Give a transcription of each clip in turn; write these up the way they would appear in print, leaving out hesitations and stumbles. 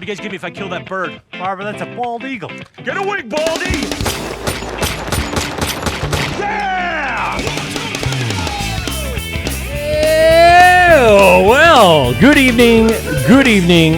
do you guys give me if I kill that bird? Barbara, that's a bald eagle. Get away, Baldy! Yeah! Well, good evening,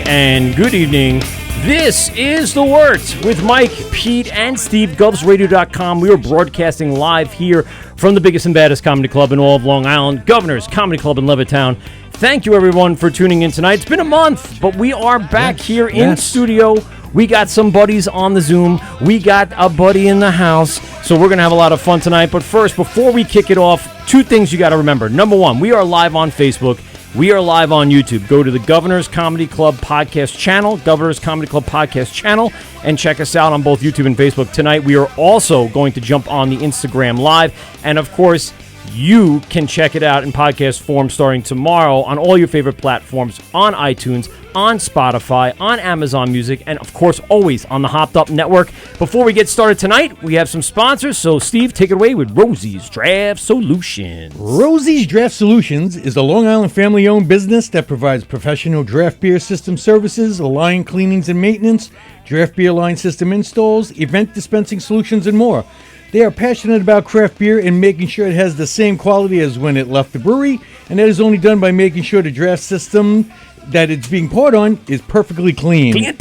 and good evening. This is The Wort with Mike, Pete, and Steve, GovsRadio.com. We are broadcasting live here from the biggest and baddest comedy club in all of Long Island, Governor's Comedy Club in Levittown. Thank you, everyone, for tuning in tonight. It's been a month, but we are back here in studio. We got some buddies on the Zoom. We got a buddy in the house, so we're going to have a lot of fun tonight. But first, before we kick it off, two things you got to remember. Number one, we are live on Facebook. We are live on YouTube. Go to the Governor's Comedy Club podcast channel, Governor's Comedy Club podcast channel, and check us out on both YouTube and Facebook. Tonight, we are also going to jump on the Instagram Live. And, of course, you can check it out in podcast form starting tomorrow on all your favorite platforms, on iTunes, on Spotify, on Amazon Music, and, of course, always on the Hopped Up Network. Before we get started tonight, we have some sponsors. So, Steve, take it away with Rosie's Draft Solutions. Rosie's Draft Solutions is a Long Island family-owned business that provides professional draft beer system services, line cleanings and maintenance, draft beer line system installs, event dispensing solutions, and more. They are passionate about craft beer and making sure it has the same quality as when it left the brewery, and that is only done by making sure the draft system that it's being poured on is perfectly clean. Clean and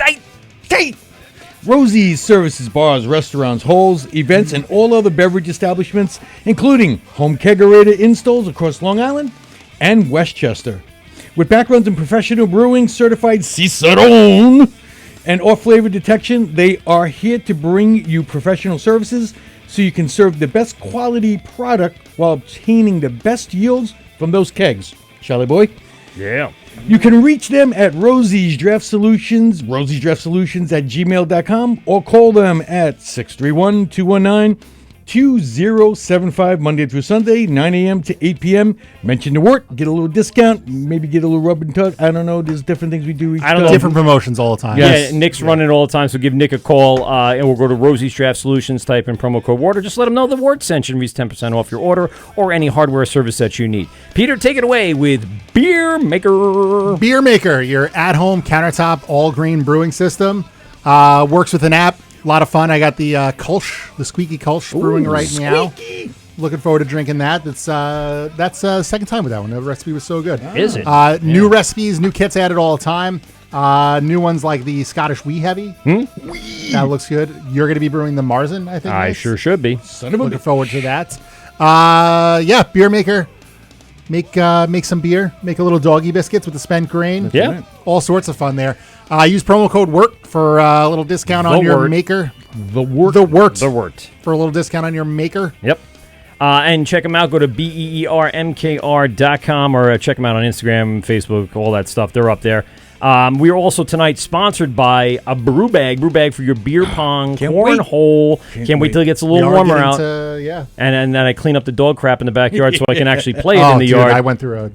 tight. Rosie's services bars, restaurants, halls, events, and all other beverage establishments, including home kegerator installs across Long Island and Westchester. With backgrounds in professional brewing, certified Cicerone, and off-flavor detection, they are here to bring you professional services so you can serve the best quality product while obtaining the best yields from those kegs. Charlie boy? Yeah. You can reach them at Rosie's Draft Solutions, rosiesdraftsolutions@gmail.com, or call them at 631-219-2075, Monday through Sunday, 9 a.m. to 8 p.m. Mention the Wort, get a little discount, maybe get a little rub and tug. I don't know. There's different things we do. Different promotions all the time. Yes. Yeah, Nick's running it all the time, so give Nick a call, and we'll go to Rosie's Draft Solutions, type in promo code WART, or just let them know the Wort sent you and receive 10% off your order or any hardware service that you need. Peter, take it away with Beer Maker. Beer Maker, your at-home countertop all-grain brewing system. Works with an app. A lot of fun. I got the Kolsch, the Squeaky Kolsch brewing right now. Looking forward to drinking that. That's second time with that one. The recipe was so good. Is it? New recipes, new kits added all the time. New ones like the Scottish Wee Heavy. That looks good. You're going to be brewing the Marzen, I think. I sure should be. Looking forward to that. Beer Maker. Make some beer. Make a little doggy biscuits with the spent grain. Yeah. All sorts of fun there. Use promo code WORT for a little discount on your maker. The Wort. The Wort. For a little discount on your maker. Yep. And check them out. Go to BEERMKR.com or check them out on Instagram, Facebook, all that stuff. They're up there. We are also tonight sponsored by a brew bag for your beer pong, cornhole. Can't wait till it gets a little warmer out. Yeah. And then I clean up the dog crap in the backyard so I can actually play it in the yard. I went through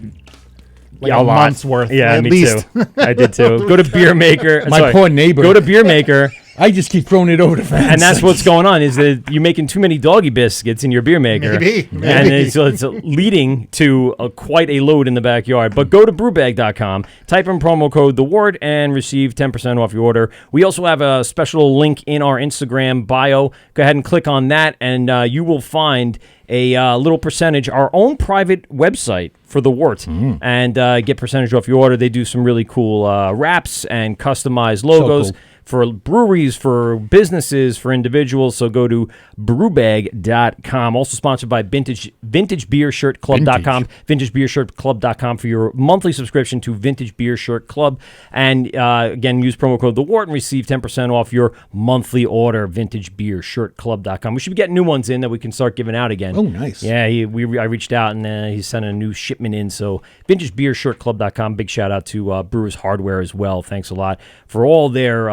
a lot. month's worth. Yeah, at me least. too. I did too. Go to Beer Maker. Poor neighbor. Go to Beer Maker. I just keep throwing it over the fence. And that's what's going on, is that you're making too many doggy biscuits in your beer maker. Maybe. And it's leading to quite a load in the backyard. But go to brewbag.com, type in promo code The Wort, and receive 10% off your order. We also have a special link in our Instagram bio. Go ahead and click on that, and you will find a little percentage, our own private website for The Wort, and get percentage off your order. They do some really cool wraps and customized logos. So cool. for breweries, for businesses, for individuals. So go to brewbag.com. Also sponsored by vintagebeershirtclub.com. Vintagebeershirtclub.com for your monthly subscription to Vintage Beer Shirt Club. And again, use promo code The Wort and receive 10% off your monthly order. Vintagebeershirtclub.com. We should be getting new ones in that we can start giving out again. Oh, nice. Yeah, I reached out and he's sending a new shipment in. So vintagebeershirtclub.com. Big shout out to Brewers Hardware as well. Thanks a lot for all their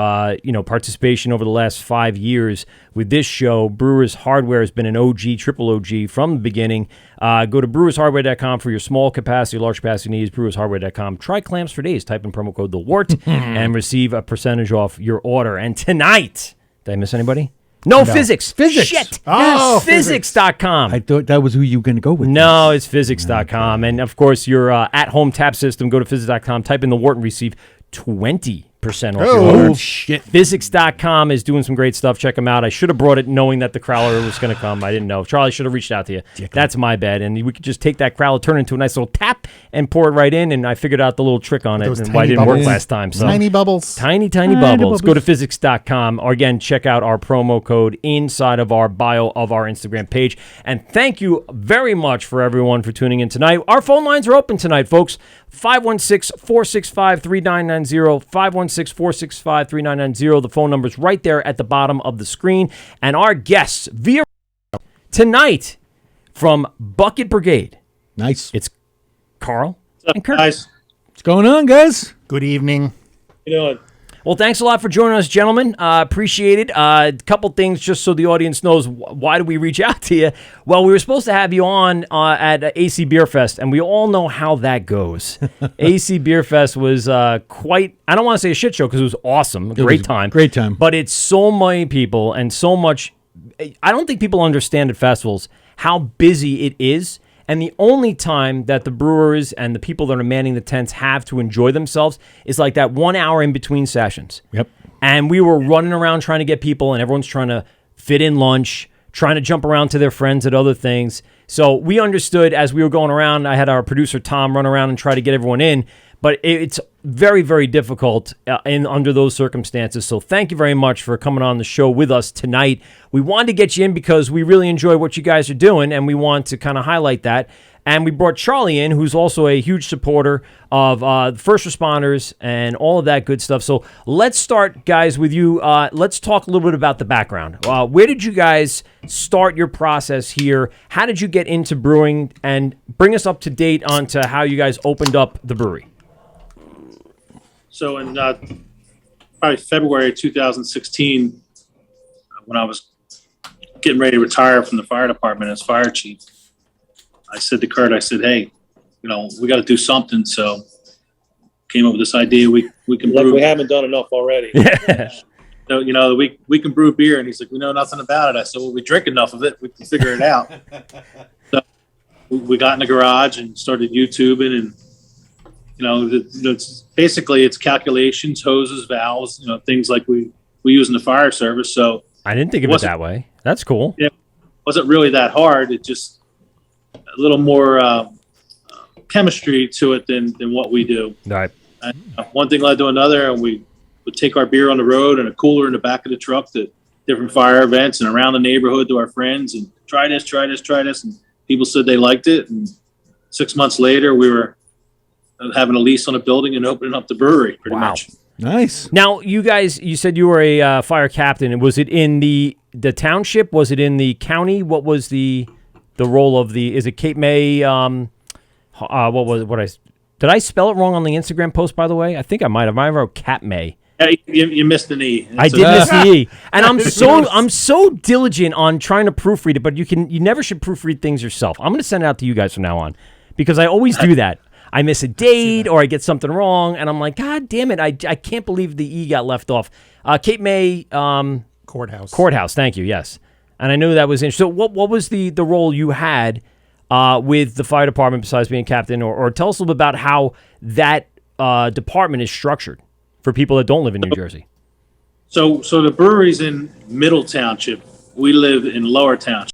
participation over the last 5 years with this show. Brewers Hardware has been an OG, triple OG from the beginning. Go to brewershardware.com for your small capacity, large capacity needs. Brewershardware.com. Try clamps for days. Type in promo code The Wort and receive a percentage off your order. And tonight, did I miss anybody? No, physics. Physics. Shit. Oh, Yes, physics.com. I thought that was who you were going to go with. No, it's physics.com. And of course, your at-home tap system, go to physics.com, type in The Wort and receive 20% off your order. Oh, shit. Physics.com is doing some great stuff. Check them out. I should have brought it knowing that the crowler was going to come. I didn't know. Charlie should have reached out to you. That's my bad. And we could just take that crowler, turn it into a nice little tap, and pour it right in. And I figured out the little trick on it Those and why it tiny didn't work bubbles. last time. So Tiny bubbles. Tiny bubbles. Go to physics.com or again, check out our promo code inside of our bio of our Instagram page. And thank you very much for everyone for tuning in tonight. Our phone lines are open tonight, folks. 516-465-3990, 516-465-3990. The phone number's right there at the bottom of the screen. And our guests via tonight from Bucket Brigade, Nice. it's Carl and Kirk. Guys, What's going on, guys? Good evening. you know, Well, thanks a lot for joining us, gentlemen. Appreciate it. A couple things just so the audience knows why do we reach out to you. Well, we were supposed to have you on at AC Beer Fest, and we all know how that goes. AC Beer Fest was quite, I don't want to say a shit show because it was awesome, great time. Great time. But it's so many people and so much, I don't think people understand at festivals how busy it is. And the only time that the brewers and the people that are manning the tents have to enjoy themselves is like that 1 hour in between sessions. Yep. And we were running around trying to get people, and everyone's trying to fit in lunch, trying to jump around to their friends at other things. So we understood as we were going around. I had our producer, Tom, run around and try to get everyone in. But it's very, very difficult under those circumstances. So thank you very much for coming on the show with us tonight. We wanted to get you in because we really enjoy what you guys are doing, and we want to kind of highlight that. And we brought Charlie in, who's also a huge supporter of first responders and all of that good stuff. So let's start, guys, with you. Let's talk a little bit about the background. Where did you guys start your process here? How did you get into brewing? And bring us up to date onto how you guys opened up the brewery. so in probably February 2016, when I was getting ready to retire from the fire department as fire chief, I said to Kurt, I said, hey, we got to do something. So came up with this idea. We can brew. We haven't done enough already. So, we can brew beer. And he's like, we know nothing about it. I said, well, we drink enough of it. We can figure it out. So we got in the garage and started YouTubing, and basically it's calculations, hoses, valves, things like we use in the fire service. So I didn't think of it that way. That's cool. Yeah, it wasn't really that hard. It just a little more chemistry to it than what we do. Right. And, one thing led to another, and we would take our beer on the road and a cooler in the back of the truck to different fire events and around the neighborhood to our friends and try this. And people said they liked it. And 6 months later, we were having a lease on a building and opening up the brewery pretty much. Nice. Now, you guys, you said you were a fire captain. Was it in the township? Was it in the county? What was the role of is it Cape May? Did I spell it wrong on the Instagram post, by the way? I think I might have. I wrote Cap May. Yeah, you missed an E. I did miss the E, and I'm so diligent on trying to proofread it, but you never should proofread things yourself. I'm going to send it out to you guys from now on because I always do that. I miss a date or I get something wrong, and I'm like, God damn it! I can't believe the E got left off. Cape May Courthouse. Thank you. Yes, and I knew that was interesting. So what was the role you had with the fire department besides being captain, or tell us a little bit about how that department is structured for people that don't live in New Jersey. So the brewery's in Middle Township. We live in Lower Township.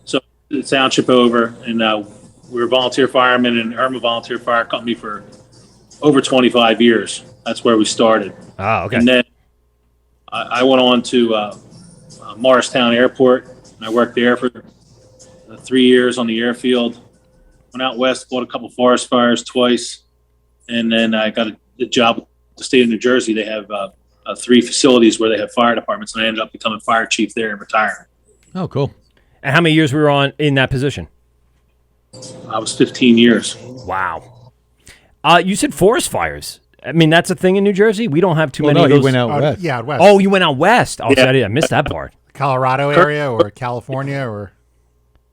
So the township over, and we were volunteer firemen in Irma Volunteer Fire Company for over 25 years. That's where we started. Ah, okay. And then I went on to Morristown Airport, and I worked there for 3 years on the airfield. Went out west, fought a couple forest fires twice, and then I got a job with the state of New Jersey. They have 3 facilities where they have fire departments, and I ended up becoming fire chief there and retiring. Oh, cool. And how many years were you on in that position? I was 15 years. Wow. You said forest fires. I mean, that's a thing in New Jersey? We don't have too many No, of he those. went out west. Yeah, out west. Oh, you went out west. Oh, Yeah. I missed that part. Colorado area or California or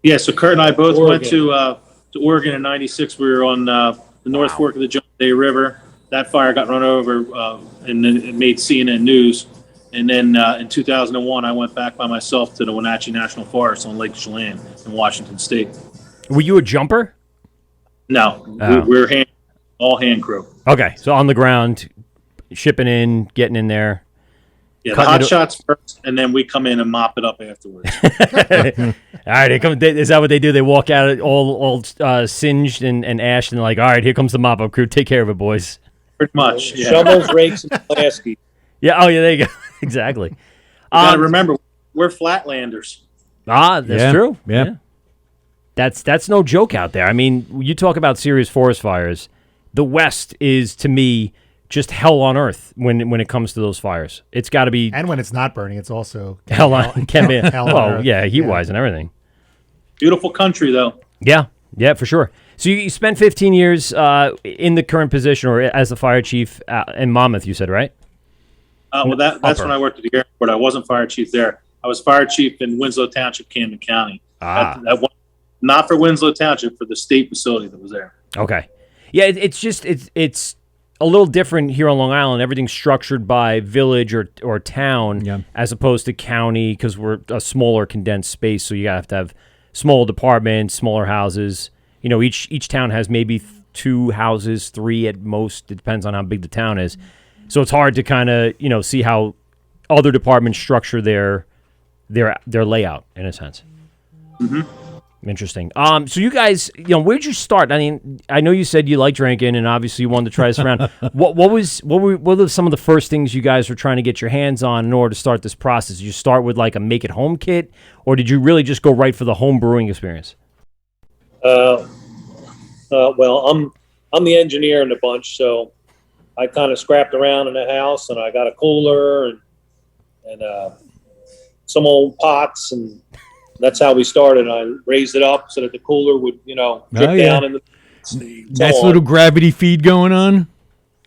Yeah, so Kurt and I both went to Oregon in '96. We were on the North Fork of the John Day River. That fire got run over, and then it made CNN News. And then in 2001, I went back by myself to the Wenatchee National Forest on Lake Chelan in Washington State. Were you a jumper? No, Oh. we're all hand crew. Okay, so on the ground, shipping in, getting in there. Yeah, the Cutting hot it- shots first, and then we come in and mop it up afterwards. All right, is that what they do? They walk out all singed and ashed and like, all right, here comes the mop-up crew. Take care of it, boys. Pretty much. Yeah. Shovels, rakes, and plastic. Yeah, oh, yeah, there you go. Exactly. You gotta remember, we're flatlanders. That's Yeah, true. yeah. That's no joke out there. I mean, you talk about serious forest fires. The West is, to me, just hell on earth when it comes to those fires. It's got to be and when it's not burning, it's also hell on can be. hell on Oh earth. yeah, heat-wise and everything. Beautiful country, though. Yeah, for sure. So you spent 15 years in the current position, or as the fire chief in Monmouth, you said, right? Well, that's Upper. when I worked at the airport. I wasn't fire chief there. I was fire chief in Winslow Township, Camden County. That one, not for Winslow Township, for the state facility that was there. Okay. Yeah, it's a little different here on Long Island. Everything's structured by village or town Yeah. as opposed to county because we're a smaller condensed space. So you have to have small departments, smaller houses. You know, each town has maybe 2 houses, 3 at most. It depends on how big the town is. So it's hard to kind of, see how other departments structure their layout in a sense. Mm-hmm. Interesting. So you guys, where'd you start? I mean, I know you said you like drinking, and obviously you wanted to try this around. What were some of the first things you guys were trying to get your hands on in order to start this process? Did you start with like a make it home kit, or did you really just go right for the home brewing experience? Well, I'm the engineer in the bunch, so I kind of scrapped around in the house, and I got a cooler and some old pots, and that's how we started. I raised it up so that the cooler would, drip down in the. Nice little gravity feed going on.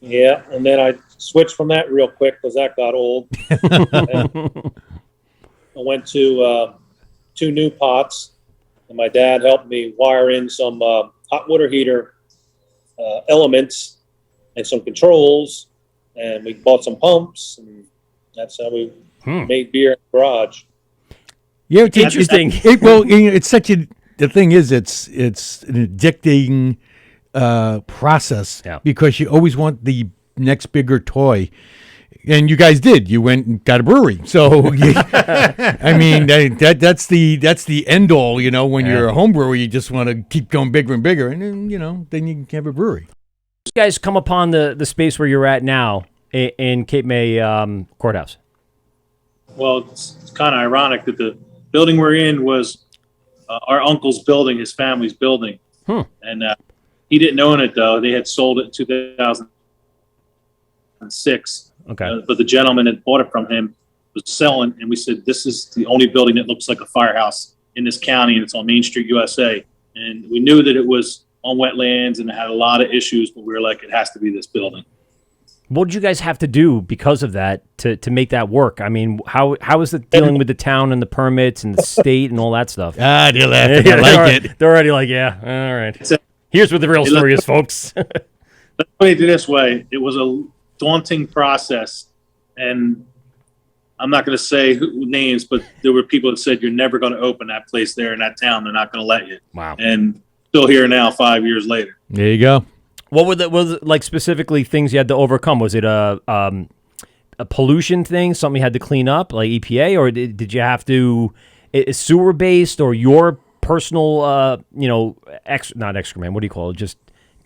Yeah, and then I switched from that real quick because that got old. And I went to 2 new pots, and my dad helped me wire in some hot water heater elements and some controls, and we bought some pumps, and that's how we made beer in the garage. Yeah, Interesting. It's such a. The thing is, it's an addicting process because you always want the next bigger toy, and you guys did. You went and got a brewery, so I mean that's the end all. When you're a home brewer, you just want to keep going bigger and bigger, and then you can have a brewery. You guys come upon the space where you're at now in Cape May Courthouse. Well, it's kind of ironic that the building we're in was our uncle's building, his family's building. And he didn't own it, though. They had sold it in 2006. Okay. But the gentleman that bought it from him was selling, and we said, this is the only building that looks like a firehouse in this county, and it's on Main Street, USA. And we knew that it was on wetlands and it had a lot of issues, but we were like, it has to be this building. What did you guys have to do because of that to make that work? I mean, how is it dealing with the town and the permits and the state and all that stuff? They're laughing. I like it. They're already like, yeah, all right. Here's what the real story is, folks. Let's put it this way. It was a daunting process, and I'm not going to say names, but there were people that said, you're never going to open that place there in that town. They're not going to let you. Wow. And still here now 5 years later. There you go. What was it, like specifically things you had to overcome? Was it a pollution thing, something you had to clean up, like EPA, or did you have to sewer based or your personal not excrement? What do you call it? Just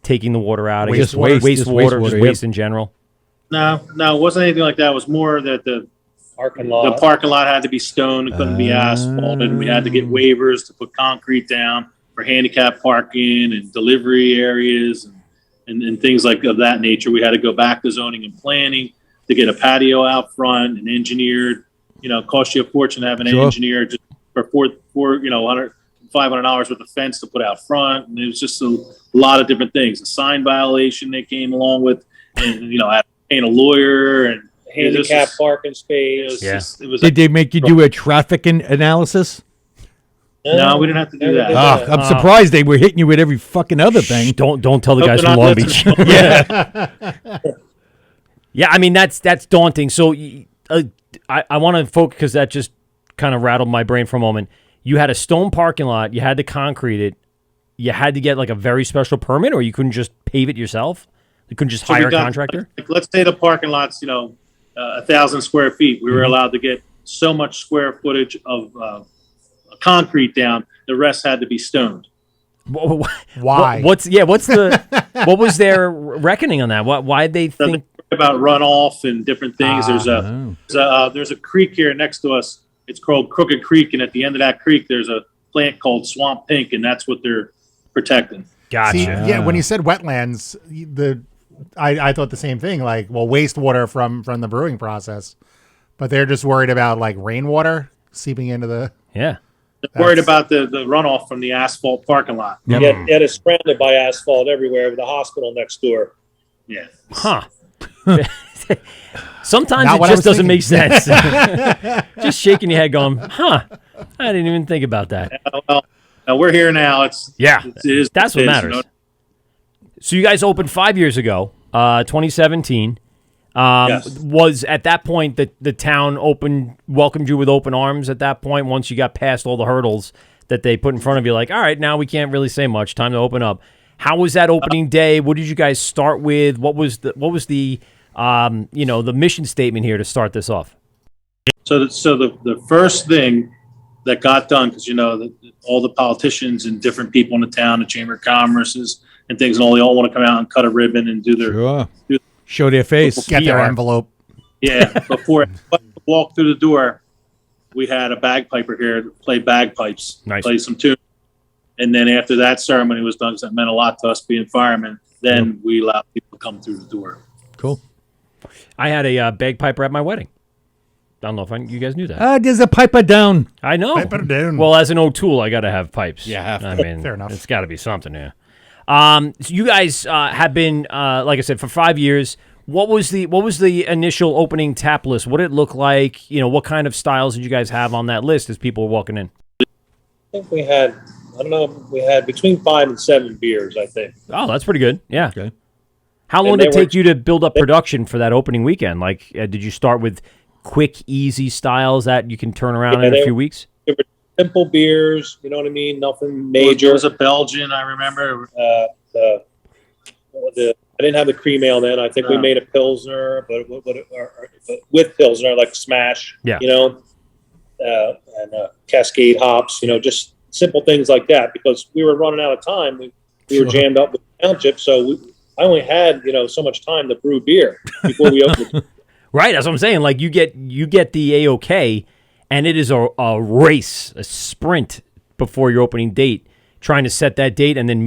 taking the water out, Just waste wastewater, wastewater, just waste in general. No, it wasn't anything like that. It was more that the Parking The lot. parking lot had to be stone. It couldn't be asphalted. We had to get waivers to put concrete down for handicap parking and delivery areas and things like of that nature. We had to go back to zoning and planning to get a patio out front and engineered. Cost you a fortune to have an engineer just for $500 worth of fence to put out front. And it was just a lot of different things. A sign violation they came along with, and I had to pay a lawyer and Handicap parking space. Did they make you do a traffic analysis? No, we didn't have to do that. I'm surprised they were hitting you with every fucking other thing. Don't tell the guys they're from not Long Beach. Yeah. Yeah, I mean, that's daunting. So I want to focus because that just kind of rattled my brain for a moment. You had a stone parking lot. You had to concrete it. You had to get like a very special permit, or you couldn't just pave it yourself? You couldn't just hire a contractor? Let's say the parking lot's, 1,000 square feet. We were allowed to get so much square footage of concrete down. The rest had to be stoned. Why? What was their reckoning on that? Why'd they think About runoff and different things. There's a creek here next to us. It's called Crooked Creek, and at the end of that creek, there's a plant called swamp pink, and that's what they're protecting. Gotcha. See, yeah, when you said wetlands, I thought the same thing. Like, well, wastewater from the brewing process, but they're just worried about like rainwater seeping into the. Yeah. They're worried about the runoff from the asphalt parking lot. Yet it's surrounded by asphalt everywhere with a hospital next door. Yeah. Huh. Sometimes Not it what I just was doesn't thinking. make sense. Just shaking your head going, huh, I didn't even think about that. Well, we're here now. It is That's what matters. So you guys opened 5 years ago, 2017. Yes. Was at that point that the town welcomed you with open arms at that point once you got past all the hurdles that they put in front of you? Like, all right, now we can't really say much. Time to open up. How was that opening day? What did you guys start with? What was the the mission statement here to start this off? So the first thing that got done, because all the politicians and different people in the town, the Chamber of Commerce's and things, and all they all want to come out and cut a ribbon and do their Show their face. Get their envelope. Yeah, before I walked through the door, we had a bagpiper here to play bagpipes, Nice. play some tunes. And then after that ceremony was done, because that meant a lot to us being firemen, then we allowed people to come through the door. Cool. I had a bagpiper at my wedding. I don't know if you guys knew that. There's a piper down. I know. Piper down. Well, as an O'Toole, I got to have pipes. Yeah, have to. I mean, Fair enough. It's got to be something here. So you guys have been, like I said, for 5 years. What was the initial opening tap list? What did it look like? What kind of styles did you guys have on that list as people were walking in? I think we had between 5 and 7 beers, I think. Oh, that's pretty good. Yeah. Okay. How long And did it they take you to build up production for that opening weekend? Like, did you start with quick, easy styles that you can turn around in a few weeks? They were simple beers, you know what I mean? Nothing There major. was a Belgian, I remember. I didn't have the cream ale then. I think we No. made a Pilsner, but with Pilsner, like Smash, Yeah. And Cascade hops, just simple things like that, because we were running out of time. We were jammed up with the township, so I only had, so much time to brew beer before we opened. Right, that's what I'm saying. Like you get the AOK, and it is a race, a sprint before your opening date, trying to set that date and then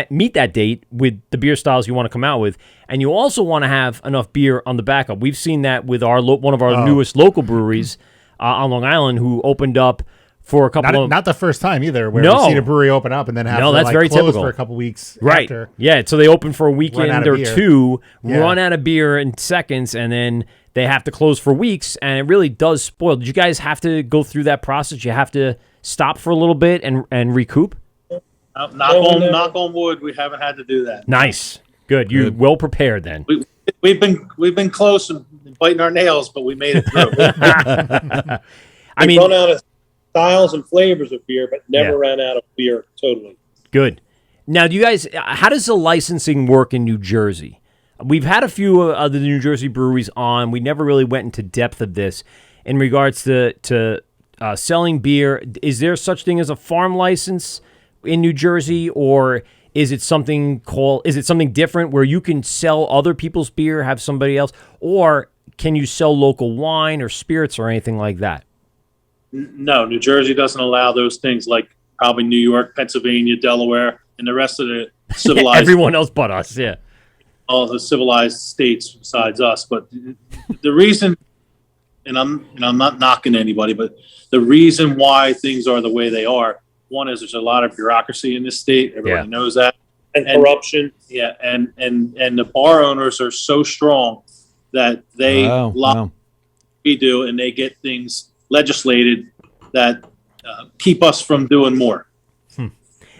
meet that date with the beer styles you want to come out with, and you also want to have enough beer on the backup. We've seen that with one of our newest local breweries on Long Island, who opened up for a couple Not the first time either, where No. we see a brewery open up and then have to that's very close typical. for a couple weeks Right. after. Yeah. So they open for a Run out weekend of or beer. two, Yeah. run out of beer in seconds, and then they have to close for weeks, and it really does spoil. Did you guys have to go through that process? You have to stop for a little bit and recoup? Knock on wood, we haven't had to do that. Nice. Good. You well prepared then. We've been close and biting our nails, but we made it through. I We mean, run out of styles and flavors of beer, but never Yeah. ran out of beer totally. good. Now, do you guys, how does the licensing work in New Jersey? We've had a few of the New Jersey breweries on. We never really went into depth of this in regards to selling beer. Is there such thing as a farm license in New Jersey, or is it something different where you can sell other people's beer, have somebody else, or can you sell local wine or spirits or anything like that? No, New Jersey doesn't allow those things like probably New York, Pennsylvania, Delaware, and the rest of the civilized, Everyone else but us, yeah. all the civilized states besides us. But the reason, and I'm not knocking anybody, but the reason why things are the way they are, one is there's a lot of bureaucracy in this state. Everybody knows that. And corruption. Yeah, and the bar owners are so strong that they lock we do, and they get things legislated that keep us from doing more.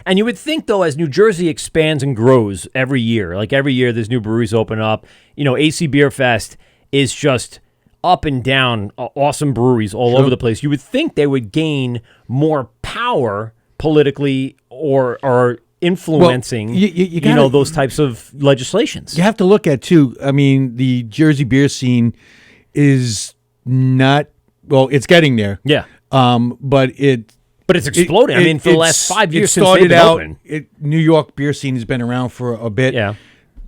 And you would think, though, as New Jersey expands and grows every year, like every year there's new breweries open up, AC Beer Fest is just up and down, awesome breweries all over the place. You would think they would gain more power politically or influencing, you gotta, those types of legislations. You have to look at, too, I mean, the Jersey beer scene is not, well, it's getting there. Yeah. But it's exploding. For the last 5 years since they've been open. New York beer scene has been around for a bit. Yeah.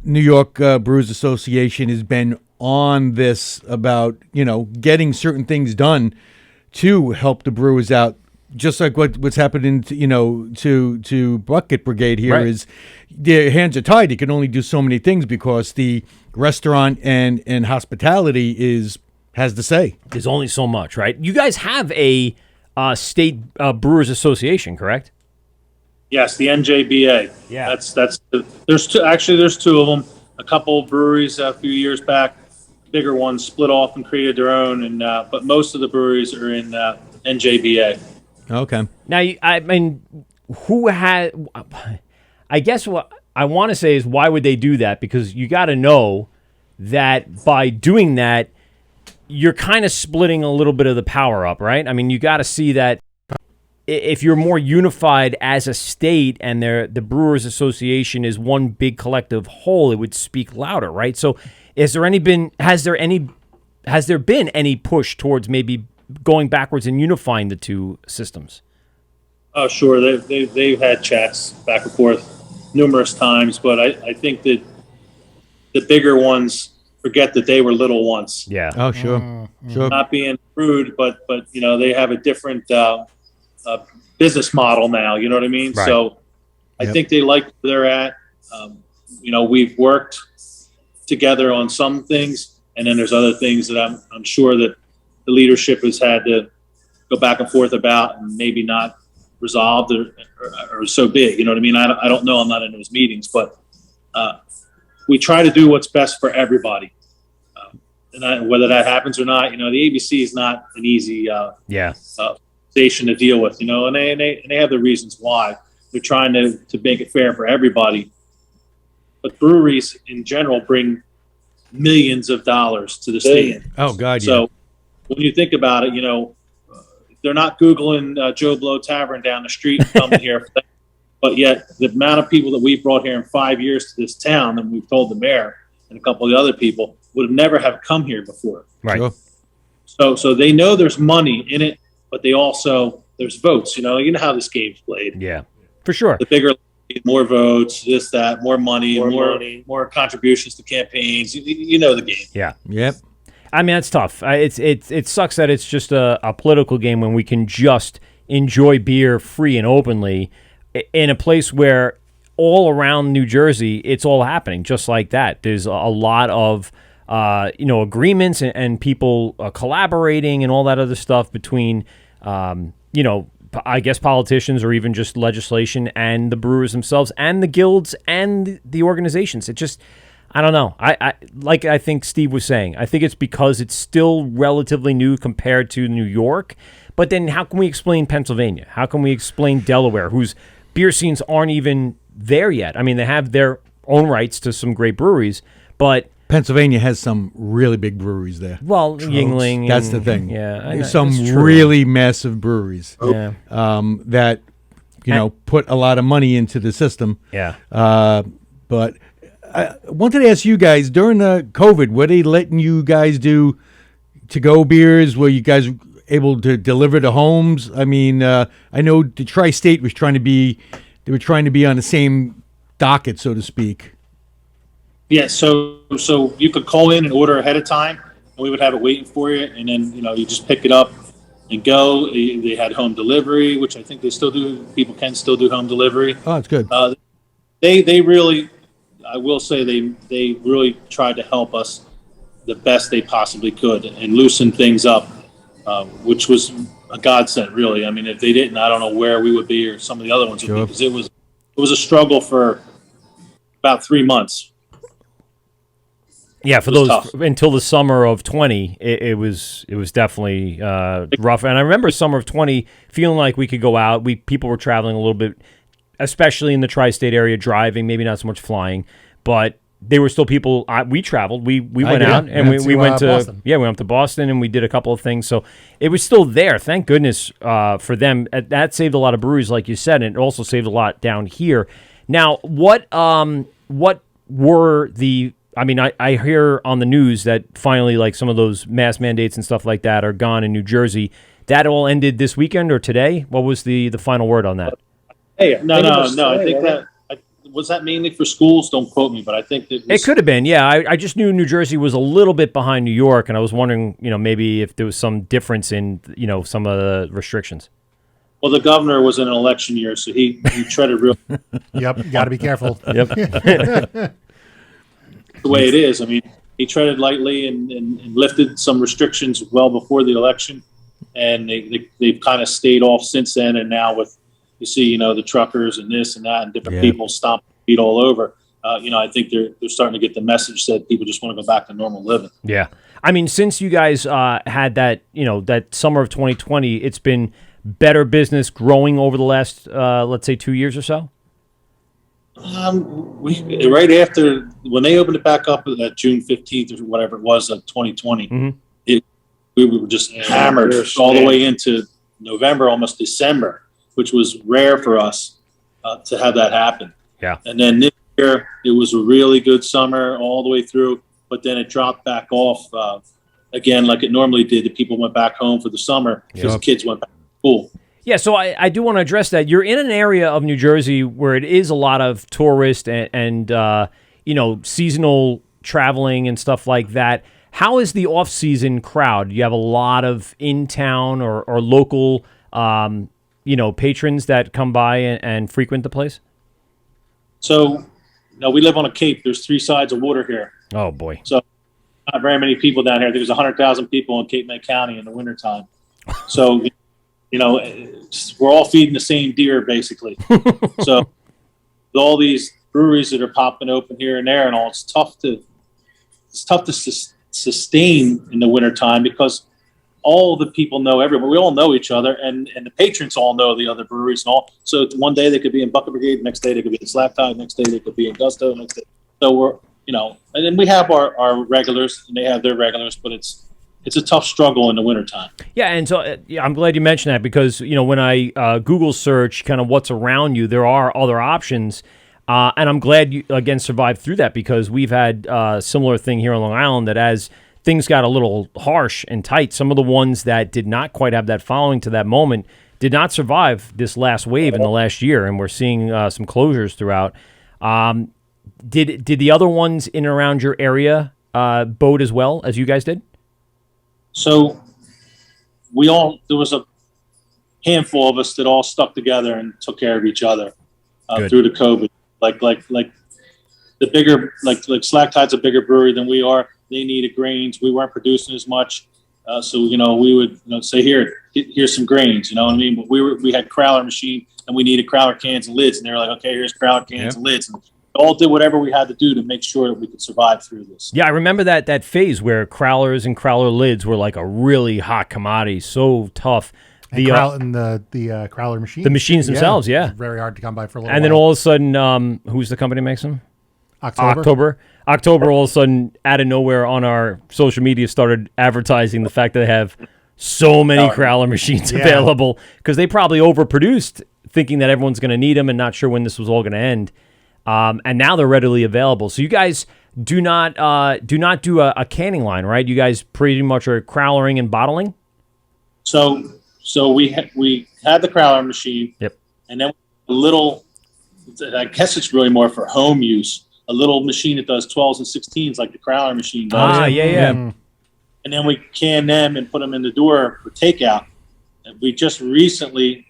New York Brewers Association has been on this about, getting certain things done to help the brewers out. Just like what's happening, to Bucket Brigade here is their hands are tied. They can only do so many things because the restaurant and hospitality has the say. There's only so much, right? You guys have a state Brewers Association, correct? Yes, the NJBA. Yeah. There's two of them. A couple of breweries a few years back, bigger ones split off and created their own, and but most of the breweries are in NJBA. Okay. Now, who had? I guess what I want to say is, why would they do that? Because you got to know that by doing that, you're kind of splitting a little bit of the power up, right? You got to see that if you're more unified as a state and the Brewers Association is one big collective whole, it would speak louder, right? So, has there been any push towards maybe going backwards and unifying the two systems? Oh, sure. They've had chats back and forth numerous times, but I think that the bigger ones forget that they were little once. Yeah. Oh, sure. Sure. Not being rude, but they have a different business model now. You know what I mean? Right. So I think they like where they're at. We've worked together on some things, and then there's other things that I'm sure that the leadership has had to go back and forth about and maybe not resolved or so big. You know what I mean? I don't know. I'm not in those meetings, but we try to do what's best for everybody. And whether that happens or not, the ABC is not an easy station to deal with, and they have the reasons why. They're trying to make it fair for everybody. But breweries in general bring millions of dollars to the state. Oh, God, yeah. So when you think about it, they're not Googling Joe Blow Tavern down the street and coming here. But yet the amount of people that we've brought here in 5 years to this town, and we've told the mayor and a couple of the other people, would have never have come here before. Right. Sure. So they know there's money in it, but they also, there's votes. You know how this game's played. Yeah, for sure. The bigger, more votes, this, that, more money, more contributions to campaigns. You know the game. Yeah. Yep. It's tough. It sucks that it's just a political game when we can just enjoy beer free and openly in a place where all around New Jersey, it's all happening just like that. There's a lot of agreements and people collaborating and all that other stuff between I guess politicians or even just legislation and the brewers themselves and the guilds and the organizations. It just, I don't know. I think Steve was saying, I think it's because it's still relatively new compared to New York. But then how can we explain Pennsylvania? How can we explain Delaware, whose beer scenes aren't even there yet? They have their own rights to some great breweries, but Pennsylvania has some really big breweries there. Well, Yuengling. That's the thing. Yeah. Some really massive breweries. Yeah. That, put a lot of money into the system. Yeah. But I wanted to ask you guys, during the COVID, were they letting you guys do to-go beers? Were you guys able to deliver to homes? I know the Tri-State was trying to be on the same docket, so to speak. Yeah, so you could call in and order ahead of time, and we would have it waiting for you, and then you just pick it up and go. They had home delivery, which I think they still do. People can still do home delivery. Oh, that's good. They really, I will say, they really tried to help us the best they possibly could and loosen things up, which was a godsend, really. I mean, if they didn't, I don't know where we would be, or some of the other ones would be, because it was a struggle for about 3 months. Yeah, for those tough. Until the summer of 20, it was definitely rough. And I remember summer of 20 feeling like we could go out. People were traveling a little bit, especially in the tri-state area, driving, maybe not so much flying, but there were still people. We traveled. We went out and we went to Boston. Yeah, we went up to Boston and we did a couple of things. So it was still there. Thank goodness for them. That saved a lot of breweries, like you said, and it also saved a lot down here. Now, what were the? I mean, I hear on the news that finally, like, some of those mask mandates and stuff like that are gone in New Jersey. That all ended this weekend or today? What was the final word on that? Hey, no. I think that was that mainly for schools. Don't quote me, but I think that it could have been. Yeah, I just knew New Jersey was a little bit behind New York, and I was wondering, maybe if there was some difference in, some of the restrictions. Well, the governor was in an election year, so he treaded real. Yep, you got to be careful. Yep. The way it is. I mean, he treaded lightly and lifted some restrictions well before the election, and they've kind of stayed off since then. And now with, you see, the truckers and this and that and different people stomping feet all over. I think they're starting to get the message that people just want to go back to normal living. Yeah, I mean, since you guys had that, that summer of 2020, it's been better business growing over the last, let's say, 2 years or so. We right after when they opened it back up at June 15th or whatever it was, 2020, we were just hammered all the way into November, almost December, which was rare for us to have that happen. Yeah. And then this year it was a really good summer all the way through, but then it dropped back off again like it normally did. The people went back home for the summer because the kids went back to school. Yeah, so I do want to address that. You're in an area of New Jersey where it is a lot of tourist and seasonal traveling and stuff like that. How is the off-season crowd? Do you have a lot of in-town or local, patrons that come by and frequent the place? So, we live on a cape. There's 3 sides of water here. Oh, boy. So not very many people down here. There's 100,000 people in Cape May County in the wintertime. So, we're all feeding the same deer, basically. So with all these breweries that are popping open here and there and all, it's tough to sustain in the wintertime because all the people know everyone. We all know each other, and the patrons all know the other breweries and all. So one day they could be in Bucket Brigade, next day they could be in Slack Tide, next day they could be in Gusto, next day. So we're, and then we have our regulars, and they have their regulars, but it's a tough struggle in the wintertime. Yeah, and so I'm glad you mentioned that because, when I Google search kind of what's around you, there are other options. And I'm glad you, again, survived through that because we've had a similar thing here on Long Island that as things got a little harsh and tight, some of the ones that did not quite have that following to that moment did not survive this last wave in the last year, and we're seeing some closures throughout. Did the other ones in and around your area boat as well as you guys did? So there was a handful of us that all stuck together and took care of each other through the COVID. Like the bigger, like Slack Tide's a bigger brewery than we are. They needed grains. We weren't producing as much. So, we would, say, here's some grains, you know what I mean? But we had Crowler machine and we needed Crowler cans and lids. And they were like, okay, here's Crowler cans and lids. And all did whatever we had to do to make sure that we could survive through this. Yeah, I remember that phase where Crowlers and Crowler lids were like a really hot commodity, so tough. The Crowler machine. The machines themselves, yeah. Very hard to come by for a little while. And then all of a sudden, who's the company that makes them? October, all of a sudden, out of nowhere on our social media started advertising the fact that they have so many Crowler machines available because they probably overproduced thinking that everyone's going to need them and not sure when this was all going to end. And now they're readily available. So you guys do not do a canning line, right? You guys pretty much are crowlering and bottling. So we had the Crowler machine. Yep. And then a little, I guess it's really more for home use. A little machine that does 12s and 16s like the Crowler machine does. Yeah. and then we can them and put them in the door for takeout. And we just recently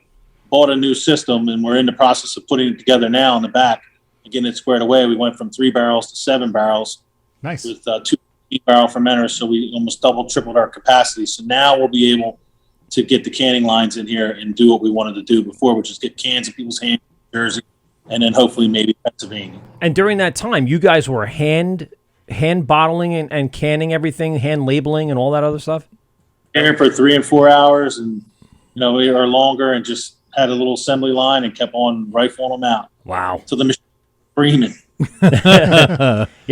bought a new system, and we're in the process of putting it together now in the back and getting it squared away. We went from 3 barrels to 7 barrels Nice. with 2 barrel fermenters, so we almost tripled our capacity. So now we'll be able to get the canning lines in here and do what we wanted to do before, which is get cans in people's hands, Jersey, and then hopefully maybe Pennsylvania. And during that time, you guys were hand bottling and canning everything, hand labeling and all that other stuff? Here for 3 and 4 hours, and we were longer, and just had a little assembly line and kept on rifling them out. Wow. So the machine was screaming. You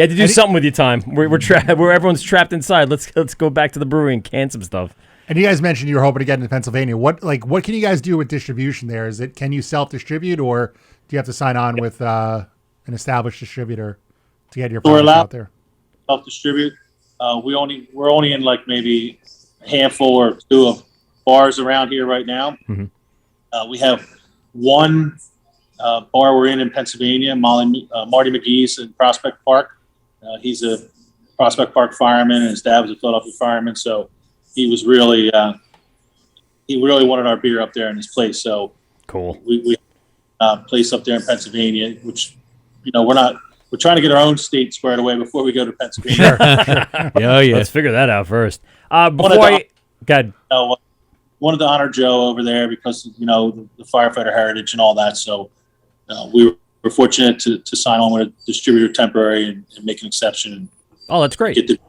had to do something with your time. We're trapped. Where everyone's trapped inside. Let's go back to the brewery and can some stuff. And you guys mentioned you were hoping to get into Pennsylvania. What can you guys do with distribution there? Can you self-distribute, or do you have to sign on with an established distributor to get your product out there? Self-distribute. We're only in like maybe a handful or 2 of bars around here right now. Mm-hmm. We have one bar we're in Pennsylvania, Marty McGee's in Prospect Park. He's a Prospect Park fireman, and his dad was a Philadelphia fireman, so he was really he really wanted our beer up there in his place. So cool. We place up there in Pennsylvania, which we're trying to get our own state squared away before we go to Pennsylvania. Yeah, yeah. Let's figure that out first. Wanted to honor Joe over there because the firefighter heritage and all that. So we were fortunate to sign on with a distributor temporary and make an exception. Oh, that's great.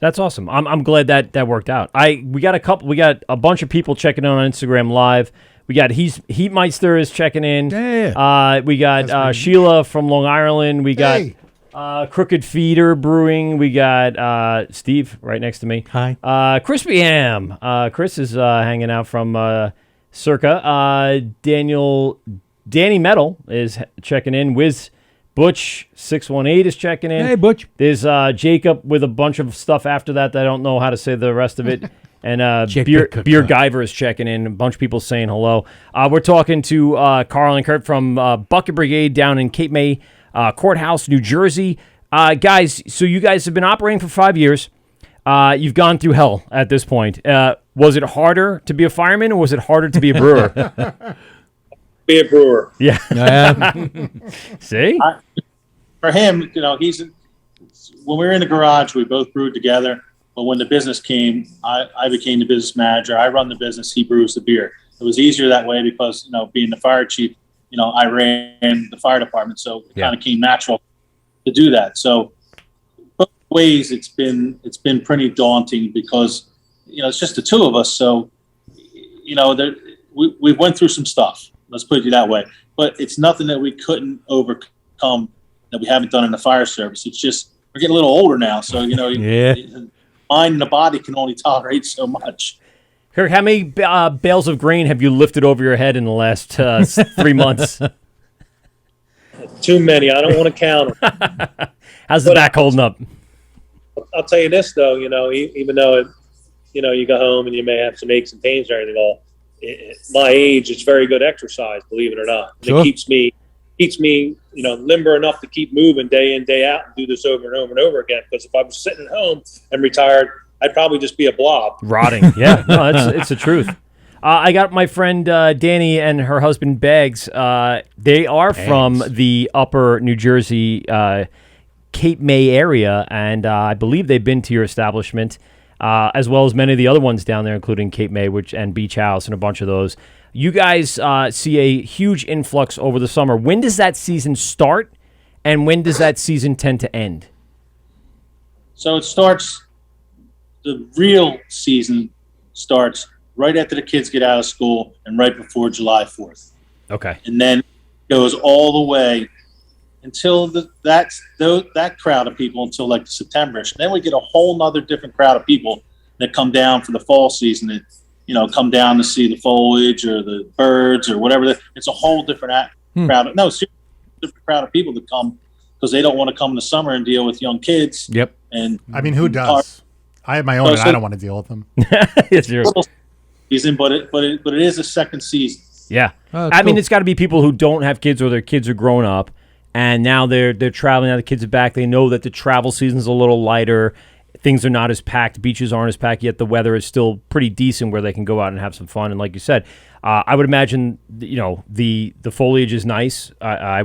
That's awesome. I'm glad that worked out. We got a bunch of people checking in on Instagram Live. We got Heatmeister is checking in. Yeah. We got Sheila from Long Island. We got Crooked Feeder Brewing. We got Steve right next to me. Hi. Crispy Ham. Chris is hanging out from Circa. Danny Metal is checking in. Butch 618 is checking in. Hey, Butch. There's Jacob with a bunch of stuff after that I don't know how to say the rest of it. And Beer Guyver is checking in. A bunch of people saying hello. We're talking to Carl and Kirk from Bucket Brigade down in Cape May Courthouse, New Jersey. Guys, so you guys have been operating for 5 years. You've gone through hell at this point. Was it harder to be a fireman, or was it harder to be a brewer? Be a brewer. Yeah. See? For him, when we were in the garage, we both brewed together. But when the business came, I became the business manager. I run the business. He brews the beer. It was easier that way because, being the fire chief, I ran the fire department. So it kind of came natural to do that. So both ways, it's been pretty daunting because, it's just the 2 of us. So, we went through some stuff. Let's put it that way. But it's nothing that we couldn't overcome that we haven't done in the fire service. It's just we're getting a little older now. So, the mind and the body can only tolerate so much. Kirk, how many bales of grain have you lifted over your head in the last 3 months? Too many. I don't want to count them. How's the back holding up? I'll tell you this, though, even though, you go home and you may have some aches and pains or anything, my age, it's very good exercise, believe it or not. Sure. It keeps me, limber enough to keep moving day in, day out and do this over and over and over again. Because if I was sitting at home and retired, I'd probably just be a blob. Rotting. Yeah, no, it's the truth. I got my friend Danny and her husband Bags. They are from the upper New Jersey, Cape May area, and I believe they've been to your establishment. As well as many of the other ones down there, including Cape May, and Beach House, and a bunch of those. You guys see a huge influx over the summer. When does that season start, and when does that season tend to end? So the real season starts right after the kids get out of school and right before July 4th. Okay. And then goes all the way until that crowd of people until like September-ish. Then we get a whole nother different crowd of people that come down for the fall season that, come down to see the foliage or the birds or whatever. It's a whole different crowd. No, seriously, different crowd of people that come because they don't want to come in the summer and deal with young kids. Yep. And I mean, who does? I have my own, and I don't want to deal with them. It's true. Season, but it is a second season. Yeah. Oh, I mean, cool. it's got to be people who don't have kids or their kids are grown up. And now they're traveling. Now the kids are back. They know that the travel season's a little lighter. things are not as packed. Beaches aren't as packed, yet the weather is still pretty decent where they can go out and have some fun. And like you said, I would imagine, the foliage is nice. I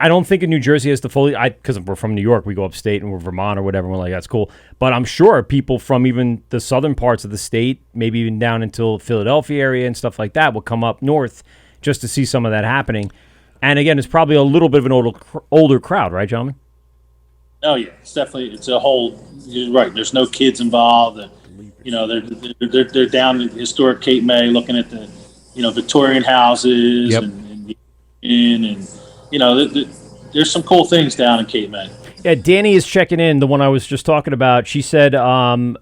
don't think in New Jersey has the foliage, because we're from New York, we go upstate and we're Vermont or whatever, and we're like, that's cool. But I'm sure people from even the southern parts of the state, maybe even down until Philadelphia area and stuff like that, will come up north just to see some of that happening. And again, it's probably a little bit of an older crowd, right, gentlemen? Oh yeah, it's a whole. You're right. There's no kids involved. They're down in historic Cape May, looking at the, Victorian houses Yep. and there's some cool things down in Cape May. Yeah, Danny is checking in, the one I was just talking about. She said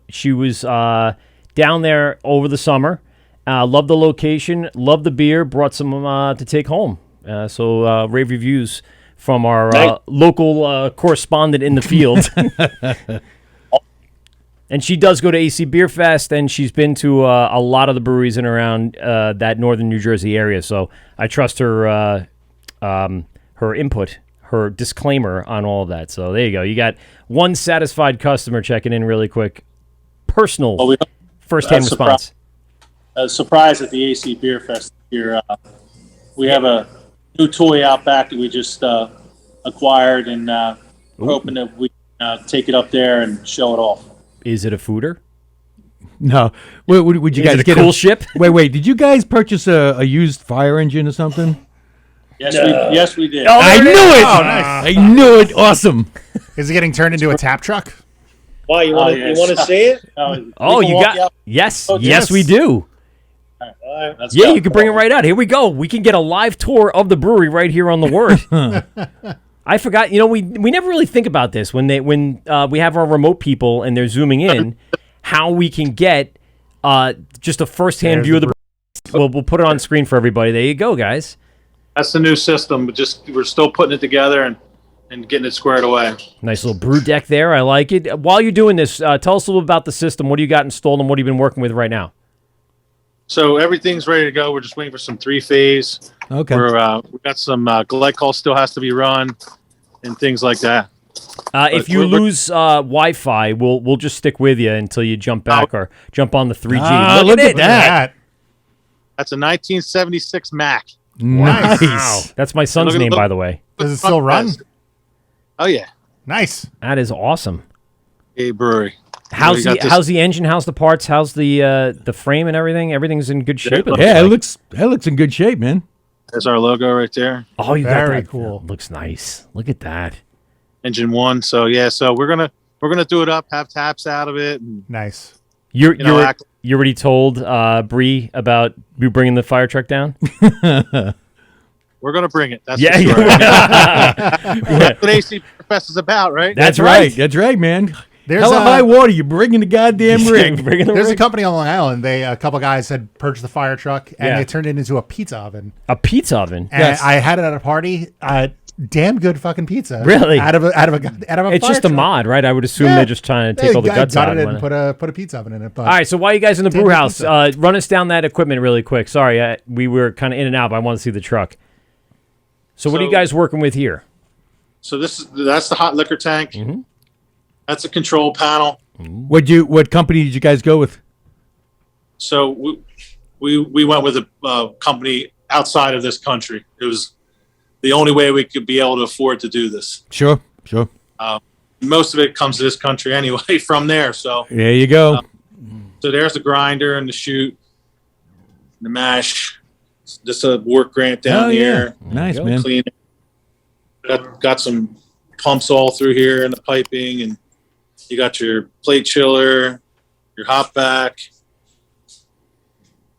she was down there over the summer, loved the location, loved the beer, brought some to take home. So Rave Reviews from our local correspondent in the field. And she does go to AC Beer Fest, and she's been to a lot of the breweries in and around that northern New Jersey area. So I trust her her input, her disclaimer on all of that. So there you go. You got one satisfied customer checking in really quick. Personal, first-hand response. Surprise at the AC Beer Fest here. We have a new toy out back that we just acquired, and we're hoping that we take it up there and show it off. Is it a fooder? No. Would you Is guys it a get cool ship? Wait. Did you guys purchase a used fire engine or something? Yes, we did. Oh, I knew it. Oh, nice. I knew it. Awesome. Is it getting turned into a tap truck? Why, you want to see it? Oh, you got yes, yes, we do. All right, Let's Yeah, go. you can bring it right out. Here we go. We can get a live tour of the brewery right here on the Word. I forgot. We never really think about this when we have our remote people and they're zooming in. How we can get just a first-hand view of the brewery. We'll put it on screen for everybody. There you go, guys. That's the new system. We're still putting it together and getting it squared away. Nice little brew deck there. I like it. While you're doing this, tell us a little about the system. What do you got installed and what have you been working with right now? So everything's ready to go. We're just waiting for some 3-phase. Okay. We got some glycol still has to be run and things like that. If you lose Wi-Fi, we'll just stick with you until you jump back or jump on the 3G. Look at Look that. That's a 1976 Mac. Nice. Wow. That's my son's name, by the way. Does it still run? Oh yeah, Nice. That is awesome. a brewery. How's the engine? How's the parts? How's the frame and everything? Everything's in good shape. Yeah, it looks in good shape, man. There's our logo right there. Oh, you got Very that. cool. Looks nice. Look at that. Engine 1. So yeah, so we're gonna do it up, have taps out of it. And, Nice. You act- already told Bree about you bringing the fire truck down? we're gonna bring it. That's Yeah, for sure. yeah. That's what AC Fest is about, right? That's right. That's right, man. There's Hell a- of high water. You're bringing the goddamn rig. Bringing the There's a rig. company on Long Island. A couple guys had purchased the fire truck and Yeah. they turned it into a pizza oven. A pizza oven. And Yes. I had it at a party. Damn good fucking pizza. Really? Out of a It's fire just a truck. mod, right? I would assume Yeah. they're just trying to take all the guts out. It and put a pizza oven in it. But All right, so while you guys in the Damn brew good house, pizza. run us down that equipment really quick. Sorry, we were kind of in and out, but I want to see the truck. So what are you So- guys working with here? So that's the hot liquor tank. Mhm. That's a control panel. What company did you guys go with? So we went with a company outside of this country. It was the only way we could be able to afford to do this. Sure. Most of it comes to this country anyway from there. So There you go. so there's the grinder and the chute, the mash. Just a work grant down here. Nice, go. man. Clean it. Got some pumps all through here and the piping, and you got your plate chiller, your hop back,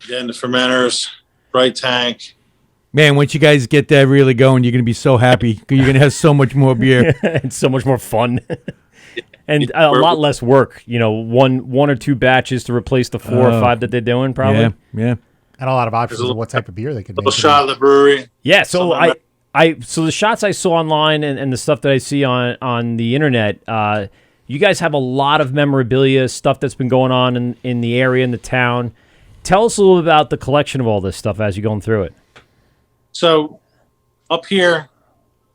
then the fermenters, bright tank. Man, once you guys get that really going, you're going to be so happy. 'Cause you're going to have so much more beer. It's so much more fun. And a We're- lot less work, one or two batches to replace the 4 or 5 that they're doing, probably. Yeah. and a lot of options There's a of what type of beer they could Little make. shot of the brewery. Yeah, so Something so the shots I saw online and the stuff that I see on the internet, you guys have a lot of memorabilia, stuff that's been going on in the area, in the town. Tell us a little about the collection of all this stuff as you're going through it. So up here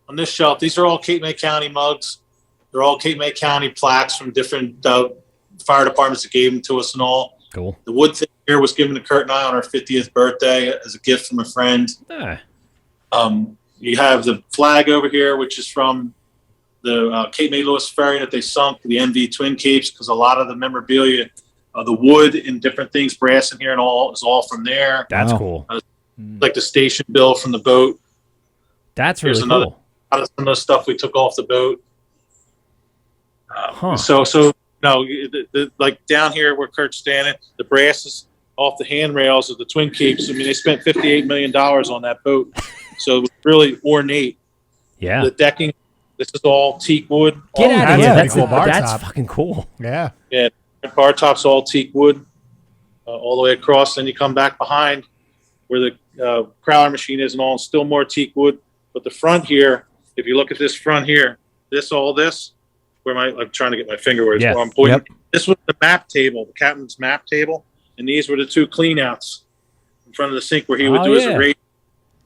on this shelf, these are all Cape May County mugs. They're all Cape May County plaques from different fire departments that gave them to us and all. Cool. The wood thing here was given to Kurt and I on our 50th birthday as a gift from a friend. Ah, You have the flag over here, which is from the Cape May Lewis ferry that they sunk, the MV Twin Capes, because a lot of the memorabilia, the wood and different things, brass in here and all, is all from there. that's Wow. cool. Like the station bill from the boat. That's Here's really another- cool. A lot of some of the stuff we took off the boat. Huh. So no, like down here where Kurt's standing, the brass is off the handrails of the Twin Capes. I mean, they spent $58 million on that boat. So it was really ornate. Yeah. The decking, this is all teak wood. Get All- out of that's here. a That's, pretty cool bar that's top. fucking cool. Yeah. Yeah, bar top's all teak wood, all the way across. Then you come back behind where the crowler machine is and all, still more teak wood. But the front here, if you look at this front here, I'm trying to get my finger where Yeah. I'm pointing. Yep. This was the map table, the captain's map table, and these were the two clean outs in front of the sink where he would Oh, do his yeah. erase,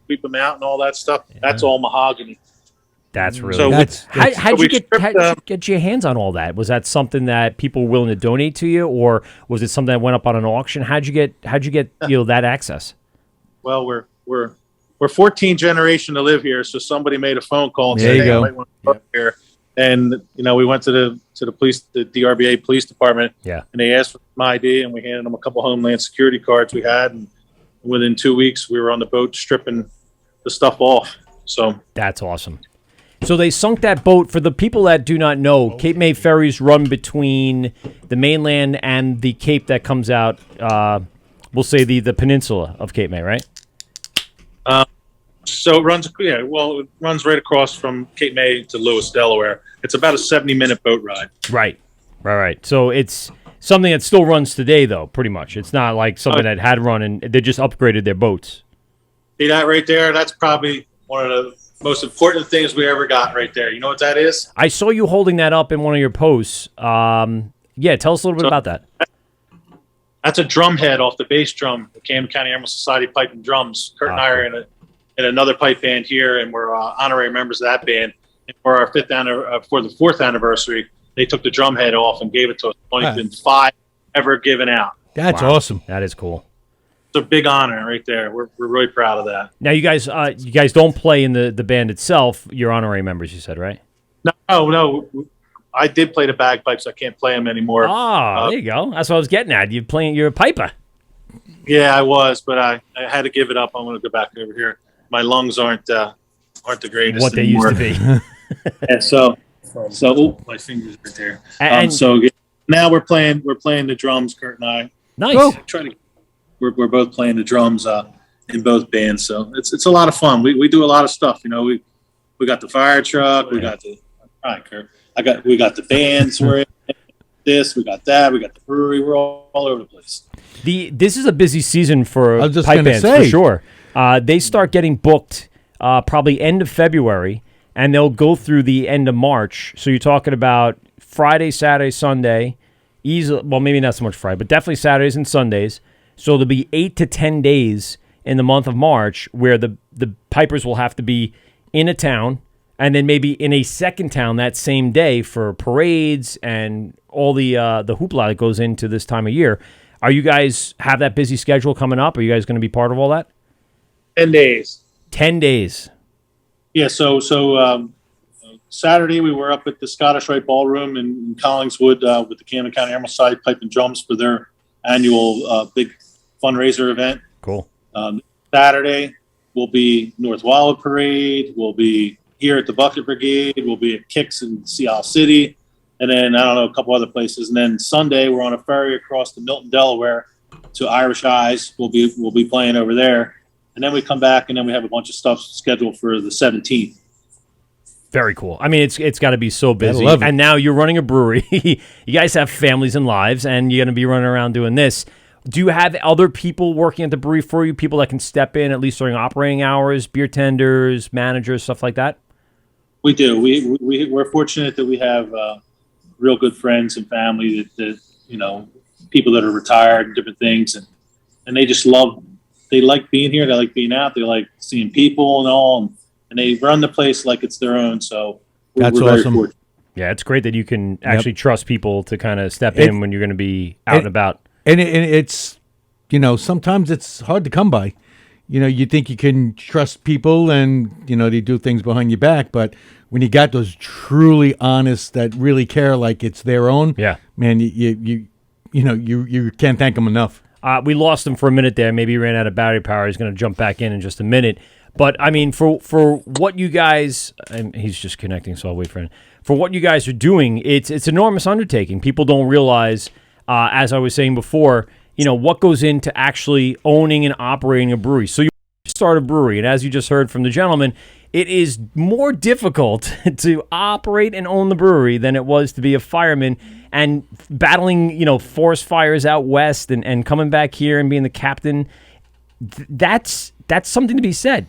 sweep them out and all that stuff. That's all mahogany. That's really So cool. That's How'd we you get stripped, how'd you get your hands on all that? Was that something that people were willing to donate to you, or was it something that went up on an auction? How'd you get that access? Well, we're 14 generation to live here, so somebody made a phone call and There said, you "Hey, go. I might want to come here." And we went to the police, the DRBA police department, Yeah. and they asked for my ID, and we handed them a couple Homeland Security cards we had, and within 2 weeks, we were on the boat stripping the stuff off. So That's awesome. So they sunk that boat. For the people that do not know, Cape May ferries run between the mainland and the Cape that comes out. We'll say the peninsula of Cape May, right? So it runs right across from Cape May to Lewis, Delaware. It's about a 70-minute boat ride. Right. So it's something that still runs today, though. Pretty much, it's not like something that had run and they just upgraded their boats. See that right there? That's probably one of the most important things we ever got right there. You know what that is? I saw you holding that up in one of your posts. Yeah, tell us a little bit about that. That's a drum head off the bass drum, the Camden County Animal Society Pipe and Drums. Kurt and I are in another pipe band here, and we're honorary members of that band. And for our for the fourth anniversary, they took the drum head off and gave it to us. Only been 5 ever given out. That's Wow. awesome. That is cool. It's a big honor right there. We're really proud of that. Now, you guys don't play in the band itself. You're honorary members, you said, right? No. I did play the bagpipes. I can't play them anymore. There you go. That's what I was getting at. You're a piper. Yeah, I was, but I had to give it up. I'm going to go back over here. My lungs aren't the greatest What they anymore. used to be. And so my fingers right there. And- Now we're playing the drums, Kurt and I. Nice. We're both playing the drums in both bands, so it's a lot of fun. We do a lot of stuff. We got the fire truck, we got the all right, Kirk. We got the bands. We're in this. We got that. We got the brewery. We're all over the place. This is a busy season for I was just pipe gonna bands say. for sure. They start getting booked probably end of February, and they'll go through the end of March. So you're talking about Friday, Saturday, Sunday. Well, maybe not so much Friday, but definitely Saturdays and Sundays. So there'll be 8 to 10 days in the month of March where the pipers will have to be in a town and then maybe in a second town that same day for parades and all the hoopla that goes into this time of year. Are you guys have that busy schedule coming up? Are you guys going to be part of all that? 10 days. 10 days. Yeah. So Saturday we were up at the Scottish Rite Ballroom in Collingswood with the Camden County Animal Society Pipe and Drums for their annual big fundraiser event. Cool. Saturday will be North Wildwood Parade. We'll be here at the Bucket Brigade. We'll be at Kicks in Seattle City. And then, I don't know, a couple other places. And then Sunday, we're on a ferry across to Milton, Delaware to Irish Eyes. We'll be playing over there. And then we come back, and then we have a bunch of stuff scheduled for the 17th. Very cool. I mean, it's got to be so busy. love it. And now you're running a brewery. You guys have families and lives, and you're going to be running around doing this. Do you have other people working at the brewery for you, people that can step in at least during operating hours, beer tenders, managers, stuff like that? We do. We're fortunate that we have real good friends and family that people that are retired and different things, and they just they like being here. They like being out. They like seeing people and all, and they run the place like it's their own. So That's we're very awesome. fortunate. Yeah, it's great that you can actually trust people to kind of step in when you're going to be out and about. And it's, sometimes it's hard to come by. You think you can trust people and, they do things behind your back. But when you got those truly honest that really care like it's their own, man, you can't thank them enough. We lost him for a minute there. Maybe he ran out of battery power. He's going to jump back in just a minute. But, I mean, for what you guys – and he's just connecting, so I'll wait for him. For what you guys are doing, it's an enormous undertaking. People don't realize, as I was saying before – what goes into actually owning and operating a brewery. So you start a brewery, and as you just heard from the gentleman, it is more difficult to operate and own the brewery than it was to be a fireman and battling, forest fires out west and coming back here and being the captain. That's something to be said.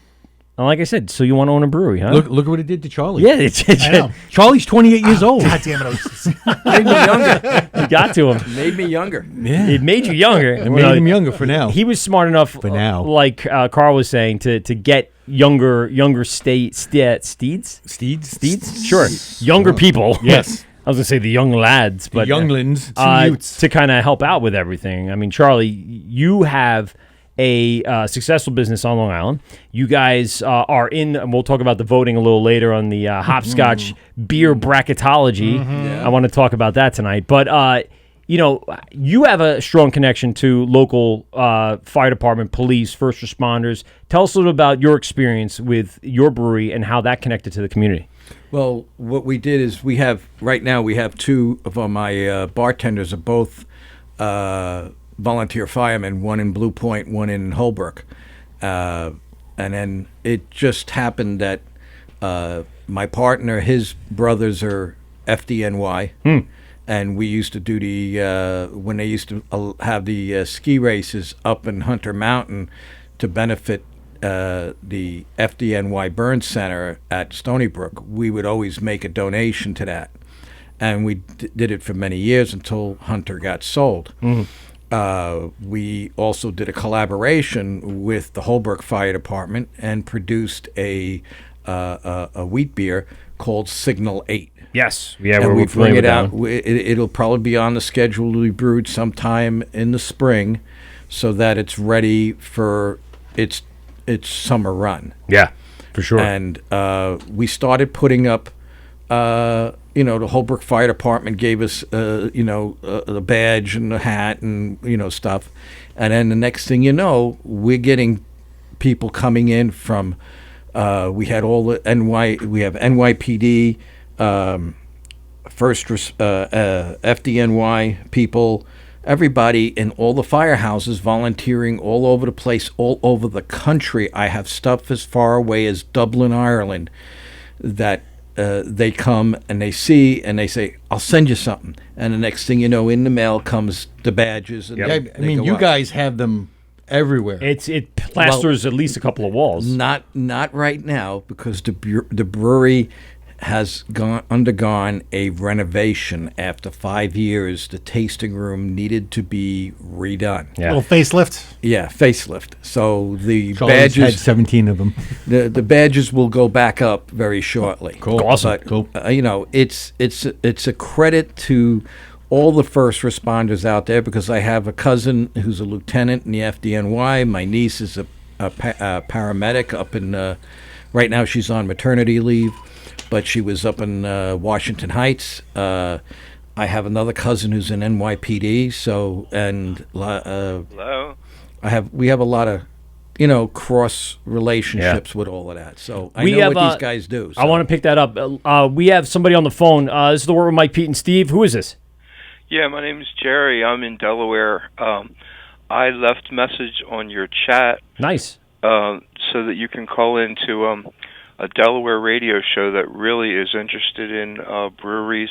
And like I said, so you want to own a brewery, huh? Look at what it did to Charlie. Yeah, I know. Charlie's 28 years old. God damn it. Made me younger. You got to him. Made me younger. Yeah. It made you younger. It made him younger for now. He was smart enough, For now. like Carl was saying, to get younger steeds? Sure. Younger people. Yes. I was going to say the young lads, but younglings. to kind of help out with everything. I mean, Charlie, you have a successful business on Long Island. You guys are in, and we'll talk about the voting a little later on the Hopsscotch beer bracketology. I want to talk about that tonight. But, you have a strong connection to local fire department, police, first responders. Tell us a little about your experience with your brewery and how that connected to the community. Well, what we did is we have two of my bartenders are both volunteer firemen, one in Blue Point, one in Holbrook. And then it just happened that my partner, his brothers are FDNY. And we used to do when they used to have the ski races up in Hunter Mountain to benefit the FDNY Burn Center at Stony Brook, we would always make a donation to that. And we did it for many years until Hunter got sold. We also did a collaboration with the Holbrook Fire Department and produced a wheat beer called Signal 8. Yes. Yeah, And we're we bring it out. down. It'll probably be on the schedule to be brewed sometime in the spring so that it's ready for its summer run. Yeah, for sure. And we started putting up, the Holbrook Fire Department gave us, the badge and the hat and, stuff. And then the next thing you know, we're getting people coming in from, we had all the we have NYPD, FDNY people, everybody in all the firehouses volunteering all over the place, all over the country. I have stuff as far away as Dublin, Ireland, that they come and they see and they say, I'll send you something. And the next thing you know, in the mail comes the badges. And Yep. they I mean, go you up. guys have them everywhere. It plasters at least a couple of walls. Not right now, because the brewery has undergone a renovation after 5 years. The tasting room needed to be redone. Yeah. Little facelift. Yeah, facelift. So the Charlie's had badges, 17 of them. the badges will go back up very shortly. Cool. Awesome. But Cool. it's a credit to all the first responders out there, because I have a cousin who's a lieutenant in the FDNY. My niece is a paramedic up in. Right now, she's on maternity leave, but she was up in Washington Heights. I have another cousin who's in NYPD. So Hello. we have a lot of cross relationships with all of that. So I We know have, what these guys do. I want to pick that up. We have somebody on the phone. This is the Word with Mike, Pete, and Steve. Who is this? Yeah, my name is Jerry. I'm in Delaware. I left message on your chat Nice. so that you can call into a Delaware radio show that really is interested in breweries.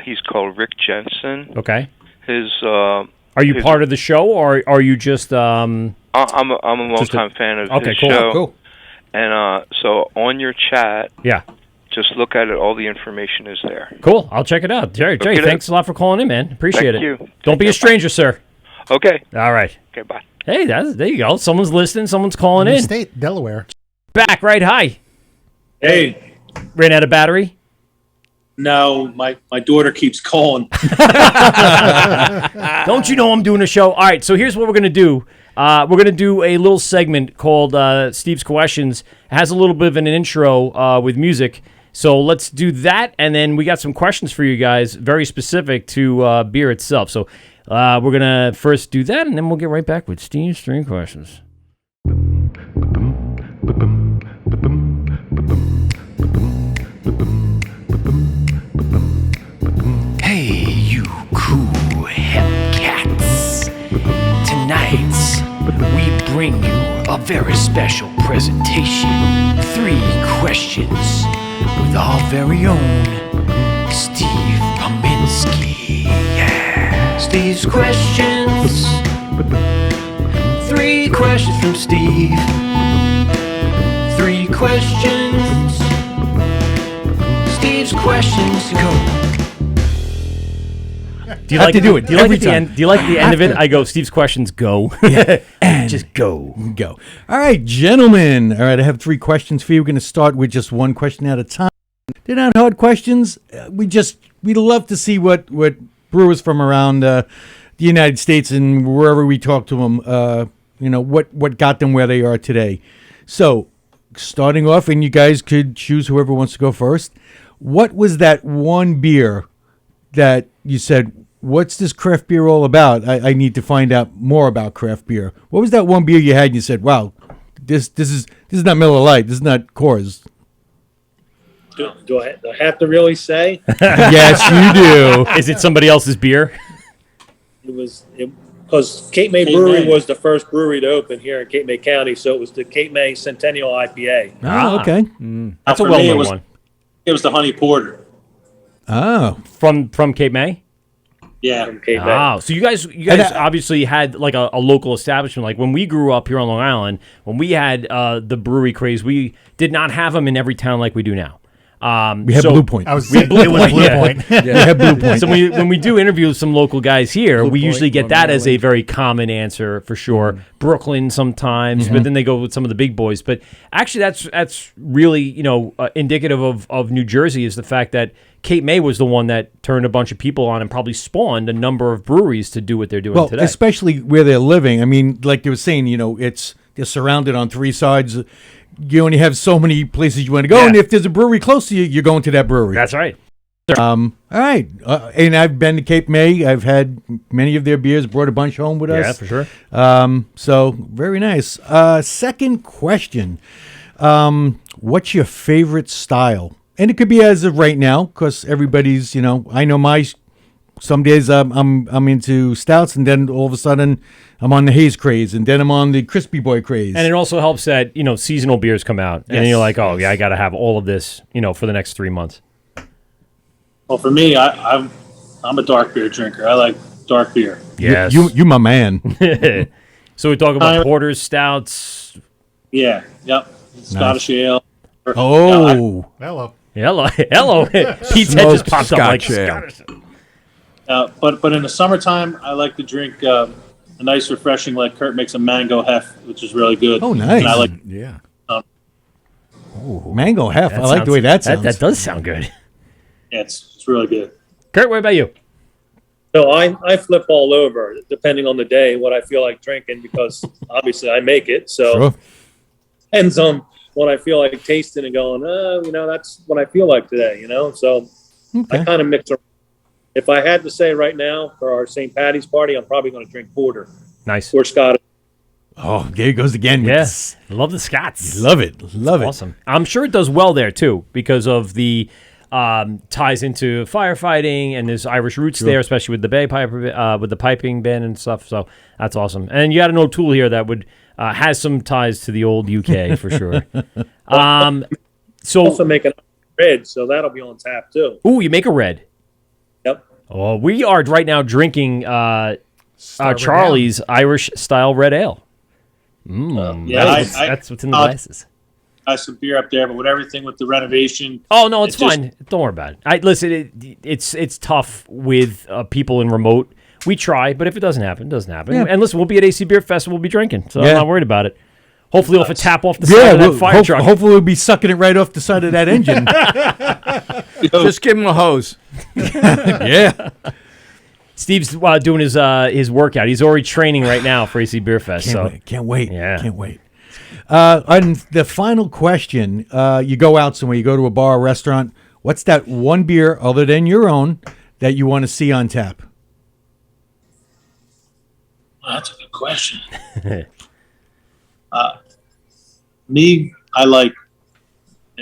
He's called Rick Jensen. Okay. His Are you part of the show, or are you just? I'm a longtime fan of Okay, his cool. show. Cool. And so on your chat, Yeah. just look at it. All the information is there. Cool. I'll check it out. Jerry, Okay, thanks a lot for calling in, man. Appreciate Thank it. you. Don't be a stranger, sir. Okay. All right. Okay, bye. Hey, there you go. Someone's listening. Someone's calling New in. state, Delaware. Back, right? Hi. Hey, Ran out of battery? No, my daughter keeps calling. Don't you know I'm doing a show? All right, so here's what we're going to do. We're going to do a little segment called Steve's Questions. It has a little bit of an intro with music. So let's do that, and then we got some questions for you guys, very specific to beer itself. So we're going to first do that, and then we'll get right back with Steve's 3 questions. Hey, you cool hep cats. Tonight, we bring you a very special presentation. 3 questions with our very own Steve Pominski. Yeah. Steve's questions. 3 questions from Steve. 3 questions. Steve's questions. Go. Do you Have like to do it Do you like every the time. end? Do you like the end of it? I go, Steve's questions. Go. Just go. Go. All right, gentlemen. All right, I have 3 questions for you. We're going to start with just 1 question at a time. They're not hard questions. We'd love to see what brewers from around the United States and wherever we talk to them, what got them where they are today. So, starting off, and you guys could choose whoever wants to go first. What was that one beer that you said, what's this craft beer all about? I need to find out more about craft beer. What was that one beer you had and you said, wow, this is not Miller Lite, this is not Coors? Do I have to really say? Yes, you do. Is it somebody else's beer? Because Cape May Brewery was the first brewery to open here in Cape May County, so it was the Cape May Centennial IPA. Oh, okay. That's a For me, well-known one. It was the Honey Porter. Oh, From Cape May? Yeah. From Cape May. Oh, so you guys obviously had like a local establishment. Like when we grew up here on Long Island, when we had the brewery craze, we did not have them in every town like we do now. we have Blue Point. I was saying it was Blue Point. We have Blue Point. So when we do interview with some local guys here, we usually get that as a very common answer for sure. Brooklyn sometimes, but then they go with some of the big boys. But actually, that's really indicative of New Jersey is the fact that Cape May was the one that turned a bunch of people on and probably spawned a number of breweries to do what they're doing today. Especially where they're living. I mean, like they were saying, they're surrounded on 3 sides. You only have so many places you want to go, and if there's a brewery close to you, you're going to that brewery. That's right. All right. And I've been to Cape May. I've had many of their beers, brought a bunch home with us. Yeah, for sure. So, very nice. Second question. What's your favorite style? And it could be as of right now, because everybody's, I know some days I'm into stouts, and then all of a sudden I'm on the haze craze, and then I'm on the crispy boy craze. And it also helps that, seasonal beers come out. And you're like, oh, yeah, I got to have all of this, for the next 3 months. Well, for me, I'm a dark beer drinker. I like dark beer. Yes. You my man. So we talk about porters, stouts. Yeah. Yep. Scottish ale. Oh. Hello. Hello. Pete's head just popped up like Scotch ale. But in the summertime, I like to drink a nice, refreshing, like Kirk makes a mango hef, which is really good. Oh, nice. And I like Yeah. Mango hef. I like the way that sounds. That does sound good. yeah, it's really good. Kurt, what about you? So I flip all over depending on the day, what I feel like drinking, because obviously I make it. So Sure. depends on what I feel like tasting and going, that's what I feel like today, So Okay. I kind of mix around. If I had to say right now for our St. Patty's party, I'm probably going to drink porter Nice. or Scottish. Oh, there it goes again. Yes. Love the Scots. Love it. Love it. Awesome. I'm sure it does well there, too, because of the ties into firefighting, and there's Irish roots there, especially with the Bay piper, with the piping band and stuff. So that's awesome. And you got an O'Toole here that would has some ties to the old UK for sure. Also make a red, so that'll be on tap too. Ooh, you make a red. Yep. Oh, we are right now drinking Charlie's Irish style red ale. Yeah, That's what's in the glasses. I some beer up there, but with everything with the renovation. Oh no, it's it just- fine. Don't worry about it. Listen. It's tough with people in remote. We try, but if it doesn't happen, it doesn't happen. Yeah. And listen, we'll be at AC Beer Festival. We'll be drinking, so Yeah. I'm not worried about it. Hopefully, off a tap off the side of that fire truck. Hopefully, we'll be sucking it right off the side of that engine. Just give him a hose. Yeah. Steve's doing his workout. He's already training right now for AC Beer Fest. Can't wait. Yeah. Can't wait. And the final question, you go out somewhere, you go to a bar or restaurant, what's that one beer other than your own that you want to see on tap? Well, that's a good question. Me, I like.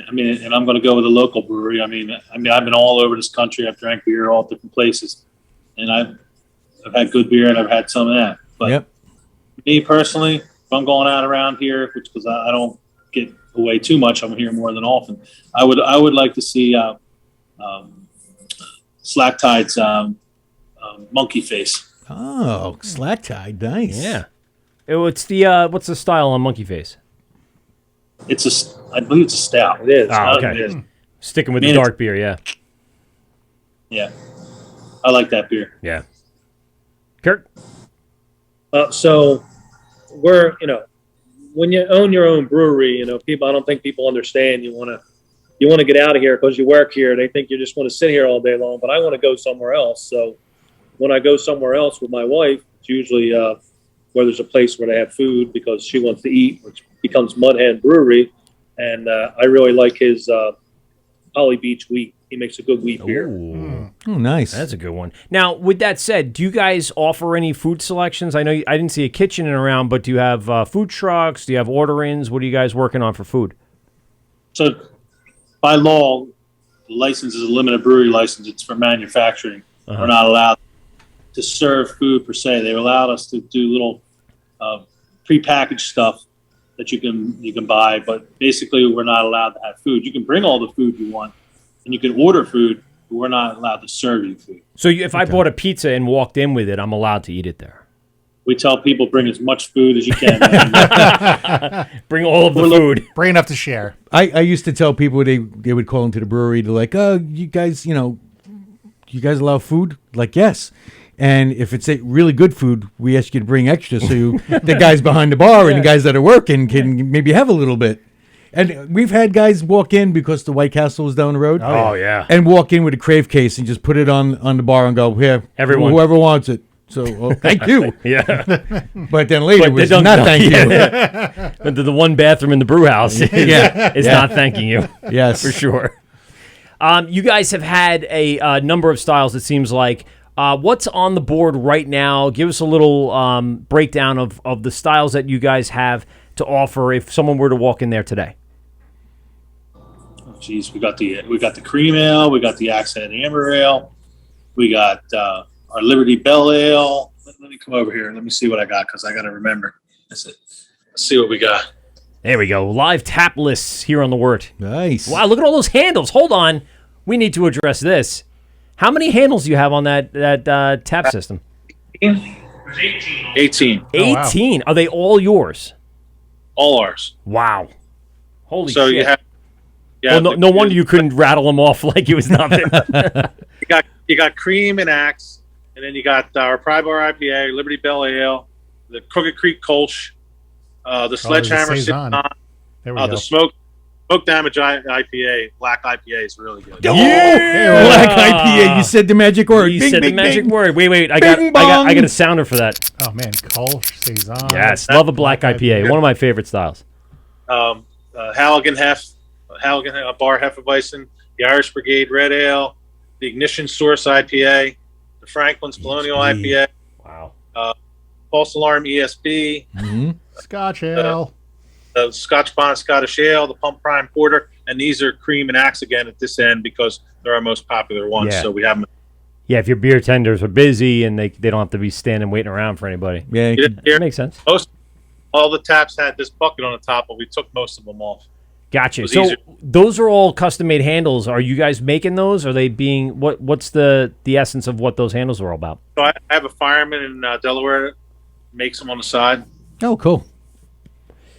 I mean, and I'm going to go with a local brewery. I mean, I've been all over this country. I've drank beer all different places, and I've had good beer and I've had some of that. But me personally, if I'm going out around here, which because I don't get away too much, I'm here more than often. I would like to see Slack Tide's Monkey Face. Oh, Slack Tide, nice. Yeah. What's the style on Monkey Face? I believe it's a stout. It is. Oh, okay. It is. Sticking with the dark beer, yeah. Yeah. I like that beer. Yeah. Kirk? So we're, when you own your own brewery, people, I don't think people understand you want to get out of here because you work here. They think you just want to sit here all day long, but I want to go somewhere else. So when I go somewhere else with my wife, it's usually where there's a place where they have food because she wants to eat, which becomes Mudhand Brewery. And I really like his Holly Beach wheat. He makes a good wheat beer. Oh, nice. That's a good one. Now, with that said, do you guys offer any food selections? I know I didn't see a kitchen around, but do you have food trucks? Do you have order-ins? What are you guys working on for food? So by law, the license is a limited brewery license. It's for manufacturing. We're not allowed to serve food per se. They allowed us to do little prepackaged stuff that you can buy, but basically we're not allowed to have food. You can bring all the food you want, and you can order food, but we're not allowed to serve you food. So if I bought a pizza and walked in with it, I'm allowed to eat it there? We tell people bring as much food as you can. Bring all of the food. Bring enough to share. I used to tell people they would call into the brewery to like, oh, you guys allow food? Like, yes. And if it's a really good food, we ask you to bring extra so the guys behind the bar and the guys that are working can maybe have a little bit. And we've had guys walk in because the White Castle was down the road. Oh, yeah. And walk in with a crave case and just put it on the bar and go, here, Everyone. whoever wants it. So, thank you. Yeah. But then later But they was don't- not thank you. But the one bathroom in the brew house is not thanking you. Yes. For sure. You guys have had a number of styles, it seems like. What's on the board right now? Give us a little breakdown of the styles that you guys have to offer if someone were to walk in there today. Geez, we got the cream ale, we got the accent amber ale, we got our Liberty Bell ale. Let me come over here. Let me see what I got because I got to remember. That's it. Let's see what we got. There we go. Live tap lists here on the Wort. Nice. Wow, look at all those handles. Hold on. We need to address this. How many handles do you have on that tap system? 18. 18. Are they all yours? All ours. Wow. Holy So shit. you have. Well, no wonder you couldn't rattle them off like it was nothing. You got cream and axe, and then you got our Pry Bar IPA, Liberty Bell Ale, the Crooked Creek Kolsch, the Sledgehammer Saison. Saison, There we go. the Smoke Damage IPA, Black IPA is really good. Yeah! Black IPA. You said the magic word. You Bing, said bing, the magic bing. word. Wait. I Bing got bong. a sounder for that. Oh, man. Kolsch, Saison. Yes, love a black IPA. One of my favorite styles. Halligan Bar Hefeweizen, the Irish Brigade Red Ale, the Ignition Source IPA, the Franklin's Colonial IPA, Wow. False Alarm ESB, Scotch ale. the Scotch Bonnet Scottish Ale, the Pump Prime Porter, and these are cream and axe again at this end because they're our most popular ones. Yeah. So we have them. Yeah, if your beer tenders are busy and they don't have to be standing waiting around for anybody. Yeah. That makes sense. All the taps had this bucket on the top, but we took most of them off. Gotcha. was So easier. those are all custom-made handles. Are you guys making those? Are they being what's the essence of what those handles are all about? So I have a fireman in Delaware that makes them on the side. Oh, cool.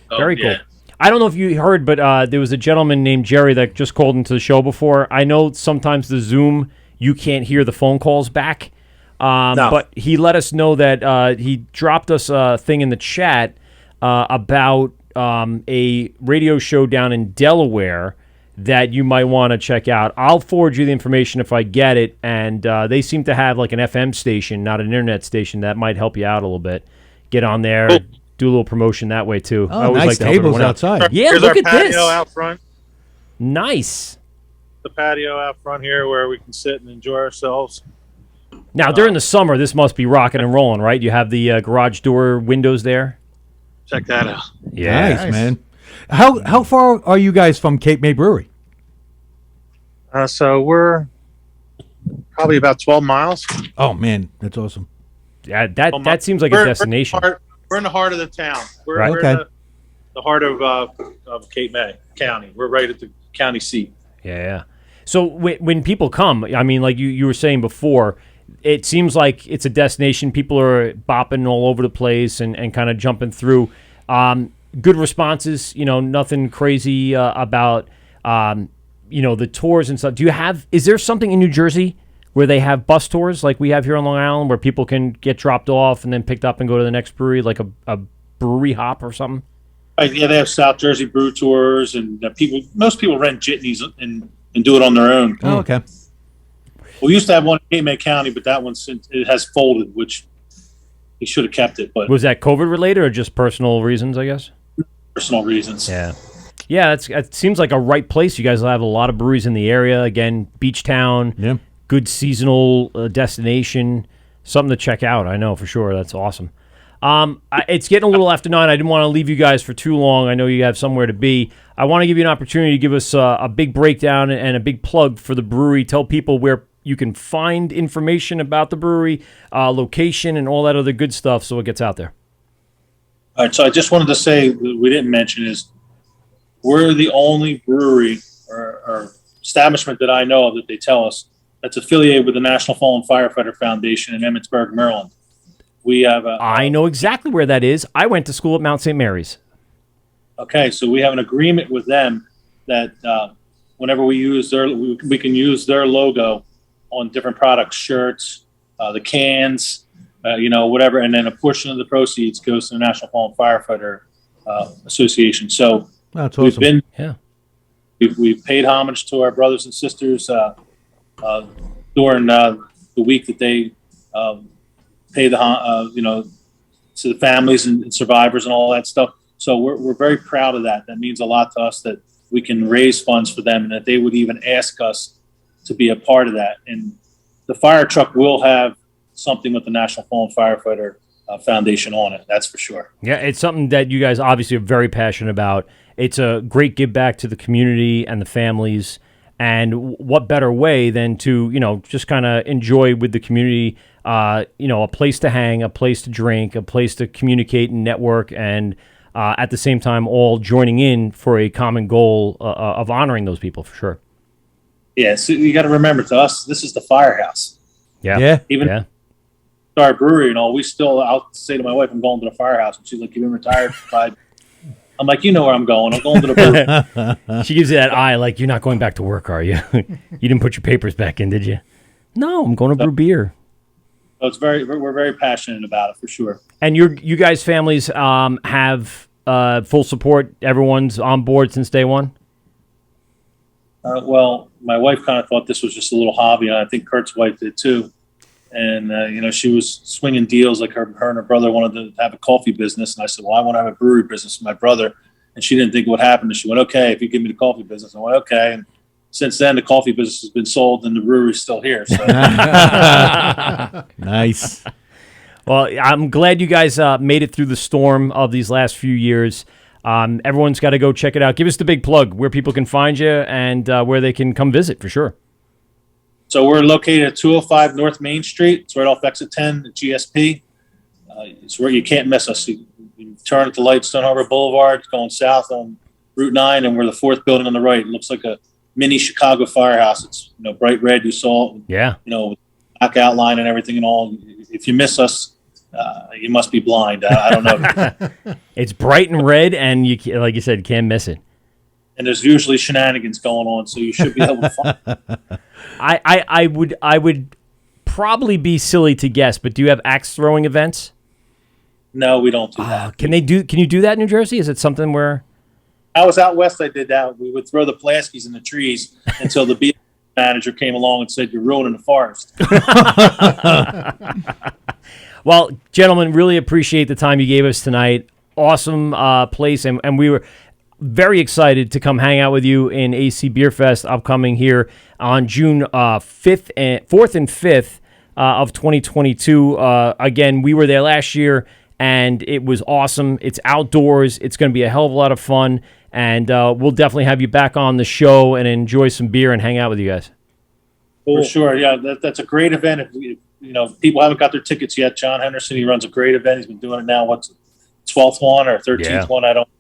So, Very cool. yeah. I don't know if you heard, but there was a gentleman named Jerry that just called into the show before. I know sometimes the Zoom, you can't hear the phone calls back. But he let us know that he dropped us a thing in the chat about a radio show down in Delaware that you might want to check out. I'll forward you the information if I get it, and they seem to have like an FM station, not an internet station, that might help you out a little bit. Get on there, do a little promotion that way too. I Oh, always nice like to help tables everyone out. outside. Yeah, Here's look our at this. patio out front. Nice. The patio out front here where we can sit and enjoy ourselves. Now, during the summer, this must be rocking and rolling, right? You have the garage door windows there. Check that out. Nice, man. How far are you guys from Cape May Brewery? So we're probably about 12 miles. Oh man, that's awesome. Yeah, that seems like a destination. We're in the heart of the town. We're, Right. we're Okay. in the heart of Cape May County. We're right at the county seat. Yeah. So when people come, I mean, like you were saying before, it seems like it's a destination. People are bopping all over the place and kind of jumping through. Good responses, nothing crazy about, the tours and stuff. Is there something in New Jersey where they have bus tours like we have here on Long Island where people can get dropped off and then picked up and go to the next brewery, like a brewery hop or something? Yeah, they have South Jersey brew tours, and most people rent jitneys and do it on their own. Oh, okay. We used to have one in Cape May County, but that one it has folded, which he should have kept it, but Was that COVID related or just personal reasons, I guess? personal reasons. Yeah. Yeah, it seems like a right place. You guys have a lot of breweries in the area. Again, beach town, Yeah. good seasonal destination, something to check out. I know for sure. That's awesome. It's getting a little after 9. I didn't want to leave you guys for too long. I know you have somewhere to be. I want to give you an opportunity to give us a big breakdown and a big plug for the brewery. Tell people where you can find information about the brewery, location, and all that other good stuff so it gets out there. All right, so I just wanted to say that we didn't mention is we're the only brewery or establishment that I know of that they tell us that's affiliated with the National Fallen Firefighter Foundation in Emmitsburg, Maryland. We have I know exactly where that is. I went to school at Mount St. Mary's. Okay, so we have an agreement with them that whenever we use we can use their logo on different products, shirts, the cans, whatever, and then a portion of the proceeds goes to the National Fallen Firefighter Association. So That's we've awesome. we've paid homage to our brothers and sisters during the week that they pay to the families and survivors and all that stuff. So we're very proud of that. That means a lot to us that we can raise funds for them and that they would even ask us to be a part of that. And the fire truck will have something with the National Fallen Firefighter Foundation on it. That's for sure. Yeah, it's something that you guys obviously are very passionate about. It's a great give back to the community and the families. And what better way than to, just kind of enjoy with the community, a place to hang, a place to drink, a place to communicate and network, and at the same time all joining in for a common goal of honoring those people for sure. Yeah, so you got to remember, to us, this is the firehouse. Yeah. Even our brewery and all, we still, I'll say to my wife, I'm going to the firehouse. And she's like, you've been retired for 5. I'm like, you know where I'm going. I'm going to the brewery. She gives you that eye like, you're not going back to work, are you? You didn't put your papers back in, did you? No, I'm going to brew beer. So we're very passionate about it for sure. And you guys' families have full support? Everyone's on board since day one? Well, my wife kind of thought this was just a little hobby, and I think Kurt's wife did too. And, she was swinging deals like her and her brother wanted to have a coffee business. And I said, well, I want to have a brewery business with my brother. And she didn't think it would happen. And she went, okay, if you give me the coffee business. I went, okay. And since then, the coffee business has been sold and the brewery's still here. So. Nice. Well, I'm glad you guys made it through the storm of these last few years. Everyone's got to go check it out. Give us the big plug, where people can find you and where they can come visit for sure. So we're located at 205 North Main Street. It's right off exit 10 at GSP. It's where you can't miss us. You turn at the light, Stone Harbor Boulevard, it's going south on Route 9, and we're the fourth building on the right. It looks like a mini Chicago firehouse. It's bright red. You saw it. Yeah. Black outline and everything and all. If you miss us, you must be blind. I don't know. It's bright and red, and you, like you said, can't miss it. And there's usually shenanigans going on, so you should be able to find. I would probably be silly to guess, but do you have axe throwing events? No, we don't do that. Can you do that in New Jersey? Is it something where? I was out west. I did that. We would throw the Plaskies in the trees until the beer manager came along and said, "You're ruining the forest." Well, gentlemen, really appreciate the time you gave us tonight. Awesome place, and we were very excited to come hang out with you in AC Beer Fest upcoming here on June 4th and 5th of 2022. Again, we were there last year, and it was awesome. It's outdoors. It's going to be a hell of a lot of fun, and we'll definitely have you back on the show and enjoy some beer and hang out with you guys. For sure. Yeah, that's a great event. If people haven't got their tickets yet, John Henderson, he runs a great event. He's been doing it now. What's 12th one or 13th one? I don't know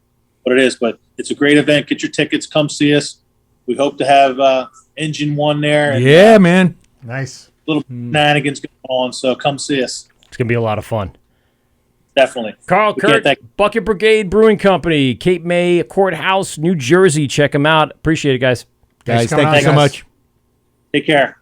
what it is, but it's a great event. Get your tickets. Come see us. We hope to have Engine 1 there. And, Yeah, man. Nice. little shenanigans going on, so come see us. It's going to be a lot of fun. Definitely. Carl, Kirk, Bucket Brigade Brewing Company, Cape May Courthouse, New Jersey. Check them out. Appreciate it, guys. Guys, for coming thank you out, so guys. much. Take care.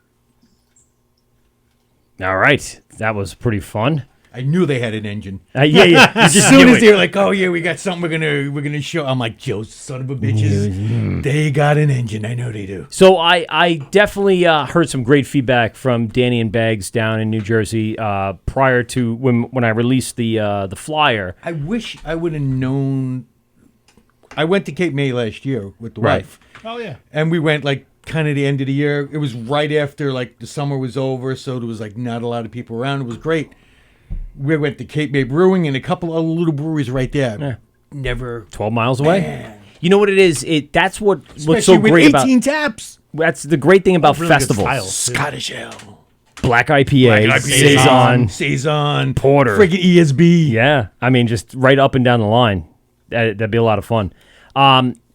All right. That was pretty fun. I knew they had an engine. Yeah. You As just soon knew as it. they were like, "Oh yeah, we got something we're gonna show," I'm like, "Joe, son of a bitches, they got an engine. I know they do." So I definitely heard some great feedback from Danny and Baggs down in New Jersey prior to when I released the flyer. I wish I would have known. I went to Cape May last year with the Right. wife. Oh yeah. And we went like kind of the end of the year. It was right after like the summer was over, so there was like not a lot of people around. It was great. We went to Cape May Brewing and a couple of little breweries right there. Yeah. Never 12 miles away. You know what it is? That's what's Especially so with great 18 about. taps. That's the great thing about Really good festivals. styles, too. Scottish Ale. Black IPA, Saison. Saison. Porter. Friggin' ESB. Yeah, I mean, just right up and down the line. That'd be a lot of fun.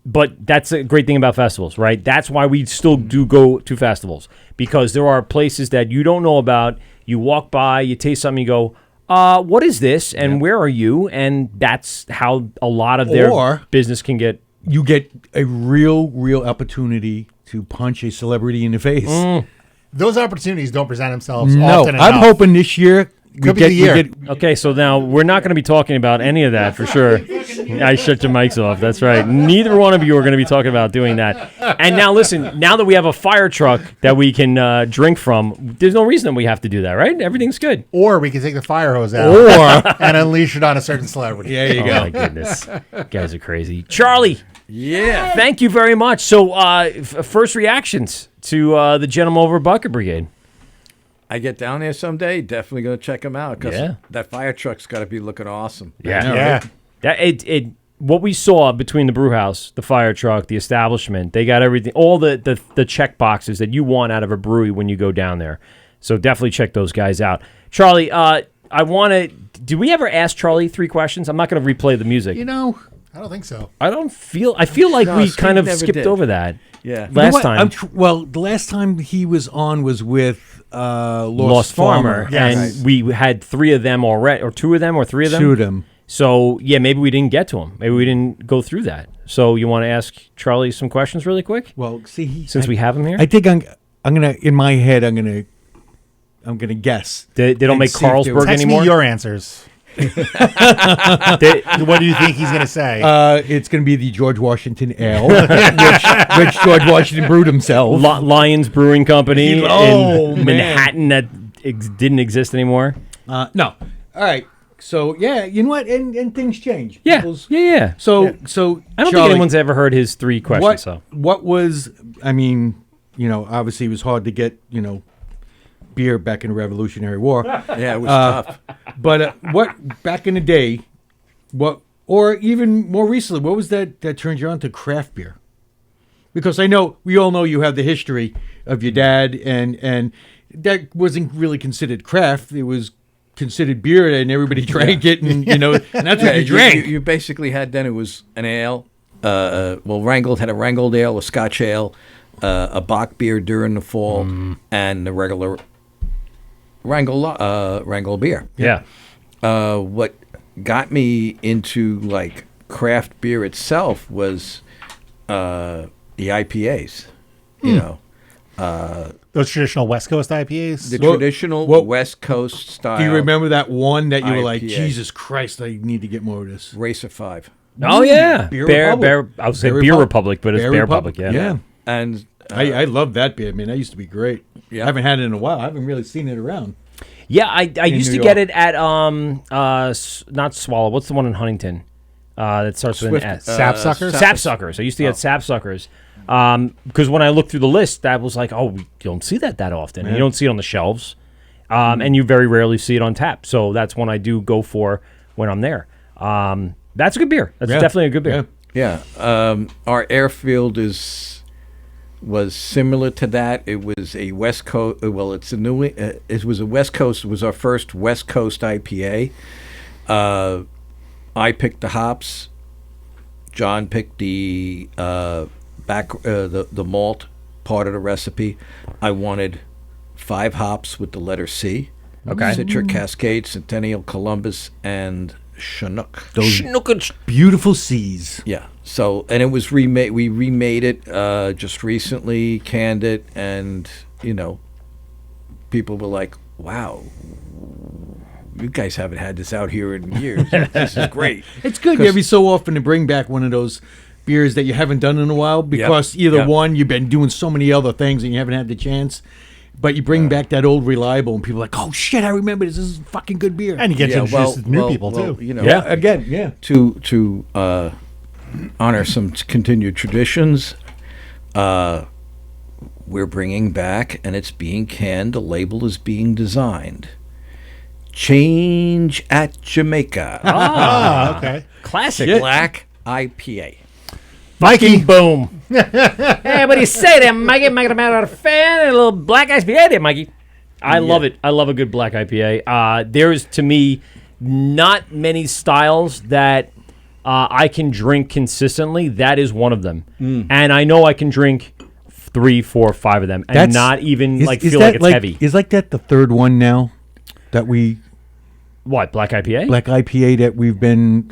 But that's a great thing about festivals, right? That's why we still do go to festivals, because there are places that you don't know about. You walk by, you taste something, you go, what is this? And where are you? And that's how a lot of their Or- business can get. You get a real opportunity to punch a celebrity in the face. Those opportunities don't present themselves No, often I'm enough. hoping this year Could be the year. Okay, so now we're not going to be talking about any of that for sure. I shut your mics off. That's right. Neither one of you are going to be talking about doing that. And now listen, now that we have a fire truck that we can drink from, there's no reason that we have to do that, right? Everything's good. Or we can take the fire hose out Or and unleash it on a certain celebrity. there you Oh go. my goodness. You guys are crazy. Charlie, Yeah. thank you very much. So first reactions to the gentleman over at Bucket Brigade. I get down there someday, definitely going to check them out because Yeah. that fire truck's got to be looking awesome. Yeah. That what we saw between the brew house, the fire truck, the establishment, they got everything, all the check boxes that you want out of a brewery when you go down there. So definitely check those guys out. Charlie, I want to. Did we ever ask Charlie 3 questions? I'm not going to replay the music. You know, I don't think so. I feel like No, we Steve kind of never skipped did. over that. Yeah. You know Last what? time. Well, the last time he was on was with Lost Farmer, Yes. and we had 3 of them already, or 2 of them, or 3 of them. 2 of them. So yeah, maybe we didn't get to them. Maybe we didn't go through that. So you want to ask Charlie some questions really quick, Well, see, since we have him here? I think I'm gonna in my head I'm gonna guess. They don't and make see if they were- Carlsberg Text anymore. me your answers. They- What do you think he's going to say? It's gonna be the George Washington Ale, which George Washington brewed himself. Lions Brewing Company Oh, in man. Manhattan that didn't exist anymore. No, all right. So yeah, you know what? And things change. Yeah, People's- yeah. So I don't Charlie, think anyone's ever heard his 3 questions. So what was? I mean, obviously it was hard to get beer back in the Revolutionary War. Yeah, it was tough. But what back in the day, or even more recently, what was that turned you on to craft beer? Because we all know you have the history of your dad, and that wasn't really considered craft. It was considered beer, and everybody drank it, and and that's what you drank. You basically had then it was an ale. Wrangled had a Wrangled ale, a Scotch ale, a Bock beer during the fall, and the regular Wrangle beer. yeah, What got me into like craft beer itself was the IPAs. You know, Those traditional West Coast IPAs. The Well, traditional well, West Coast style. Do you remember that one that you were like, IPA. Jesus Christ, I need to get more of this? Racer 5. Oh yeah, Beer Bear. Republic. I would say Beer Beer Republic. Republic, but it's Bear Republic. Yeah. Yeah. And I love that beer, man. That used to be great. Yeah. I haven't had it in a while. I haven't really seen it around. Yeah, I used New to get York. it at not Swallow. What's the one in Huntington? That starts with Swift, an S. Sapsuckers? Sapsuckers. I used to get Sapsuckers. Because when I looked through the list, that was like, oh, you don't see that often. You don't see it on the shelves, and you very rarely see it on tap. So that's one I do go for when I'm there. That's a good beer. That's Yeah. definitely a good beer. yeah, our airfield was similar to that. It was a West Coast. Well, it's a new. It was a West Coast. It was our first West Coast IPA. I picked the hops. John picked the the malt part of the recipe. I wanted 5 hops with the letter C. Okay. Citric Cascade, Centennial, Columbus, and Chinook. Those beautiful seas. Yeah. So, and it was remade. We remade it just recently, canned it, and people were like, "Wow, you guys haven't had this out here in years. This is great." It's good every so often to bring back one of those beers that you haven't done in a while because either Yep. one, you've been doing so many other things and you haven't had the chance. But you bring back that old reliable, and people are like, "Oh shit, I remember this. This is fucking good beer." And you get to introduce new people, too. Yeah. Again, yeah. To honor some continued traditions, we're bringing back, and it's being canned. The label is being designed. Change at Jamaica. Ah, okay. Classic. Black IPA. Mikey. Boom. Hey, what do you say there, Mikey? Mikey, I'm a fan. A little black IPA there, Mikey. I love it. I love a good black IPA. There's, to me, not many styles that I can drink consistently. That is one of them. And I know I can drink 3, 4, 5 of them and not even feel like it's heavy. Is like that the third one now that we What, black IPA? black IPA that we've been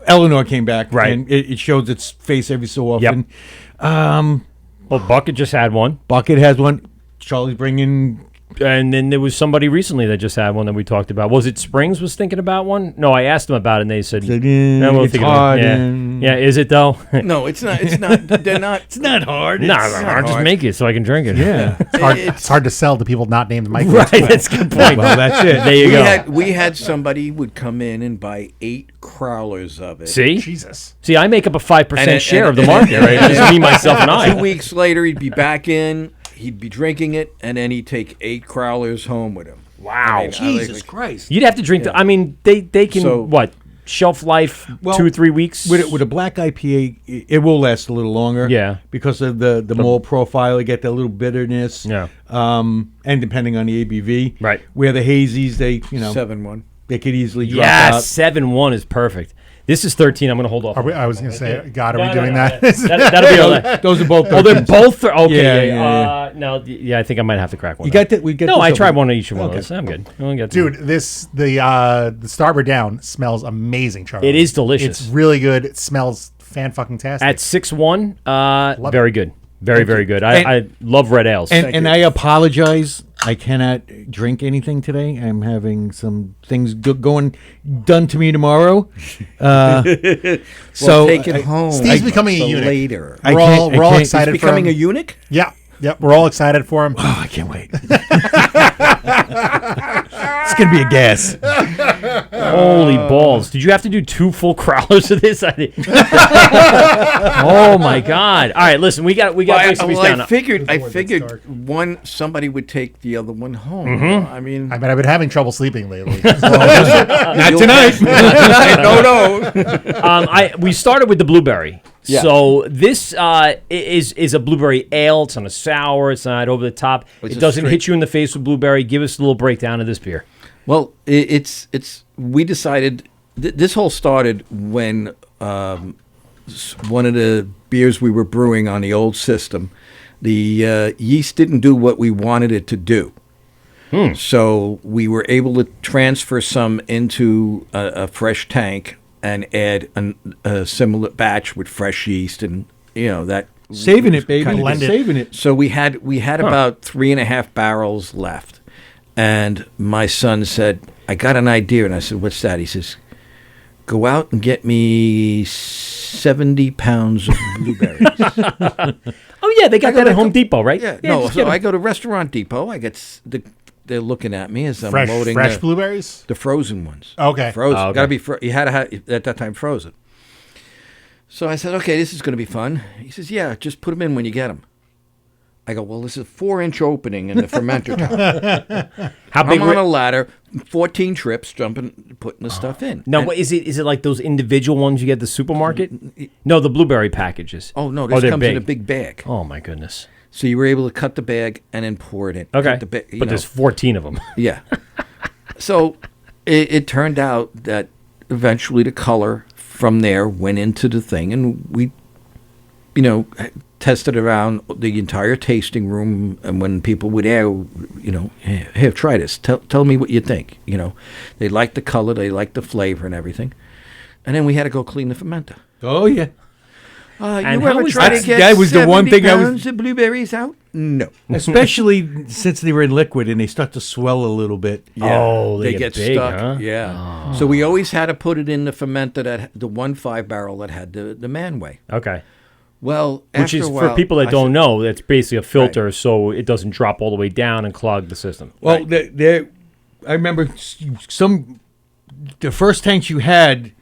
Eleanor came back, Right. and it shows its face every so often. Well, Bucket just had one. Bucket has one. Charlie's bringing. And then there was somebody recently that just had one that we talked about. Was it Springs was thinking about one? No, I asked them about it, and they said, "No, we'll it's think about hard." it." Yeah, is it though? No, it's not. It's not. They're not. It's not hard. No, I'll just make it so I can drink it. Yeah. It's hard to sell to people not named Mike. Right, that's a good point. Well, that's it. There you go. We had somebody would come in and buy 8 crowlers of it. See? Jesus. See, I make up a 5% And- share and- of the market, right? and- Just me, myself, and I. 2 weeks later, he'd be back in. He'd be drinking it, and then he'd take 8 crowlers home with him. Wow. Jesus Christ. You'd have to drink I mean, they can, So- shelf life Well, 2 or 3 weeks? With a black IPA, it will last a little longer. Yeah. Because of the malt profile, you get that little bitterness. Yeah. And depending on the ABV. Right. Where the hazies, they 7-1. they could easily drop Yeah, out. 7-1 is perfect. This is 13. I'm going to hold off. I was going to say, God, are No, we doing no, that? That'll be all right. Those are both. Oh, they're 13s. both. Okay. Yeah, No, I think I might have to crack one. You got that? We get. No, this I over. tried one of each one of Okay. those. I'm good. I only got Dude, the Starboard Down smells amazing, Charlie. It is delicious. It's really good. It smells fan-fucking-tastic. At 6-1, Love very good. Very, very good. And- I love red ales. And I apologize. I cannot drink anything today. I'm having some things done to me tomorrow. So take it home. Steve's becoming a eunuch. later. I We're can't- all, I we're all can't- excited for Becoming a him. eunuch? Yeah. Yep. We're all excited for him. Oh, I can't wait. It's gonna be a gas. Holy balls. Did you have to do 2 full crowlers of this? Oh, my God. All right, listen, we got to break some of these down. I figured dark. somebody would take the other one home. Mm-hmm. I mean, I mean, I've been having trouble sleeping lately. Not tonight. no. We started with the blueberry. Yeah. So this is a blueberry ale. It's on a sour. It's not over the top. It's It a doesn't straight- hit you in the face with blueberry. Give us a little breakdown of this beer. Well, we decided this whole started when one of the beers we were brewing on the old system, the yeast didn't do what we wanted it to do. So we were able to transfer some into a fresh tank and add a similar batch with fresh yeast, and that Saving it, baby. Kinda did. Saving it. So we had about 3.5 barrels left, and my son said, "I got an idea," and I said, "What's that?" He says, "Go out and get me 70 pounds of blueberries." Oh yeah, they got that at Home Depot, right? Yeah, just so get 'em. I go to Restaurant Depot. I get they're looking at me as I'm Fresh loading blueberries. the frozen ones. Okay. Frozen. Oh, okay. Got to be you had to have at that time frozen. So I said, "Okay, this is going to be fun." He says, "Yeah, just put them in when you get them." I go, "Well, this is a 4-inch opening in the fermenter top. How big? I'm on a ladder, 14 trips, jumping, putting the stuff in." No, And- what is it? Is it like those individual ones you get at the supermarket? No, the blueberry packages. Oh no, this they're comes in a big bag. Oh my goodness. So you were able to cut the bag and then pour it in. Okay, Cut the you but know. there's 14 of them. Yeah. So it turned out that eventually the color from there went into the thing, and we, tested around the entire tasting room. And when people would here, try this. Tell me what you think. They liked the color, they liked the flavor and everything. And then we had to go clean the fermenter. Oh, yeah. And You how ever is try that? to get That was the one 70 thing I was- pounds of blueberries out? No. Especially since they were in liquid and they start to swell a little bit. Oh, they get big, stuck. huh? Yeah. So we always had to put it in the fermenter the 1.5 barrel that had the manway. Okay. Well, Which after is a while, for people that I don't said- know, it's basically a filter, so it doesn't drop all the way down and clog the system. Well, I remember the first tanks you had,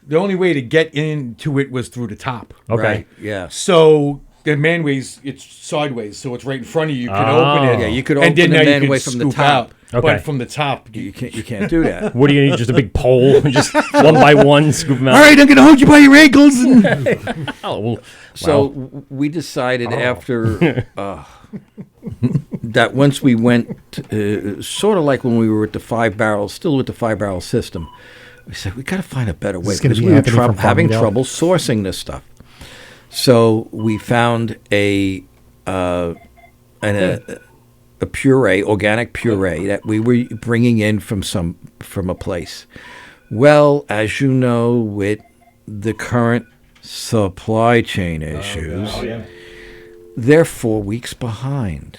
the only way to get into it was through the top. Okay. Right. Yeah. So the manways, it's sideways, so it's right in front of you. You can open it. Yeah, you could and open then the now you manway can from the scoop top. out. Okay. But from the top. You can't do that. What do you need? Just a big pole, just one by one, scoop them out. All right, I'm going to hold you by your ankles. And Oh, well, So we decided after that once we went, sort of like when we were with the 5 barrels, still with the 5 barrel system, we said we got to find a better way this gonna because be we were Anthony from having Farmingdale? trouble sourcing this stuff. So we found a puree, organic puree that we were bringing in from a place. Well, as you know, with the current supply chain issues, they're 4 weeks behind,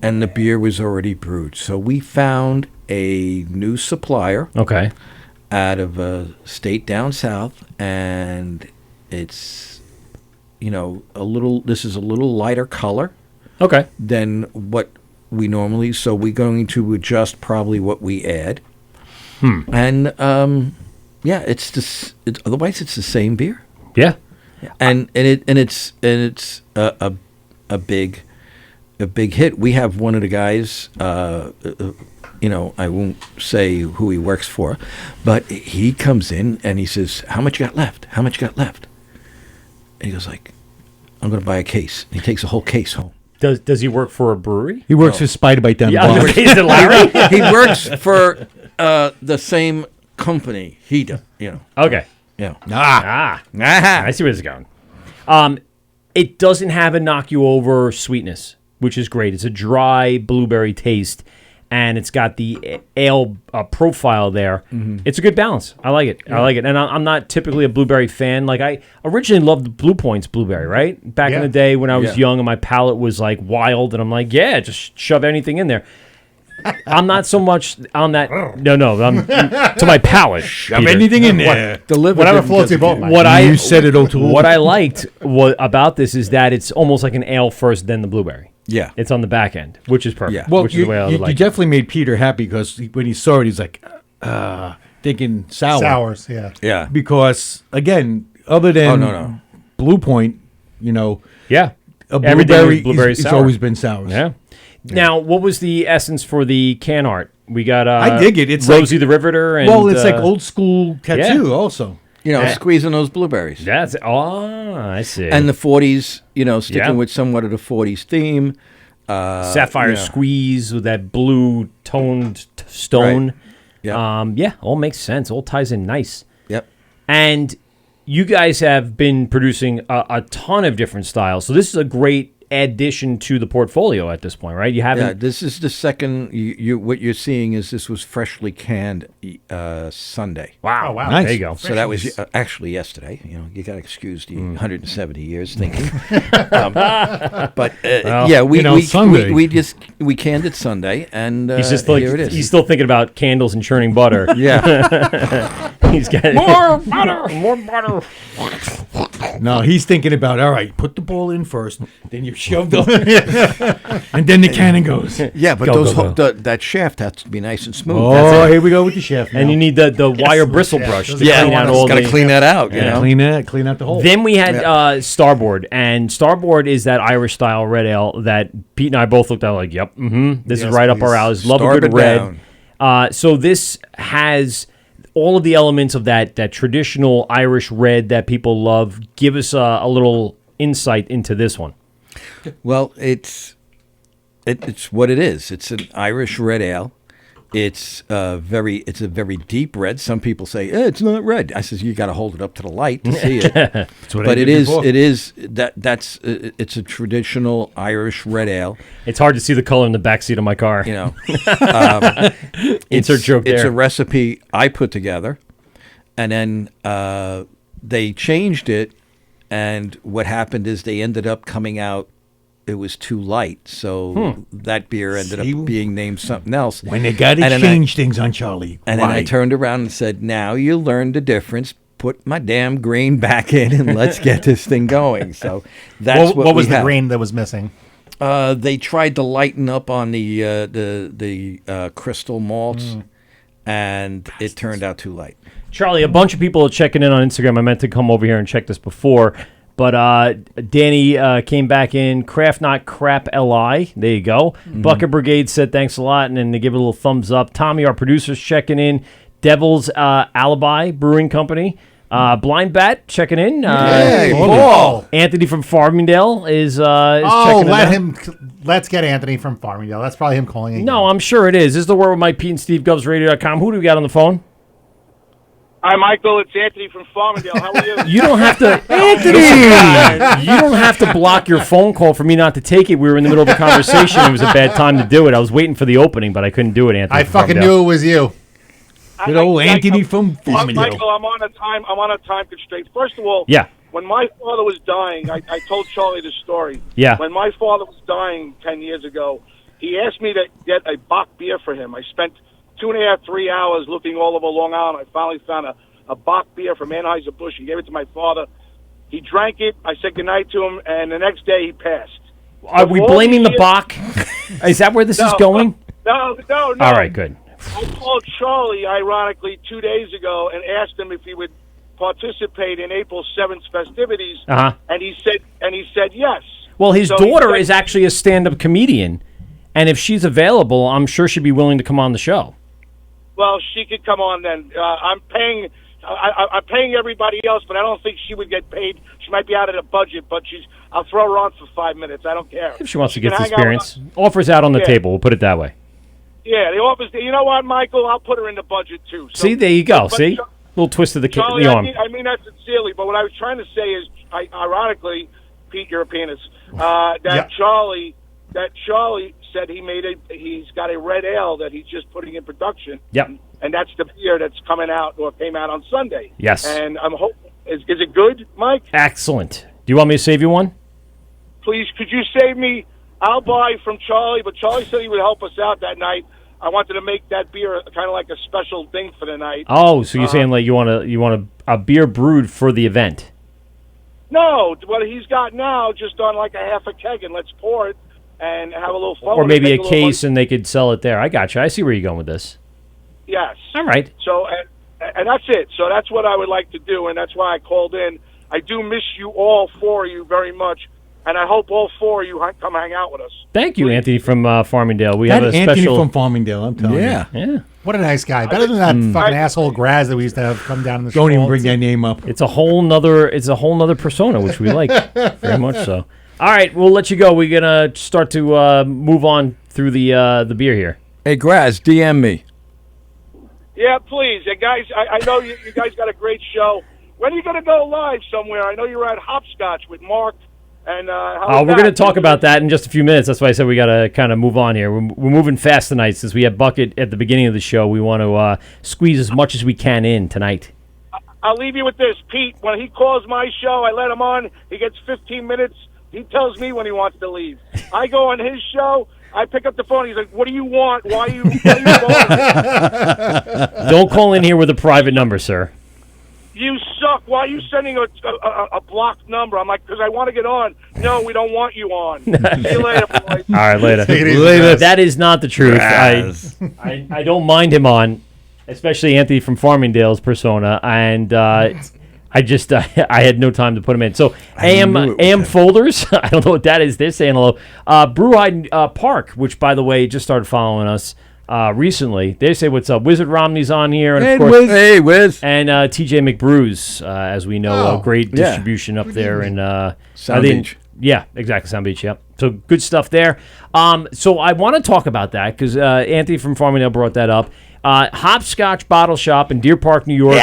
and the beer was already brewed. So we found a new supplier okay. out of a state down south, and it's this is a little lighter color Okay. than what we normally. So we're going to adjust probably what we add, and it's this. Otherwise, it's the same beer, Yeah. and it's a big hit. We have one of the guys. I won't say who he works for, but he comes in and he says, "How much you got left? How much you got left?" And he goes like, "I'm going to buy a case." And he takes a whole case home. Does he work for a brewery? he works for Spider Bite down the Yeah, bottom. is it Larry? He works for the same company he does. Okay. Ah. I see where this is going. It doesn't have a knock you over sweetness, which is great. It's a dry blueberry taste, and it's got the ale profile there. It's a good balance. I like it. I like it. And I'm not typically a blueberry fan. Like, I originally loved the Blue Points blueberry, right? Back in Yeah. the day when I was Yeah. young and my palate was like wild, and I'm like, yeah, just shove anything in there. I'm not so much on that. No, I'm to my palate. Shove Peter. anything in there. Deliver Whatever them floats just- your boat, Mike. You said it, O'Toole. What I liked about this is that it's almost like an ale first, then the blueberry. Yeah. It's on the back end, which is perfect. Yeah. Well, which is you, the way I would you like it. definitely made Peter happy because when he saw it, he's like, thinking sour. Sours, yeah. Yeah. Because, again, other than no. Blue Point, Yeah. a Everything blueberry, was blueberry it's sour. always been sours. Yeah. Now, what was the essence for the can art? We got I dig it. It's Rosie the Riveter. And, Well, it's like old school tattoo yeah. also. Squeezing those blueberries. That's I see. And the 40s, sticking Yeah. with somewhat of the 40s theme. Sapphire yeah. squeeze with that blue toned stone. Right. Yeah, all makes sense. All ties in nice. Yep. And you guys have been producing a ton of different styles. So this is a great addition to the portfolio at this point, right? You haven't. Yeah, this is the second. What you're seeing is this was freshly canned Sunday. Wow. Oh, wow. Nice. There you go. So that was actually yesterday. You got to excuse the 170 years thinking. But yeah, Sunday. we canned it Sunday, and He's just here it is. he's still thinking about candles and churning butter. Yeah. He's got more butter, more butter. No, he's thinking about, all right, put the ball in first, then you shove the and then the cannon goes. Yeah, but Go. that shaft has to be nice and smooth. Oh, here we go with the chef now. And you need the wire bristle brush to yeah, clean out all got to the. clean that out. You know? clean out the hole. Then we had Starboard, and Starboard is that Irish style red ale that Pete and I both looked at like, yep, this is Yes, right up our please. alleys. Love a Starboard good red. down. So this has all of the elements of that traditional Irish red that people love. Give us a little insight into this one. Well, it's what it is. It's an Irish red ale. It's a very deep red. Some people say it's not red. I says you got to hold it up to the light to see it. That's what I But did it is before. it's a traditional Irish red ale. It's hard to see the color in the backseat of my car. You know, Insert joke It's there. a recipe I put together, and then they changed it. And what happened is they ended up coming out. It was too light, so that beer ended See? up being named something else. When they got to And then change things on Charlie. And Why? then I turned around and said, "Now you learned the difference. Put my damn grain back in, and let's get this thing going." So that's What was we the have. grain that was missing? They tried to lighten up on the crystal malts, and it turned out too light. Charlie, a bunch of people are checking in on Instagram. I meant to come over here and check this before, but Danny came back in. Craft Not Crap LI. There you go. Bucket Brigade said thanks a lot, and then they give it a little thumbs up. Tommy, our producer's checking in. Devil's Alibi Brewing Company. Blind Bat checking in. Hey, Paul. Anthony from Farmingdale is Oh, checking let in. let's get Anthony from Farmingdale. That's probably him calling in. No, I'm sure it is. This is the Word with Mike Pete and Steve GovsRadio.com. Who do we got on the phone? Hi, Michael. It's Anthony from Farmingdale. How are you? You don't have to, Anthony. You don't have to block your phone call for me not to take it. We were in the middle of a conversation. It was a bad time to do it. I was waiting for the opening, but I couldn't do it. Anthony, I from fucking Farmingdale. knew it was you. Good old Anthony from Farmingdale. Michael, I'm on a time constraint. First of all, Yeah. when my father was dying, I told Charlie the story. Yeah. When my father was dying 10 years ago, he asked me to get a Bach beer for him. I spent 2.5, 3 hours looking all over Long Island. I finally found a Bach beer from Anheuser-Busch. He gave it to my father. He drank it. I said goodnight to him, and the next day he passed. Are we All blaming the these Bach? Is that where this is going? No. All right, good. I called Charlie, ironically, 2 days ago and asked him if he would participate in April 7th festivities, Uh-huh. and he said yes. Well, his So he daughter said- is actually a stand-up comedian, and if she's available, I'm sure she'd be willing to come on the show. Well, she could come on then. I'm paying everybody else, but I don't think she would get paid. She might be out of the budget, but I'll throw her on for 5 minutes. I don't care. If she wants to get can the hang out with experience, offers out on the Yeah. table. We'll put it that way. Yeah, the office. You know what, Michael? I'll put her in the budget too. So, See, there you go. but See, little twist of the, Charlie, the arm. I mean that sincerely, but what I was trying to say is, ironically, Pete, you're a penis. That Charlie said he's got a red ale that he's just putting in production. Yep. And that's the beer that's coming out or came out on Sunday. Yes. And I'm hoping. Is it good, Mike? Excellent. Do you want me to save you one? Please, could you save me? I'll buy from Charlie, but Charlie said he would help us out that night. I wanted to make that beer kind of like a special thing for the night. Oh, so you're saying like you want a beer brewed for the event? No, what he's got now, just on like a half a keg, and let's pour it and have a little fun. Or with it, maybe make a little case and they could sell it there. I got you. I see where you're going with this. Yes. All right. So, and that's it. So that's what I would like to do, and that's why I called in. I do miss you all four of you very much, and I hope all four of you come hang out with us. Thank you, Anthony from Farmingdale. We That have a Anthony special. from Farmingdale, I'm telling Yeah. Yeah. What a nice guy. Better than that fucking asshole Graz that we used to have come down in the you. Don't even show. bring that name up. It's a whole nother persona, which we like very much so. All right, we'll let you go. We're gonna start to move on through the beer here. Hey, Graz, DM me. Yeah, please. And guys, I know you guys got a great show. When are you going to go live somewhere? I know you were at Hopsscotch with Mark And we're going to talk about that in just a few minutes. That's why I said we got to kind of move on here. We're moving fast tonight since we had Bucket at the beginning of the show. We want to squeeze as much as we can in tonight. I'll leave you with this, Pete. When he calls my show, I let him on. He gets 15 minutes. He tells me when he wants to leave. I go on his show. I pick up the phone. He's like, "What do you want? Why are you calling?" Don't call in here with a private number, sir. You suck. Why are you sending a blocked number? I'm like, because I want to get on. No, we don't want you on. See you later, boys. All right, later. Later. That is not the truth. I don't mind him on, especially Anthony from Farmingdale's persona, and I had no time to put him in. So AM folders, I don't know what that is. They're saying hello. Brewhide Park, which by the way just started following us recently. They say what's up. Wizard Romney's on here, and of course, Hey, Wiz. and TJ McBrews, as we know, great distribution up there in Sound Beach. Yeah, exactly, Sound Beach. Yep. So good stuff there. So I want to talk about that because Anthony from Farmingdale brought that up. Hopscotch Bottle Shop in Deer Park, New York,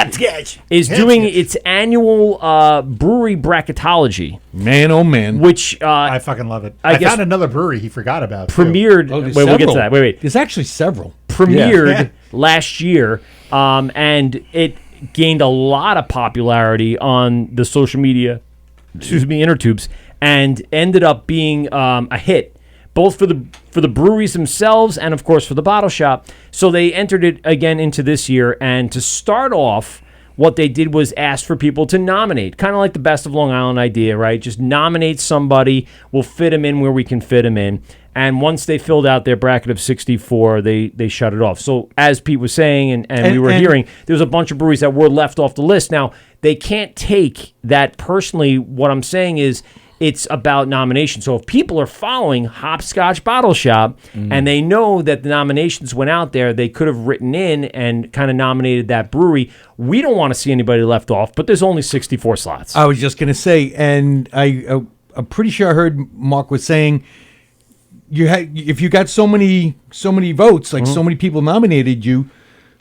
is doing its annual brewery bracketology. Man, oh man. Which I fucking love it. I I guess- found another brewery he forgot about. too. premiered. there's Wait, we'll get to several. that. Wait. There's actually several. Premiered last year, and it gained a lot of popularity on the social media, inner tubes, and ended up being a hit, both for the breweries themselves and of course for the bottle shop. So they entered it again into this year, and to start off, what they did was ask for people to nominate, kind of like the Best of Long Island idea, right? Just nominate somebody, we'll fit them in where we can fit them in. And once they filled out their bracket of 64, they shut it off. So as Pete was saying, and we were hearing, there was a bunch of breweries that were left off the list. Now, they can't take that personally. What I'm saying is it's about nomination. So if people are following Hopscotch Bottle Shop and they know that the nominations went out there, they could have written in and kind of nominated that brewery. We don't want to see anybody left off, but there's only 64 slots. I was just going to say, and I'm pretty sure I heard Mark was saying, if you got so many votes, like so many people nominated you,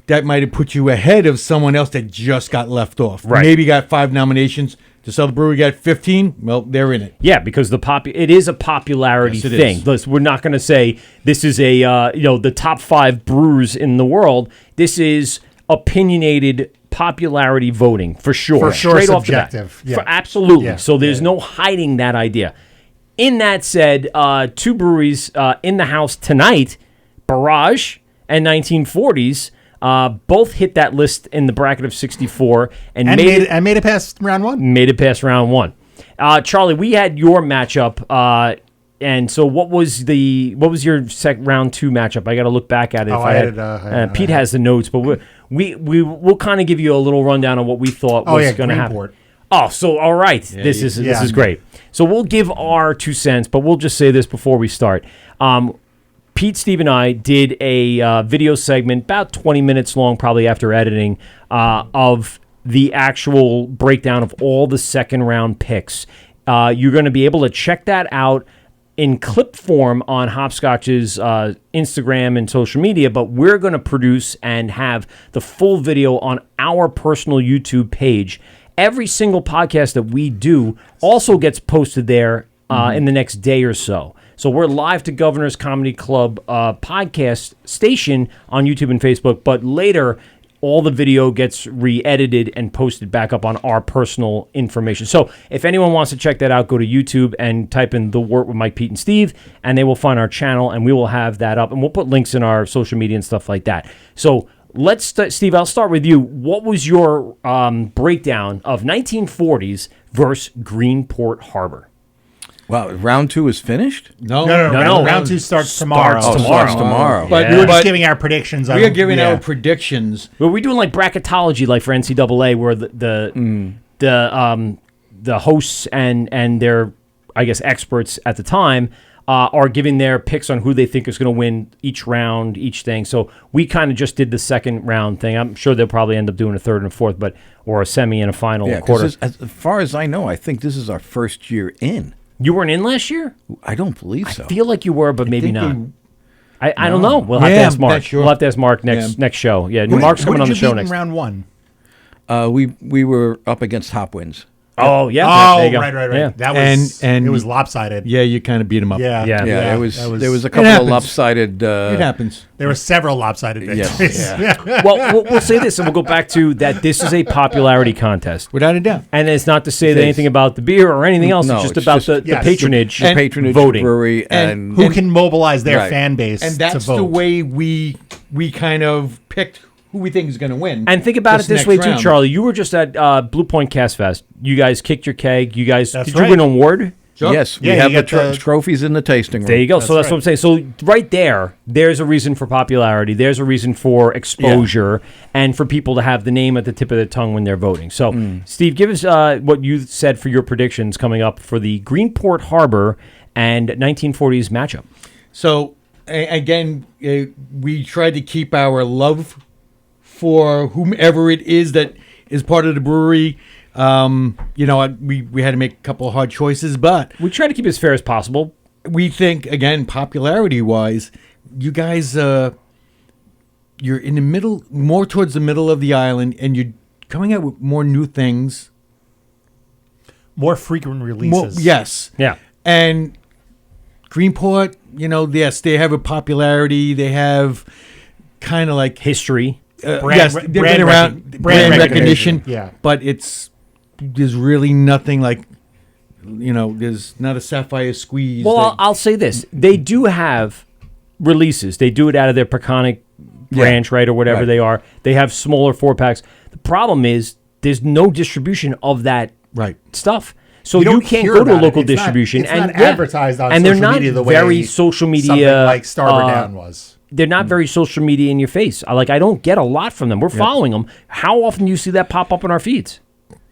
that might have put you ahead of someone else that just got left off. Right. Maybe got 5 nominations. This other brewery got 15. Well, they're in it. Yeah, because it is a popularity Yes, it thing. is. Listen, we're not going to say this is a the top 5 brewers in the world. This is opinionated popularity voting for sure. For sure, Straight off the bat. subjective. Yeah. Absolutely. Yeah. So there's no hiding that idea. In that said, 2 breweries in the house tonight, Barrage and 1940s. Both hit that list in the bracket of 64 and made it past round 1. Made it past round 1. Charlie, we had your matchup, and so what was your round 2 matchup? I got to look back at it. Pete has the notes, but we'll kind of give you a little rundown on what we thought was going to happen. Oh, so all right, this is great. So we'll give our 2 cents, but we'll just say this before we start. Pete, Steve, and I did a video segment about 20 minutes long, probably after editing, of the actual breakdown of all the second round picks. You're going to be able to check that out in clip form on Hopscotch's Instagram and social media, but we're going to produce and have the full video on our personal YouTube page. Every single podcast that we do also gets posted there in the next day or so. So we're live to Governor's Comedy Club podcast station on YouTube and Facebook, but later all the video gets re-edited and posted back up on our personal information. So if anyone wants to check that out, go to YouTube and type in The Wort with Mike, Pete, and Steve, and they will find our channel, and we will have that up, and we'll put links in our social media and stuff like that. So Steve, I'll start with you. What was your breakdown of 1940s versus Greenport Harbor? Well, round 2 is finished? No. Round 2 starts tomorrow. Starts tomorrow. But we were just giving our predictions. We are giving our predictions. Well, we're doing like bracketology, like for NCAA, where the hosts and their, I guess, experts at the time are giving their picks on who they think is going to win each round, each thing. So we kind of just did the second round thing. I'm sure they'll probably end up doing a third and a fourth, or a semi and a final quarter. As far as I know, I think this is our first year in. You weren't in last year? I don't believe so. I feel like you were, but maybe not. I don't know. We'll Yeah, have to ask I'm Mark. not sure. We'll have to ask Mark next show. Yeah, Mark's coming on the show next. Round 1. We were up against Hopwinds. Oh yeah. Oh, there you go. right. Yeah. That was And it was lopsided. Yeah, you kind of beat him up. Yeah, Yeah. Yeah, that there was a couple of happens. lopsided. It happens. There were several lopsided Yes, victories. yeah. Well, we'll say this, and we'll go back to that. This is a popularity contest, Without a doubt. and it's not to say that is. anything about the beer or anything else. No, it's just it's about just- the yes, patronage, The patronage voting. brewery And and Who can mobilize their Right. fan base And to that's vote? the way we kind of picked who we think is going to win. And think about it this next way too, round. Charlie. You were just at Blue Point Cast Fest. You guys kicked your keg. You guys That's did you right. win an award? Sure. yes, we Yeah, have you the get the- trophies in the tasting room. There you go. So that's right. what I'm saying. So right there's a reason for popularity. There's a reason for exposure, and for people to have the name at the tip of their tongue when they're voting. So, Steve, give us what you said for your predictions coming up for the Greenport Harbor and 1940s matchup. So again, we tried to keep our love for whomever it is that is part of the brewery. We had to make a couple of hard choices, but We try to keep it as fair as possible. we think, again, popularity wise, you guys, you're in the middle, more towards the middle of the island, and you're coming out with more new things. More frequent releases. Yes. Yeah. And Greenport, yes, they have a popularity. They have kind of like History. yes, they've brand been around recognition. brand recognition. Yeah. But there's really nothing like, there's not a Sapphire Squeeze. Well, that- I'll say this: they do have releases. They do it out of their Peconic branch, right, or whatever Right. they are. They have smaller 4-packs. The problem is there's no distribution of that right. stuff. So You you, don't can't hear go to a about it. local It's not- distribution it's and not advertised on and they're social not media the way very social media something like Starboard Down was. They're not very social media in your face. I don't get a lot from them. We're following them. How often do you see that pop up in our feeds?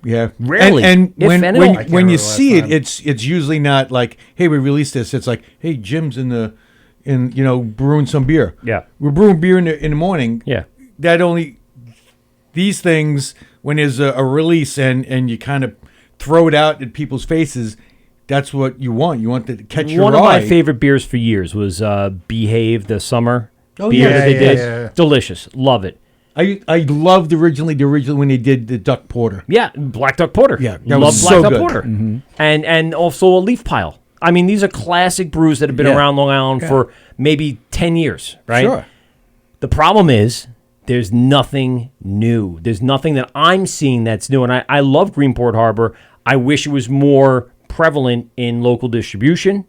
Yeah, Rarely, And if when any when, at all. I can't when you remember see last it, time. it's usually not like, hey, we released this. It's like, hey, Jim's brewing some beer. Yeah. We're brewing beer in the morning. Yeah. These things, when there's a release and you kind of throw it out at people's faces, that's what you want. You want to catch your eye. One of my favorite beers for years was Behave, the summer Oh, beer yeah, that they yeah, did. yeah. Delicious. Love it. I loved originally when they did the Duck Porter. Yeah, Black Duck Porter. Yeah, that love was Black so Duck good. Porter, and also a Leaf Pile. I mean, these are classic brews that have been Yeah. around Long Island for maybe 10 years, right? Sure. The problem is there's nothing new. There's nothing that I'm seeing that's new, and I love Greenport Harbor. I wish it was more prevalent in local distribution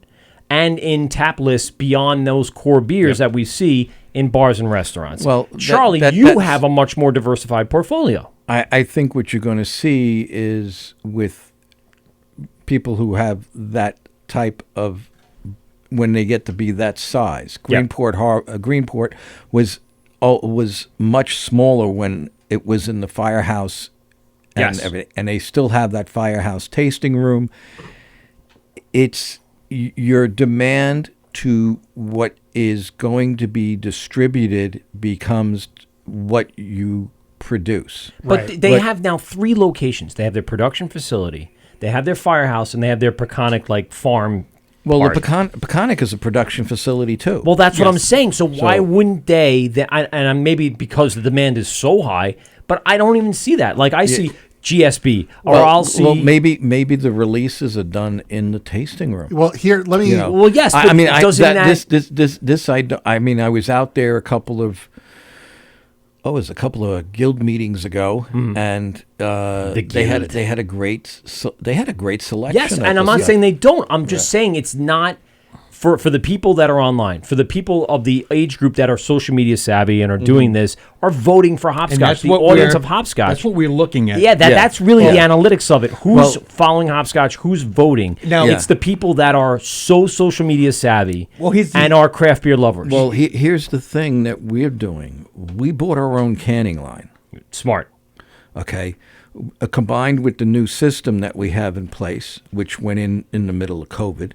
and in tap lists beyond those core beers that we see in bars and restaurants. Well, Charlie, you that's- have a much more diversified portfolio. I think what you're going to see is with people who have that type of, when they get to be that size. Yep. Greenport was much smaller when it was in the firehouse and Yes. everything, and they still have that firehouse tasting room. It's your demand to what is going to be distributed becomes what you produce. But Right. they But- have now 3 locations. They have their production facility, they have their firehouse, and they have their Peconic farm. Well, part. the Peconic is a production facility too. Well, that's what I'm saying. So why So- wouldn't they? And maybe because the demand is so high, but I don't even see that. Like I see GSB, or I'll see. Well, maybe the releases are done in the tasting room. Well, here, let me. You know. Well, yes, I but mean, doesn't I mean, I was out there a couple of guild meetings ago, and they had a great selection. Yes, of and I'm the not stuff. saying they don't. I'm just saying it's not for the people that are online, for the people of the age group that are social media savvy and are doing this, are voting for Hopscotch. The audience of Hopscotch. That's what we're looking at. Yeah, that's really the Yeah. analytics of it. Who's Well- following Hopscotch? Who's voting? Now- It's the people that are so social media savvy here's the- and are craft beer lovers. Well, here's the thing that we're doing. We bought our own canning line. Smart. Okay, combined with the new system that we have in place, which went in the middle of COVID,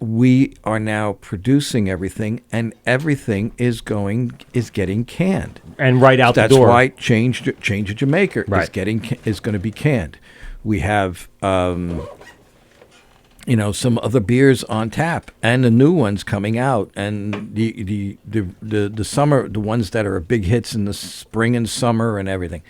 we are now producing everything, and everything is getting canned. And right out That's the door. why Change of Jamaica Right. is going to be canned. We have some other beers on tap, and the new ones coming out, and the summer, the ones that are big hits in the spring and summer and everything.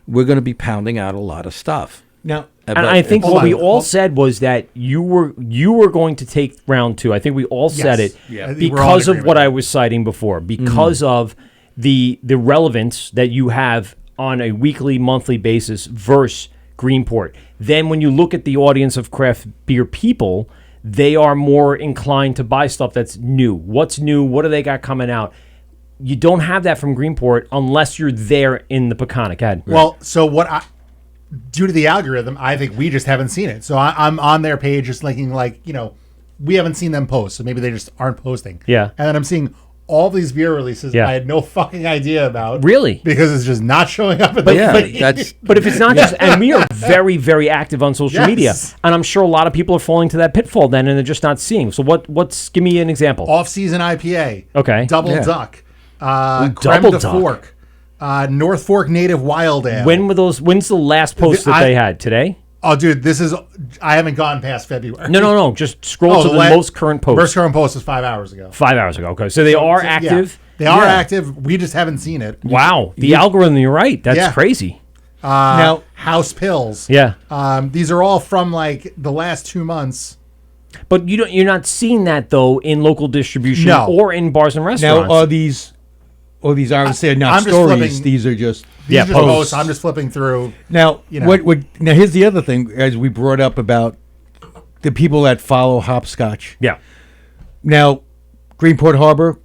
We're going to be pounding out a lot of stuff. Now, And I think what we all said was that you were going to take round 2. I think we all said it because of what I was citing before, because of the relevance that you have on a weekly, monthly basis versus Greenport. Then when you look at the audience of craft beer people, they are more inclined to buy stuff that's new. What's new? What do they got coming out? You don't have that from Greenport unless you're there in the Peconic. Go ahead. Well, so due to the algorithm, I think we just haven't seen it. So I'm on their page just thinking we haven't seen them post, so maybe they just aren't posting. Yeah. And then I'm seeing all these beer releases I had no fucking idea about. Really? Because it's just not showing up. But if it's not just, and we are very, very active on social media, and I'm sure a lot of people are falling to that pitfall then, and they're just not seeing. So give me an example. Off-season IPA. Okay. Double Duck. Creme Double de Duck. Fork. North Fork Native Wild Ale. When's the last post that they had? Today? Oh, dude, I haven't gone past February. No. Just scroll to the most current post. Most current post was 5 hours ago. 5 hours ago. Okay. So they are active. Yeah. They are active. We just haven't seen it. Wow. The algorithm, you're right. That's crazy. Now, House Pills. Yeah. These are all from the last 2 months. But you're not seeing that though in local distribution or in bars and restaurants. Now, are these I would say not stories. These are just posts. I'm just flipping through. Now, now here's the other thing, as we brought up about the people that follow Hopscotch. Yeah. Now, Greenport Harbor,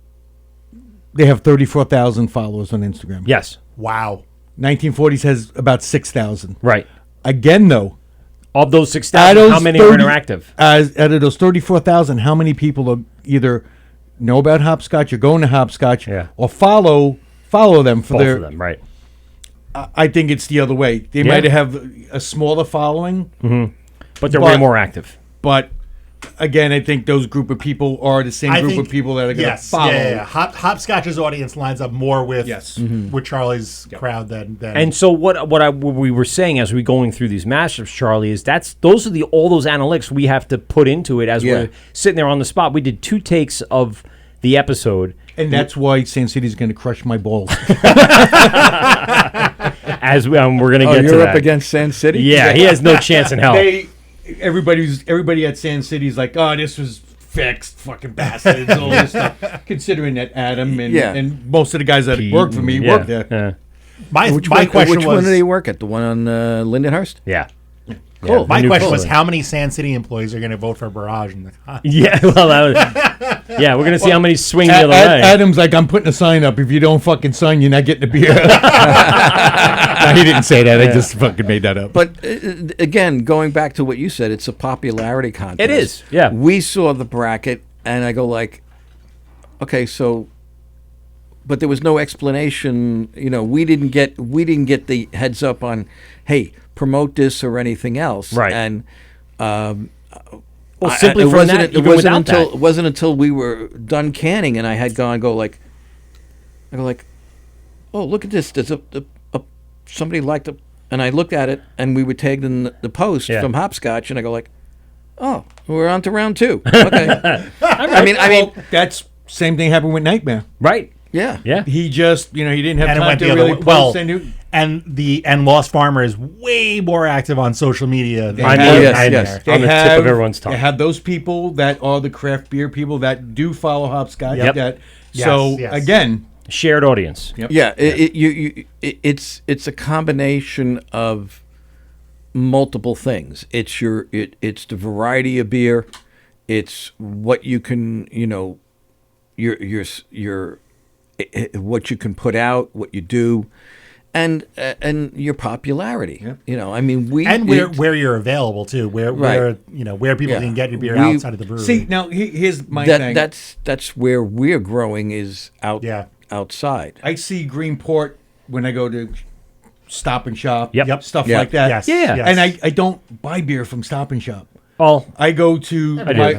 they have 34,000 followers on Instagram. Yes. Wow. 1940s has about 6,000. Right. Again, though, of those 6,000, how many are interactive? Out of those 34,000, how many people are either know about Hopscotch or going to Hopscotch or follow them for Both their of them, right? I think it's the other way. They might have a smaller following, but they're way more active. But again, I think those group of people are the same group of people that are going to follow. Yeah. Hopscotch's audience lines up more with with Charlie's crowd than. And so what we were saying as we going through these mashups, Charlie, is those are all those analytics we have to put into it as we're sitting there on the spot. We did 2 takes of the episode, and that's why Sand City's going to crush my balls. As we're going to get to that. You're up against Sand City? Yeah, he has no chance in hell. Everybody at Sand City's like, oh, this was fixed, fucking bastards, all this stuff. Considering that Adam and most of the guys that work for me work there. Yeah. Which one do they work at? The one on Lindenhurst? Yeah. Cool. My question was, how many Sand City employees are going to vote for Barrage in the contest? Yeah, well, we're going to see how many swing the other way. Adam's like, I'm putting a sign up. If you don't fucking sign, you're not getting a beer. No, he didn't say that. I just fucking made that up. But again, going back to what you said, it's a popularity contest. It is, yeah. We saw the bracket, and I go like, okay, so, but there was no explanation. We didn't get the heads up on, hey, promote this or anything else. Right. And simply from that, even without that. It wasn't until we were done canning and I had go like, oh, look at this. There's somebody liked it. And I looked at it and we were tagged in the post from Hopscotch and I go like, oh, we're on to round 2. Okay. I mean, that's same thing happened with Nightmare. Right. Yeah. Yeah. He just, he didn't have And it time went to the other really way. post. And Lost Farmer is way more active on social media than yes. They On the tip of everyone's tongue. They have those people that are the craft beer people that do follow Hopscotch. Yep. Again, shared audience. Yep. Yeah, it's a combination of multiple things. It's it's the variety of beer. It's what you can your what you can put out, what you do, and your popularity. Yeah. Where you're available too, where people can get your beer outside of the brewery. See, now here's my thing. That's where we're growing is outside. I see Greenport when I go to Stop and Shop, stuff Yep. like that. Yes. Yeah. Yes. And I don't buy beer from Stop and Shop. Oh, I go to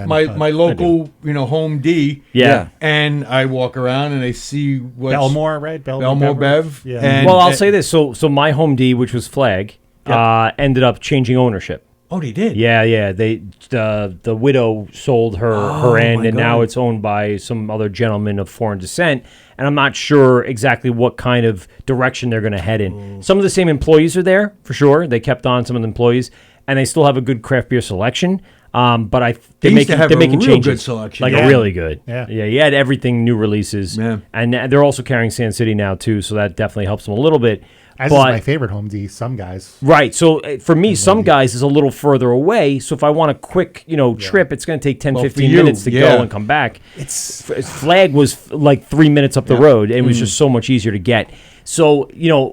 my local, Home D. Yeah. And I walk around and I see what's Belmore, right? Belmore Bev. Yeah. And, well, I'll say this. So my Home D, which was Flag, ended up changing ownership. Oh, they did. Yeah. The widow sold her end, and now it's owned by some other gentleman of foreign descent. And I'm not sure exactly what kind of direction they're going to head in. Some of the same employees are there for sure. They kept on some of the employees, and they still have a good craft beer selection. But they're making real changes, good selection. like really good. Yeah. You had everything new releases, and they're also carrying Sand City now too, so that definitely helps them a little bit. As is my favorite home D, Some Guys. Right. So for me, Some Guys is a little further away. So if I want a quick, trip, it's going to take 10, 15 minutes to go and come back. Flag was like 3 minutes up the road. It was just so much easier to get. So,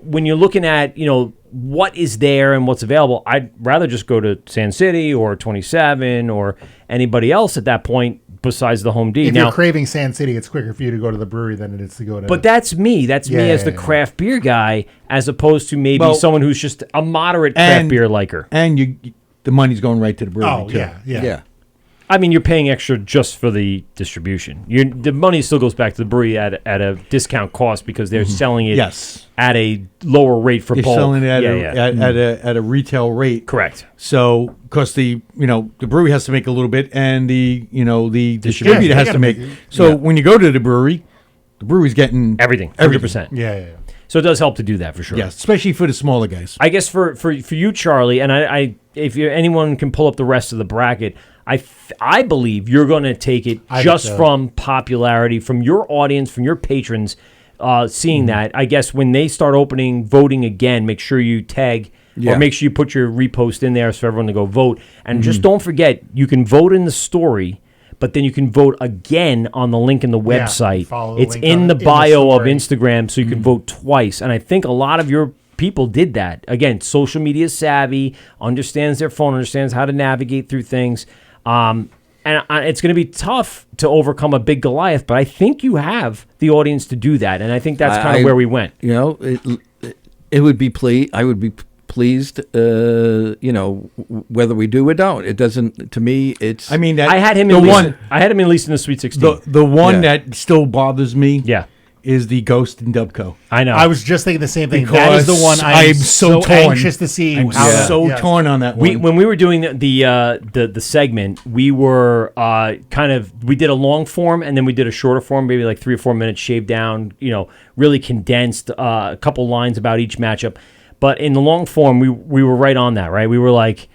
when you're looking at, what is there and what's available, I'd rather just go to Sand City or 27 or anybody else at that point besides the home D. If you're craving Sand City, it's quicker for you to go to the brewery than it is to go to... But that's me. That's me as the craft beer guy, as opposed to maybe someone who's just a moderate craft beer liker. And the money's going right to the brewery, Oh, too. yeah. I mean, you're paying extra just for the distribution. The money still goes back to the brewery at a discount cost because they're selling it at a lower rate for They're bulk. selling it at a retail rate. Correct. So, because the brewery has to make a little bit, and the distributor has to make. So when you go to the brewery's getting everything, 100%. Yeah. So it does help to do that for sure. Yes, especially for the smaller guys. I guess for you, Charlie, and if anyone can pull up the rest of the bracket, I believe you're going to take it from popularity, from your audience, from your patrons, seeing that. I guess when they start voting again, make sure you tag or make sure you put your repost in there for everyone to go vote. And just don't forget, you can vote in the story, but then you can vote again on the link in the website. It's in the bio of Instagram, so you can vote twice. And I think a lot of your people did that. Again, social media savvy, understands their phone, understands how to navigate through things. And it's going to be tough to overcome a big Goliath, but I think you have the audience to do that, and I think that's kind of where we went. It would be I would be pleased, whether we do or don't. It doesn't. To me, it's. I mean, I had him at least in the Sweet 16. The one that still bothers me. Yeah. Is the Ghost in Dubco. I know. I was just thinking the same thing. Because that is the one I'm so torn. anxious to see. I'm torn on that one. When we were doing the segment, we were we did a long form and then we did a shorter form, maybe like 3 or 4 minutes, shaved down, really condensed, a couple lines about each matchup. But in the long form, we were right on that, right? We were like,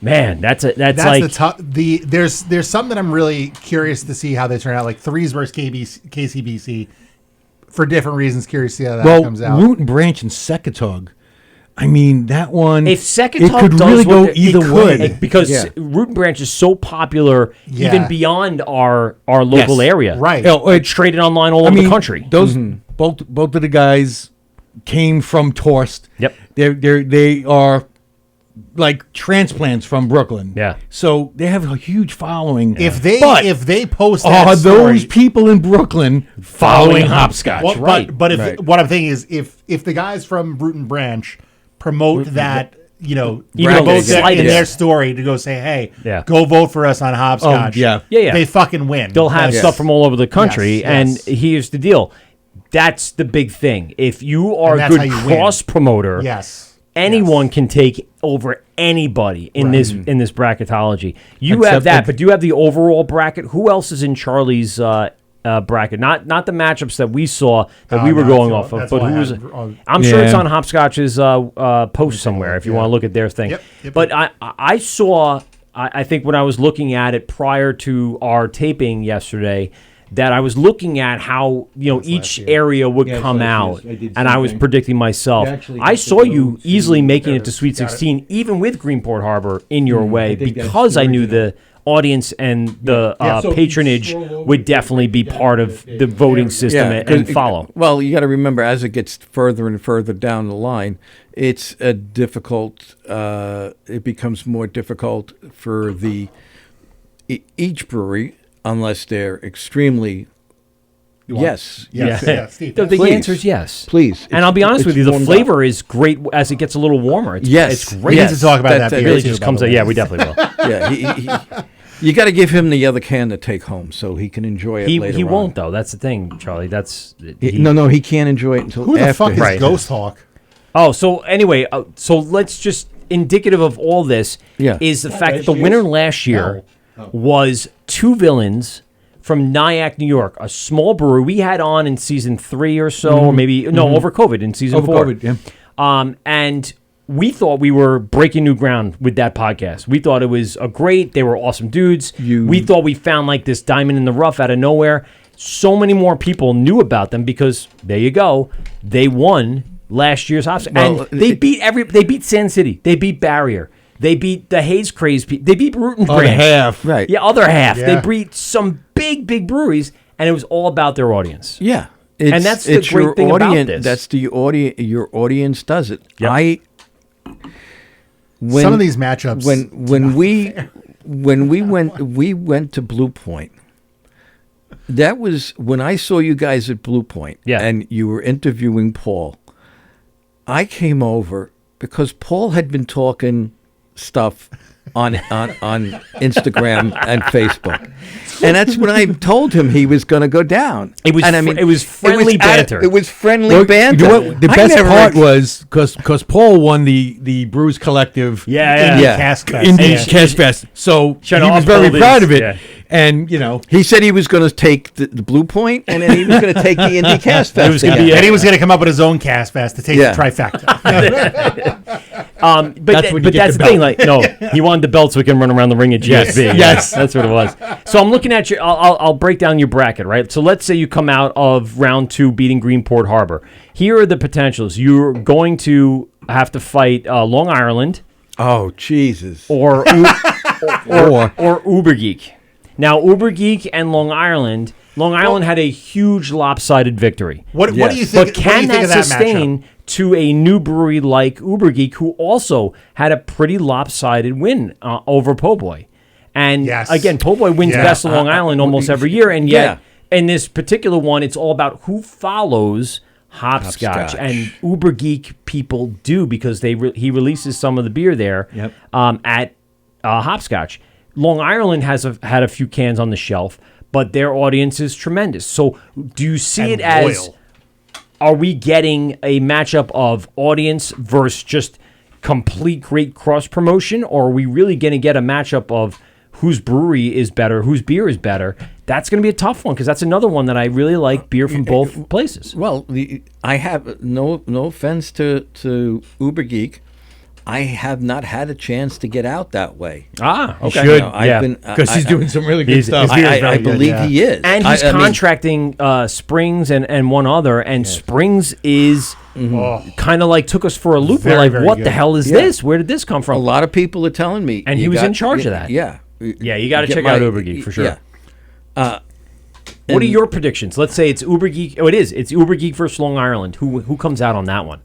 man, that's like there's something that I'm really curious to see how they turn out, like threes versus KCBC. For different reasons, curious to see how that comes out. Root and Branch and Secatog. I mean, that one. If Secatog it could really go either way because Root and Branch is so popular, even beyond our local area. Right, it's traded online all over the country. Those both of the guys came from Torst. Yep, they are like transplants from Brooklyn. Yeah. So they have a huge following. If they post that are story, those people in Brooklyn following Hopsscotch? Well, right. But what I'm thinking is if the guys from Root and Branch promote that, promote that in their story to go say, hey, go vote for us on Hopsscotch. They fucking win. They'll have stuff from all over the country. And here's the deal. That's the big thing. If you are a good cross promoter, anyone can take over anybody in this bracketology. You have that, but do you have the overall bracket? Who else is in Charlie's bracket? Not the matchups that we saw that we were going off of, but who's? I'm sure it's on Hopscotch's post somewhere if you want to look at their thing. But I saw. I think when I was looking at it prior to our taping yesterday, that I was looking at how each area would come out, and I was predicting myself. I saw you easily making it to Sweet 16, even with Greenport Harbor in your way, because I knew the audience and the patronage would definitely be part of the voting system and follow. Well, you got to remember, as it gets further and further down the line, it's a difficult. It becomes more difficult for each brewery. Unless they're extremely Steve. The answer is yes. Please. And I'll be honest with you, the flavor is great as it gets a little warmer. It's great. We need to talk about that. It really just comes out. Yeah, we definitely will. You got to give him the other can to take home so he can enjoy it later He on. won't, though. That's the thing, Charlie. No, he can't enjoy it until Who after. the fuck is Ghost Hawk? Oh, so anyway, so let's just indicative of all this is the fact that the winner last year was Two Villains from Nyack, New York, a small brewery we had on in season 3 or so, or maybe over COVID in season 4. COVID, yeah. And we thought we were breaking new ground with that podcast. We thought it was great. They were awesome dudes. We thought we found like this diamond in the rough out of nowhere. So many more people knew about them because there you go. They won last year's Hopsscotch. Well, and they beat Sand City. They beat Barrier. They beat the Hayes Craze. They beat Root and Branch. Other half. Right. Yeah, other half. Yeah. They beat some big breweries, and it was all about their audience. Yeah. And that's the great your thing about audience, this. That's the audience. Your audience does it. Yep. Some of these matchups. When we went to Blue Point. That was when I saw you guys at Blue Point, and you were interviewing Paul. I came over because Paul had been talking stuff on Instagram and Facebook, and that's when I told him he was going to go down. It was it was friendly banter. It was friendly banter. You know what? The best part was because Paul won the Brews Collective Indie Cask Fest. Indie Cask Fest. So he was very proud of it. Yeah. And, he said he was going to take the Blue Point, and then he was going to take the Indie Cask Fest. And he was going to come up with his own Cask Fest to take the trifecta. But that's the thing. Like, no, he wanted the belt so he can run around the ring at GSB. Yes. That's what it was. So I'm looking at your. I'll break down your bracket, right? So let's say you come out of round 2 beating Greenport Harbor. Here are the potentials. You're going to have to fight Long Ireland. Oh, Jesus. Or Uber Geek. Now, Uber Geek and Long Island had a huge lopsided victory. What do you think? But can what do you think that of that sustain matchup? to a new brewery like Uber Geek, who also had a pretty lopsided win over Po' Boy? And again, Po' Boy wins Best of Long Island almost every year, and yet in this particular one, it's all about who follows Hopscotch. And Uber Geek people do because he releases some of the beer there at Hopscotch. Long Ireland has had a few cans on the shelf, but their audience is tremendous. So do you see it as, are we getting a matchup of audience versus just complete great cross-promotion, or are we really going to get a matchup of whose brewery is better, whose beer is better? That's going to be a tough one because that's another one that I really like beer from both places. Well, I have no offense to Uber Geek. I have not had a chance to get out that way. Okay. You should, because he's doing some really good stuff. I believe he is. And he's contracting Springs and one other, and Springs is kind of like took us for a loop. We're like, what the hell is this? Where did this come from? A lot of people are telling me. And he was in charge of that. Yeah. Yeah, you got to check out Uber Geek for sure. Yeah. What are your predictions? Let's say it's Uber Geek. Oh, it is. It's Uber Geek versus Long Island. Who comes out on that one?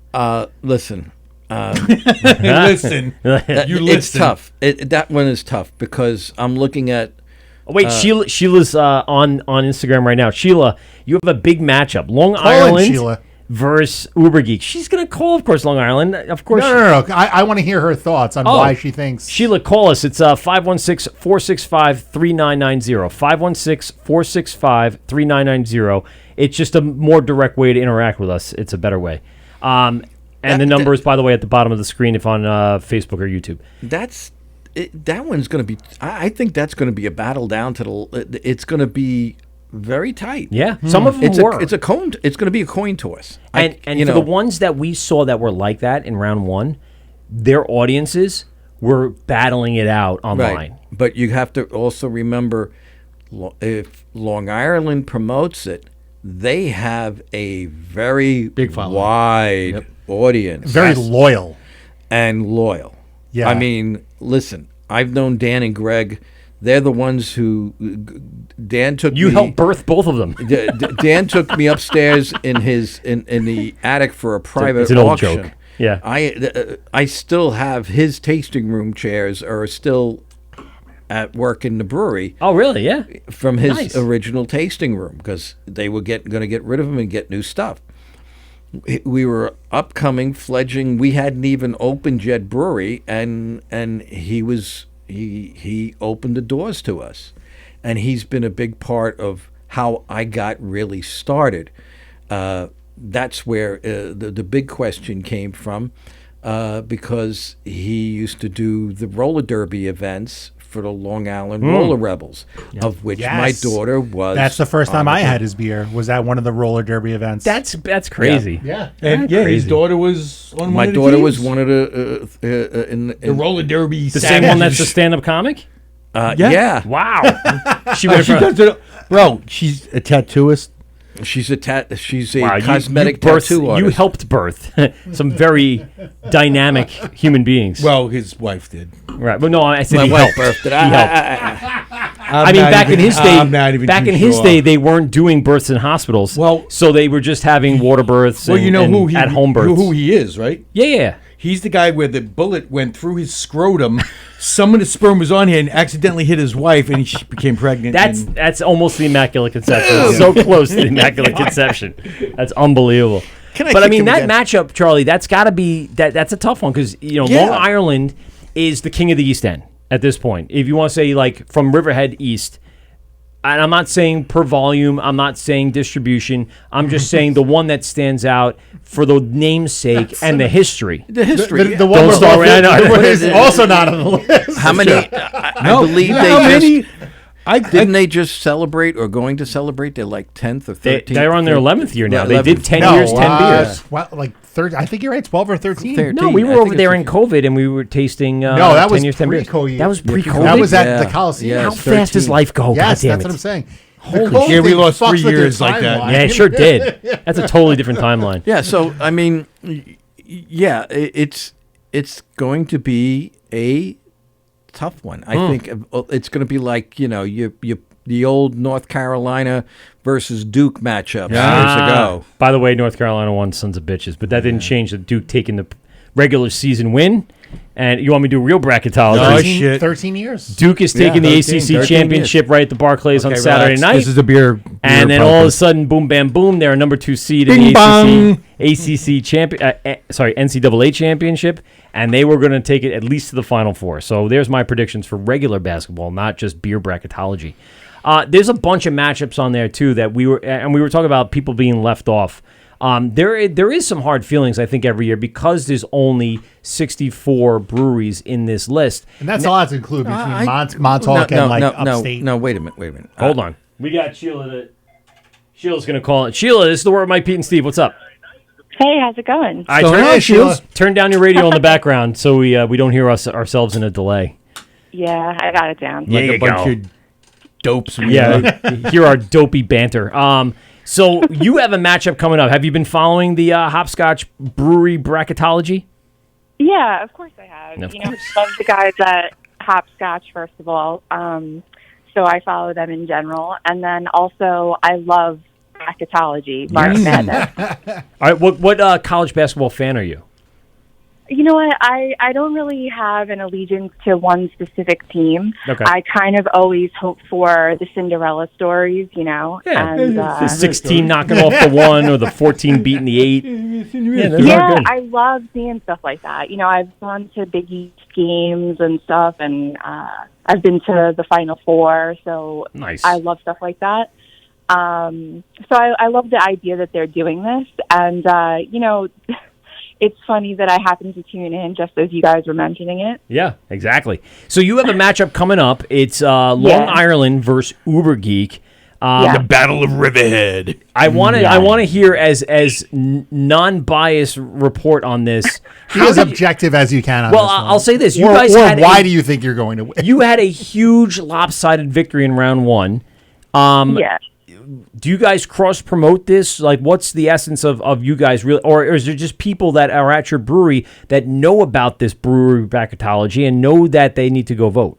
Listen. Listen. It's tough. That one is tough because I'm looking at. Oh, wait, Sheila's on Instagram right now. Sheila, you have a big matchup. Long Island versus Uber Geek. She's going to call, of course, Long Island. Of course. No. I want to hear her thoughts on why she thinks. Sheila, call us. It's 516-465-3990. 516-465-3990. It's just a more direct way to interact with us. It's a better way. And the number is, by the way, at the bottom of the screen if on Facebook or YouTube. That one's going to be. I think that's going to be a battle down to the. It's going to be very tight. Yeah, some of them were. It's a coin. It's going to be a coin toss. And for the ones that we saw that were like that in round 1, their audiences were battling it out online. Right. But you have to also remember, if Long Ireland promotes it, they have a very big wide audience. Very loyal. And loyal. Yeah. I mean, listen, I've known Dan and Greg. They're the ones who Dan took. You helped birth both of them. Dan took me upstairs in the attic for a private it's an auction. old joke. Yeah. I still have his tasting room chairs are still at work in the brewery. Oh, really? Yeah. From his original tasting room because they were going to get rid of them and get new stuff. We were upcoming, fledgling. We hadn't even opened yet brewery, and he opened the doors to us, and he's been a big part of how I got really started. That's where the big question came from. because he used to do the roller derby events for the Long Island Roller Rebels, of which my Yes. daughter was. That's the first on time the I team. had his beer. Was at one of the roller derby events. That's crazy. yeah. And his daughter was on My one of the daughter teams? was one of the in the roller derby. The same one that's a stand-up comic? yeah. Wow. She Oh, went she from, does it, bro. She's a tattooist. She's a wow, cosmetic birthed- tattoo artist. You helped birth some very dynamic human beings. Well, his wife did. Right. But no, I said My he wife helped. birthed it. He helped. I'm I mean, not back even- in his day, I'm not even back too in his sure. day, they weren't doing births in hospitals. Well- so they were just having water births. Well, and, you know and who he at-home births. who he is, right? Yeah. He's the guy where the bullet went through his scrotum. Some of the sperm was on here and accidentally hit his wife, and she became pregnant. and- That's almost the Immaculate Conception. It's so close to the Immaculate Conception. That's unbelievable. Can I But I kick mean, him that again? matchup, Charlie, that's got to be that's a tough one because Yeah. Long Island is the king of the East End at this point. If you want to say like from Riverhead East. And I'm not saying per volume. I'm not saying distribution. I'm just saying the one that stands out for the namesake and the history. the history. The one Don't we're start both right in- now. is also not on the list. How many? I No, believe you know they how just many- didn't they just celebrate or going to celebrate their like 10th or 13th. They're on their 11th year now. Yeah, They did 11th. 10 years, 10 beers. Well, like 30, I think you're right, 12 or 13. 13. No, we I were think over it's there in 15. COVID and we were tasting. No, that 10 was years, 10 beers. pre-COVID. That was pre-COVID. That was at Yeah. the Coliseum. Yeah, How it's fast does 13. life go? Yes, God damn that's it. what I'm saying. Holy COVID Yeah, we thing lost fucks 3 with your years like that. timeline. Yeah, it sure did. That's a totally different timeline. Yeah, so I mean, yeah, it's going to be a tough one. I think it's going to be like you the old North Carolina versus Duke matchup years ago. By the way, North Carolina won sons of bitches, but that didn't change the Duke taking the regular season win. And you want me to do real bracketology? No, 13, shit. 13 years. Duke is taking the 13 ACC championship right at the Barclays on Okay, Saturday relax. night. This is a beer. And then all of a sudden, boom, bam, boom, they're a number 2 seed in Bing the bong. ACC NCAA championship, and they were going to take it at least to the Final Four. So there's my predictions for regular basketball, not just beer bracketology. There's a bunch of matchups on there too that we were talking about people being left off. There is some hard feelings, I think, every year because there's only 64 breweries in this list. And that's a lot to include between Montauk no, and like no, upstate. no, wait a minute. Hold on. We got Sheila. Sheila's going to call it. Sheila, this is the word Mike, Pete, and Steve. What's up? Hey, how's it going? All right, So, turn, hey, Sheila. turn down your radio in the background so we don't hear ourselves in a delay. Yeah, I got it down. Yeah, like you a bunch go. of dopes. Yeah, hear our dopey banter. So you have a matchup coming up. Have you been following the Hopsscotch Brewery Bracketology? Yeah, of course I have. Of I love the guys at Hopscotch, first of all. So I follow them in general. And then also I love bracketology, March Madness. All right, what college basketball fan are you? You know what? I don't really have an allegiance to one specific team. Okay. I kind of always hope for the Cinderella stories, Yeah, And, the 16 knocking off the 1 or the 14 beating the 8. Yeah, those are yeah, good. I love seeing stuff like that. I've gone to Big East games and stuff, and I've been to the Final Four, so Nice. I love stuff like that. So I love the idea that they're doing this, and it's funny that I happened to tune in just as you guys were mentioning it. Yeah, exactly. So you have a matchup coming up. It's Long Island versus Uber Geek. Yeah. The Battle of Riverhead. I want to hear as non-biased report on this. Be as objective as you can on Well, this one. I'll say this: you Or- guys or had why do you think you're going to win? you had a huge lopsided victory in round 1. Yeah. Do you guys cross promote this? Like, what's the essence of you guys really, or is there just people that are at your brewery that know about this brewery bracketology and know that they need to go vote?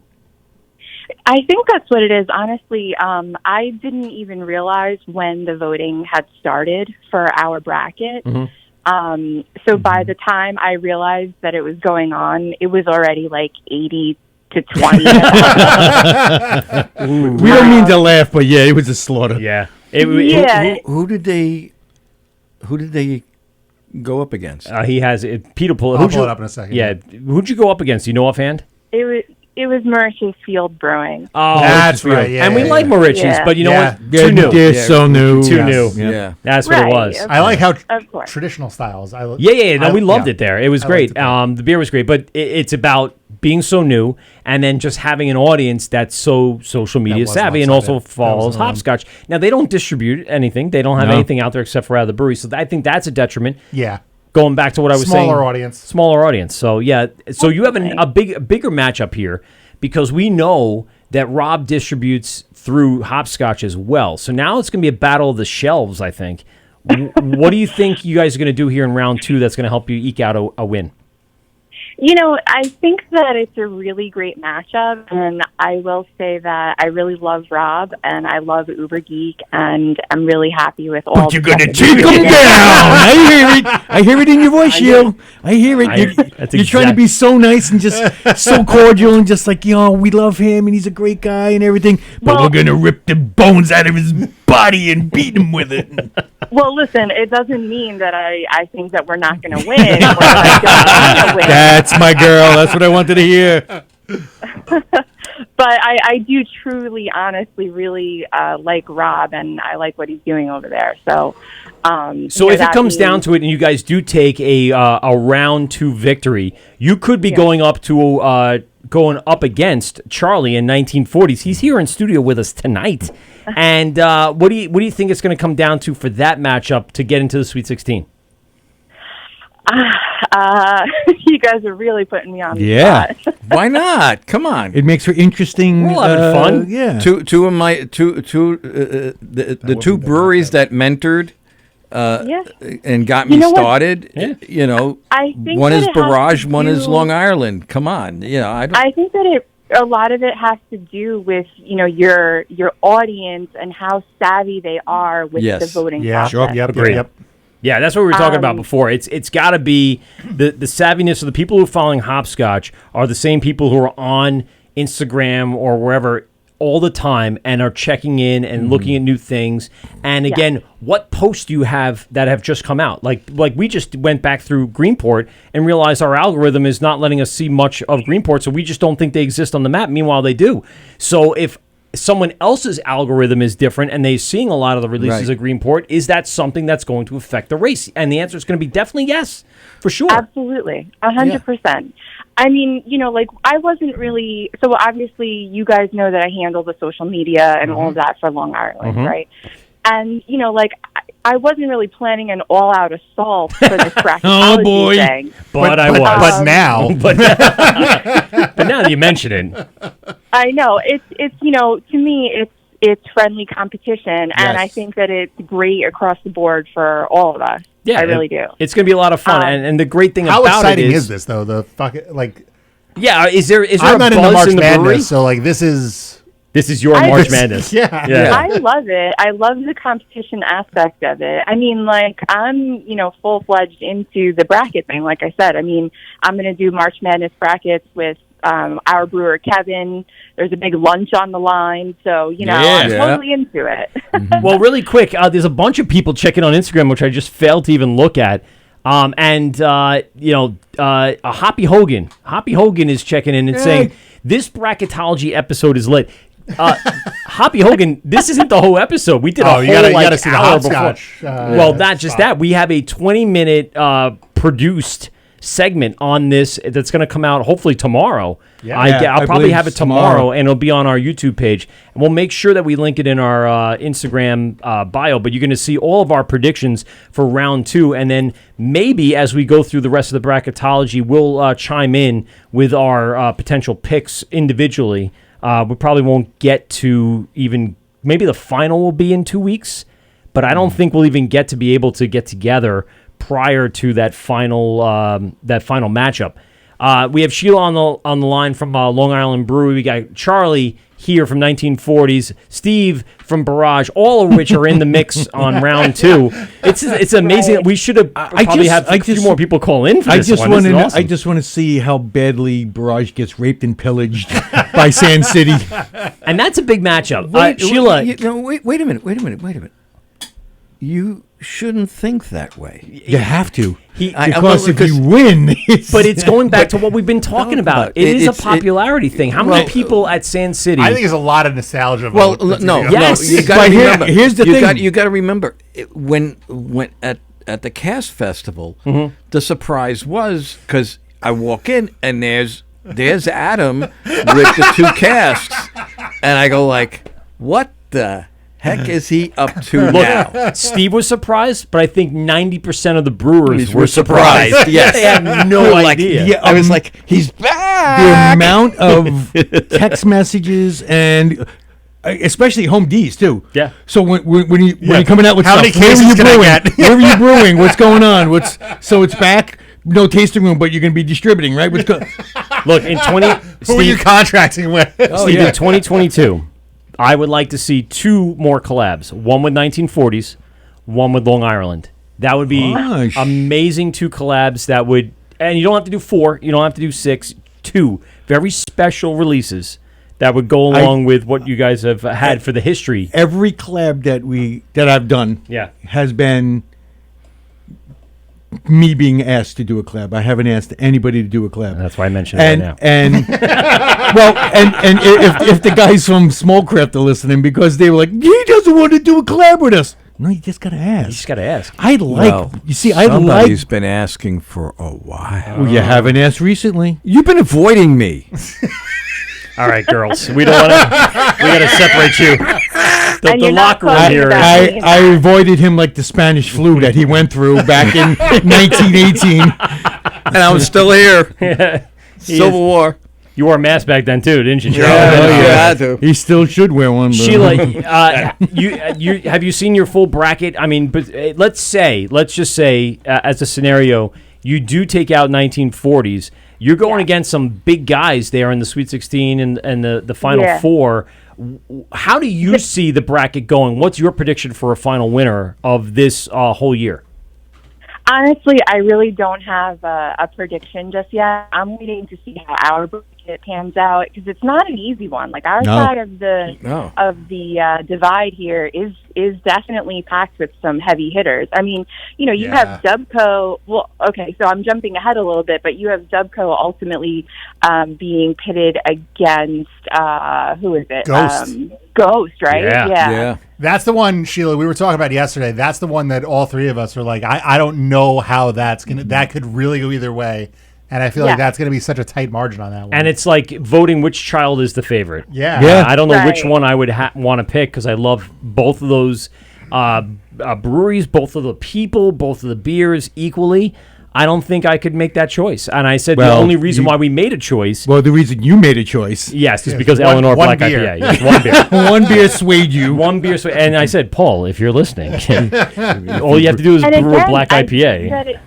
I think that's what it is. Honestly, I didn't even realize when the voting had started for our bracket. So by the time I realized that it was going on, it was already like 80 to 20. We don't mean to laugh, but yeah, it was a slaughter. Yeah. Who did they go up against? He has it. Peter pull. I'll pull it up in a second. Yeah. Who'd you go up against? Do you know offhand? It was It was Mauritius Field Brewing. Oh, That's right. Yeah, and we yeah, like yeah. Mauritius, Yeah. but you know Yeah. what? Too new. They're so new. Too Yes. new. Yeah. That's what it Right. was. Of I like how Of course. traditional styles. Yeah. We loved yeah. it there. It was I great. liked it there. The beer was great, but it's about being so new and then just having an audience that's so social media was savvy and lopsided. also That follows wasn't around. Hopscotch. Now, they don't distribute anything. They don't have No. anything out there except for out of the brewery. So I think that's a detriment. Yeah. Going back to what I was saying. Smaller audience. So, yeah. So you have a bigger matchup here because we know that Rob distributes through Hopscotch as well. So now it's going to be a battle of the shelves, I think. What do you think you guys are going to do here in round 2 that's going to help you eke out a win? You know, I think that it's a really great matchup, and I will say that I really love Rob, and I love Uber Geek, and I'm really happy with all. But you're the gonna stuff that take them you down. did. I hear it. I hear it in your voice, Sheila. I hear it. You're trying to be so nice and just so cordial and just like, we love him and he's a great guy and everything. But we're gonna rip the bones out of his body and beat him with it. Well, listen, it doesn't mean that I think that we're not going to win. Or that I don't want to win. That's my girl. That's what I wanted to hear. But I do truly, honestly, really like Rob, and I like what he's doing over there. So, So if it comes down to it, and you guys do take a round 2 victory, you could be going up against Charlie in 1940s. He's here in studio with us tonight. And what do you think it's going to come down to for that matchup to get into the Sweet 16? You guys are really putting me on the Yeah. spot. Why not? Come on. It makes for interesting. We're all having fun. Yeah. Two of my the two breweries that mentored and got me You know what? started. Yeah. I think one that is it has Barrage, to one is do- Long Island. Come on, I don't. I think that a lot of it has to do with your audience and how savvy they are with Yes. the voting Yeah. process. Yep. Yeah, that's what we were talking about before. It's got to be the savviness of the people who are following Hopscotch are the same people who are on Instagram or wherever all the time and are checking in and looking at new things. And again, what posts do you have that have just come out? Like we just went back through Greenport and realized our algorithm is not letting us see much of Greenport, so we just don't think they exist on the map. Meanwhile, they do. So if someone else's algorithm is different and they're seeing a lot of the releases of Greenport, is that something that's going to affect the race? And the answer is going to be definitely yes, for sure. Absolutely, 100%. I mean, I wasn't really, so obviously you guys know that I handle the social media and all of that for Long Island, right? And, I wasn't really planning an all-out assault for this bracketology thing. But I was. But now. but now that you mention it. I know. It's to me, it's friendly competition, and I think that it's great across the board for all of us. Yeah, I really do. It's going to be a lot of fun. And the great thing How about exciting it is this, though? The fucking, Yeah, is there I'm a not buzz into March in the brewery? Madness, so, this is... This is your March Madness. Yeah. I love it. I love the competition aspect of it. I mean, I'm, full-fledged into the bracket thing. Like I said, I mean, I'm going to do March Madness brackets with our brewer, Kevin. There's a big lunch on the line. So, I'm totally into it. Well, really quick, there's a bunch of people checking on Instagram, which I just failed to even look at. Hoppy Hogan. Hoppy Hogan is checking in and saying, this bracketology episode is lit. Hoppy Hogan, this isn't the whole episode. We did a whole you gotta see the hour Hopscotch. well, not just that. We have a 20-minute produced segment on this that's going to come out hopefully tomorrow. I'll probably have it tomorrow, and it'll be on our YouTube page. And we'll make sure that we link it in our Instagram bio. But you're going to see all of our predictions for round 2, and then maybe as we go through the rest of the bracketology, we'll chime in with our potential picks individually. We probably won't get to even maybe the final will be in 2 weeks, but I don't think we'll even get to be able to get together prior to that final matchup. We have Sheila on the line from Long Island Brewery. We got Charlie here from 1940s, Steve from Barrage, all of which are in the mix on round 2. It's amazing. We should have probably had a few more people call in for this one. I just want to see how badly Barrage gets raped and pillaged by Sand City. And that's a big matchup. Sheila. Wait a minute. You shouldn't think that way. You have to. Because if you win, but it's going back to what we've been talking about. It is a popularity thing. How many people at Sand City? I think there's a lot of nostalgia. Well, vote that's no, gonna go. Yes. you got to remember. Here's the thing. You got to remember when at the Cast Festival, the surprise was because I walk in and there's Adam with the two casks, and I go like, what the heck is he up to now? Steve was surprised, but I think 90% of the brewers were surprised. Yes, They had no idea. Yeah, I was like, he's the back. amount of text messages and especially home D's too. Yeah. So when you're coming out with How stuff, many cases can I get? Where are you brewing? What's going on? So it's back. No tasting room, but you're going to be distributing, right? Look, in 20, Who are you Steve, contracting with? Steve, in 2022, I would like to see 2 more collabs. One with 1940s, one with Long Island. That would be Gosh. amazing 2 collabs that would, and you don't have to do 4, you don't have to do 6, 2 very special releases that would go along with what you guys have had for the history. Every collab that I've done Yeah. has been me being asked to do a collab. I haven't asked anybody to do a collab. That's why I mentioned it right now. And well, and if the guys from Smallcraft are listening, because they were like, he doesn't want to do a collab with us. No, you just gotta ask. You just got to ask. Somebody's been asking for a while. Well, you haven't asked recently. You've been avoiding me. All right, girls. We don't want to. We got to separate you. The And you're not locker room talking here about is. me. I avoided him like the Spanish flu that he went through back in 1918. And I'm still here. Civil War. You wore a mask back then too, didn't you, Charles? Yeah, I do. He still should wear one. But Sheila, you have you seen your full bracket? I mean, but let's just say, as a scenario, you do take out 1940s. You're going against some big guys there in the Sweet 16 and the Final Four. How do you see the bracket going? What's your prediction for a final winner of this whole year? Honestly, I really don't have a prediction just yet. I'm waiting to see how our bracket pans out because it's not an easy one. Like our side of the divide here is definitely packed with some heavy hitters. I mean, you have Dubco. Well, okay, so I'm jumping ahead a little bit, but you have Dubco ultimately being pitted against who is it? Ghost, right? Yeah. That's the one, Sheila, we were talking about yesterday. That's the one that all three of us were like, I don't know how that could really go either way. And I feel like that's going to be such a tight margin on that one. And it's like voting which child is the favorite. Yeah. I don't know which one I would want to pick because I love both of those breweries, both of the people, both of the beers equally. I don't think I could make that choice. And I said the only reason why we made a choice. Well, the reason you made a choice. Yes, is because Eleanor Black beer. IPA. Yes, one beer. One beer swayed you. One beer. And I said, Paul, if you're listening, all you have to do is brew a Black IPA.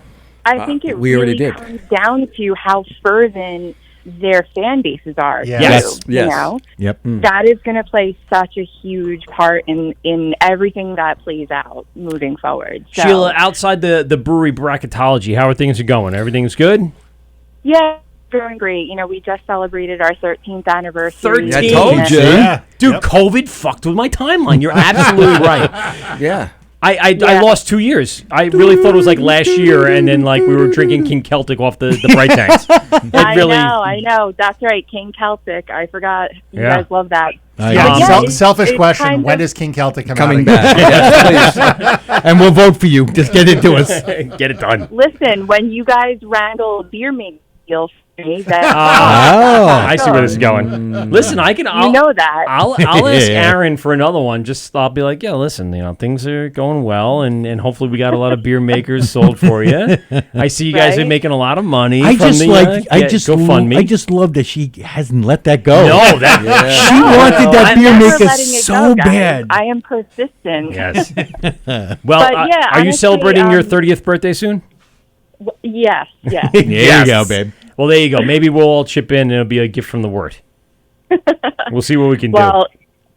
I think it we already did. comes down to how fervent their fan bases are. Yes. Too, you know? Yep. That is going to play such a huge part in everything that plays out moving forward. So, Sheila, outside the brewery bracketology, how are things going? Everything's good? yeah, doing great. We just celebrated our 13th anniversary. 13? I told you. Yeah. Dude, COVID fucked with my timeline. You're absolutely right. Yeah. I lost 2 years. I really thought it was like last year, and then like we were drinking King Celtic off the bright tanks. I know. That's right, King Celtic. I forgot. You guys love that. Selfish it's question. kind When of- does King Celtic come Coming out? back. Yes, please. And we'll vote for you. Just get it to us. Get it done. Listen, when you guys wrangle beer making deals for me, I see where this is going. Listen, I'll know that. I'll ask Aaron for another one. I'll be like, yeah, listen, things are going well, and hopefully we got a lot of beer makers sold for you. I see you guys are making a lot of money. I from just the, GoFundMe. I just love that she hasn't let that go. No, she wanted that I'm beer never maker letting it so go, guys. bad. I am persistent. Yes. Well, But, yeah, are you honestly, celebrating your 30th birthday soon? Yes. There you go, babe. Well, there you go. Maybe we'll all chip in, and it'll be a gift from the Wort. We'll see what we can do. Well,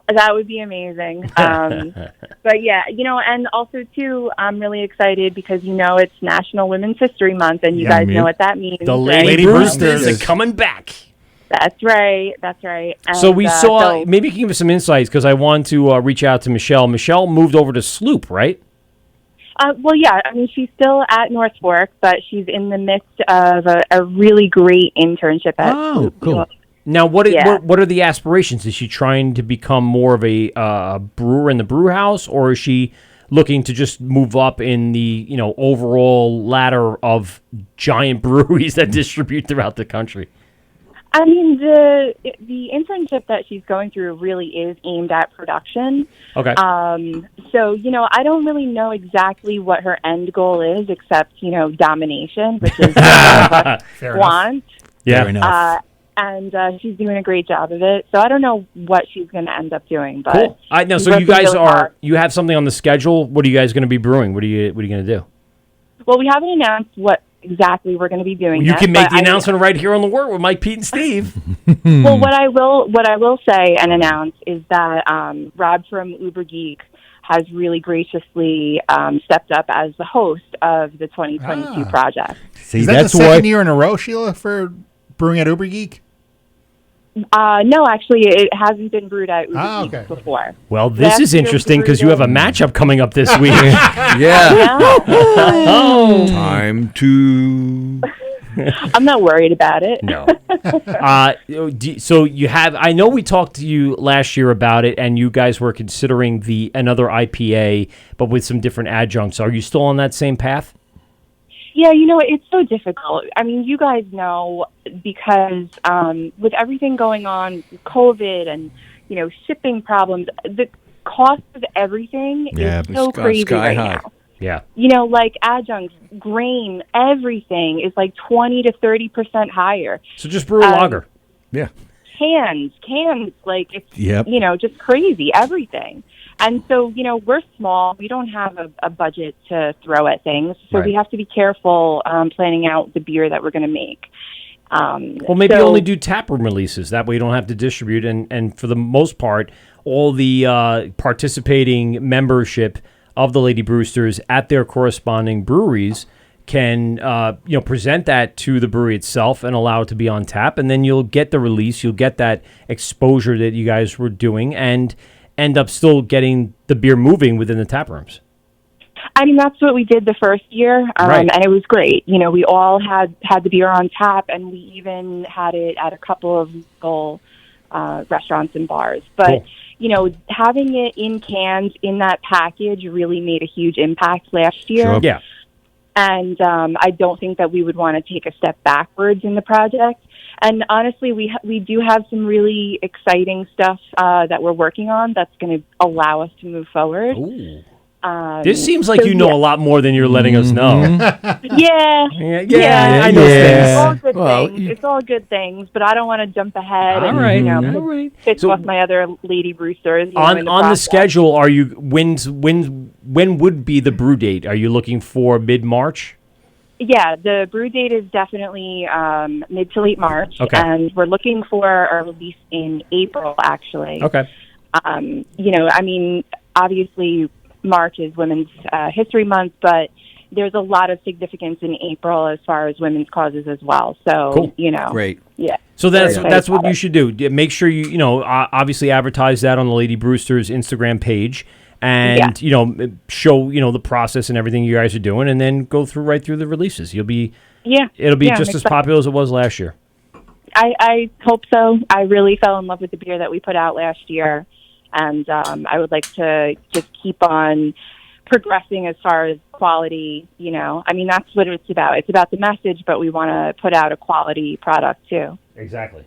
that would be amazing. But yeah, and also too, I'm really excited because it's National Women's History Month, and you guys know what that means. The right? Lady Brewsters are coming back. That's right. And, So we saw. Maybe you can give us some insights because I want to reach out to Michelle. Michelle moved over to Sloop, right? Well, yeah, I mean, she's still at North Fork, but she's in the midst of a really great internship at. Oh, cool. Now, what Yeah. are the aspirations? Is she trying to become more of a brewer in the brew house, or is she looking to just move up in the overall ladder of giant breweries that distribute throughout the country? I mean, the internship that she's going through really is aimed at production. Okay. So, I don't really know exactly what her end goal is, except, domination, which is what all of us want. Yeah. Fair enough. And she's doing a great job of it. So I don't know what she's going to end up doing. But Cool. No, so you guys you have something on the schedule. What are you guys going to be brewing? What are you going to do? Well, we haven't announced what exactly we're going to be doing. You yet, can make but the announcement right here on the Wort with Mike, Pete, and Steve. Well, what I will say and announce is that Rob from Uber Geek has really graciously stepped up as the host of the 2022 project. See, Is that that's the second why. year in a row, Sheila, for brewing at Uber Geek? No, actually, it hasn't been brewed at Uber Geek okay. before. Well, this Last is year interesting we because you have a brewed matchup coming up this week. Yeah. Yeah. Time to. I'm not worried about it. No. So you have. I know we talked to you last year about it, and you guys were considering another IPA, but with some different adjuncts. Are you still on that same path? Yeah, it's so difficult. I mean, you guys know because with everything going on, COVID and, shipping problems, the cost of everything is so crazy sky right high. now. Yeah. Like adjuncts, grain, everything is like 20 to 30% higher. So just brew a lager. Yeah. Cans, like it's, Yep. just crazy, everything. And so, we're small. We don't have a budget to throw at things. So Right. we have to be careful planning out the beer that we're going to make. Well, maybe only do taproom releases. That way you don't have to distribute. And for the most part, all the participating membership of the Lady Brewsters at their corresponding breweries can present that to the brewery itself and allow it to be on tap. And then you'll get the release. You'll get that exposure that you guys were doing and end up still getting the beer moving within the tap rooms. I mean, that's what we did the first year, Right. and it was great. We all had the beer on tap, and we even had it at a couple of local restaurants and bars. But, Cool. having it in cans in that package really made a huge impact last year. Sure. Yeah. And I don't think that we would want to take a step backwards in the project. And honestly, we do have some really exciting stuff that we're working on that's going to allow us to move forward. Ooh. This seems like a lot more than you're letting us know. Yeah. I know It's all things. good Well, things. It's all good things, but I don't want to jump ahead All right. and piss off my other lady Brewsters. In On the process. schedule, are you when would be the brew date? Are you looking for mid-March? Yeah, the brew date is definitely mid to late March, Okay. and we're looking for a release in April. Actually, Okay. I mean, obviously March is Women's History Month, but there's a lot of significance in April as far as women's causes as well. So, Cool. Great. yeah. So that's Very that's what excited you should do. Make sure you obviously advertise that on the Lady Brewsters Instagram page, and show the process and everything you guys are doing, and then go right through the releases. It'll be just as popular as it was last year. I hope so. I really fell in love with the beer that we put out last year, and I would like to just keep on progressing as far as quality. I mean, that's what it's about. It's about the message, but we want to put out a quality product too. Exactly.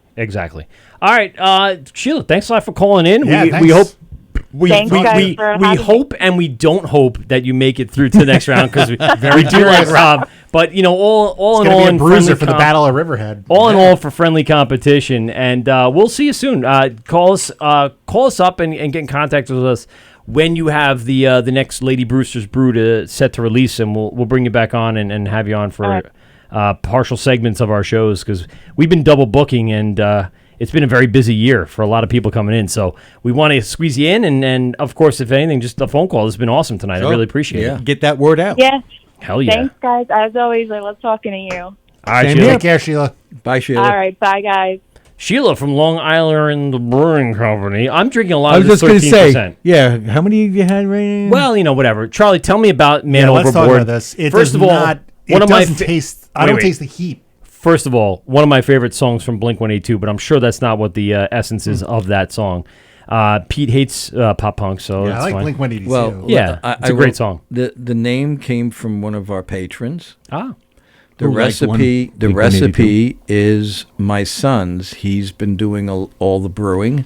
All right, Sheila, thanks a lot for calling in. Yeah, we hope. Thanks, guys, for we having hope and we don't hope that you make it through to the next round because we do like curious. Rob. But all in Gonna all, be a in bruiser friendly for the Battle of Riverhead. All in all, for friendly competition, and we'll see you soon. Call us up and get in contact with us when you have the next Lady Brewster's brew set to release, and we'll bring you back on and have you on for partial segments of our shows because we've been double booking and. It's been a very busy year for a lot of people coming in, so we want to squeeze you in, and of course, if anything, just a phone call has been awesome tonight. I really appreciate it. Get that word out. Yeah. Hell yeah. Thanks, guys. As always, I love talking to you. All right, Same Sheila. Take care, Sheila. Bye, Sheila. All right. Bye, guys. Sheila from Long Island Brewing Company. I'm drinking a lot I of was this just going to 13%. say, yeah, how many have you had, Ray? Well, whatever. Charlie, tell me about Man Yeah, Overboard. let's talk about this. It First does of all, not, it one of my doesn't taste. I don't taste the heat. First of all, one of my favorite songs from Blink-182, but I'm sure that's not what the essence is of that song. Pete hates pop punk, so Yeah, I it's like fine. Blink-182. Well, Yeah, it's a great song. The name came from one of our patrons. Ah. The Who liked recipe, one- the Blink-182? recipe is my son's. He's been doing all the brewing,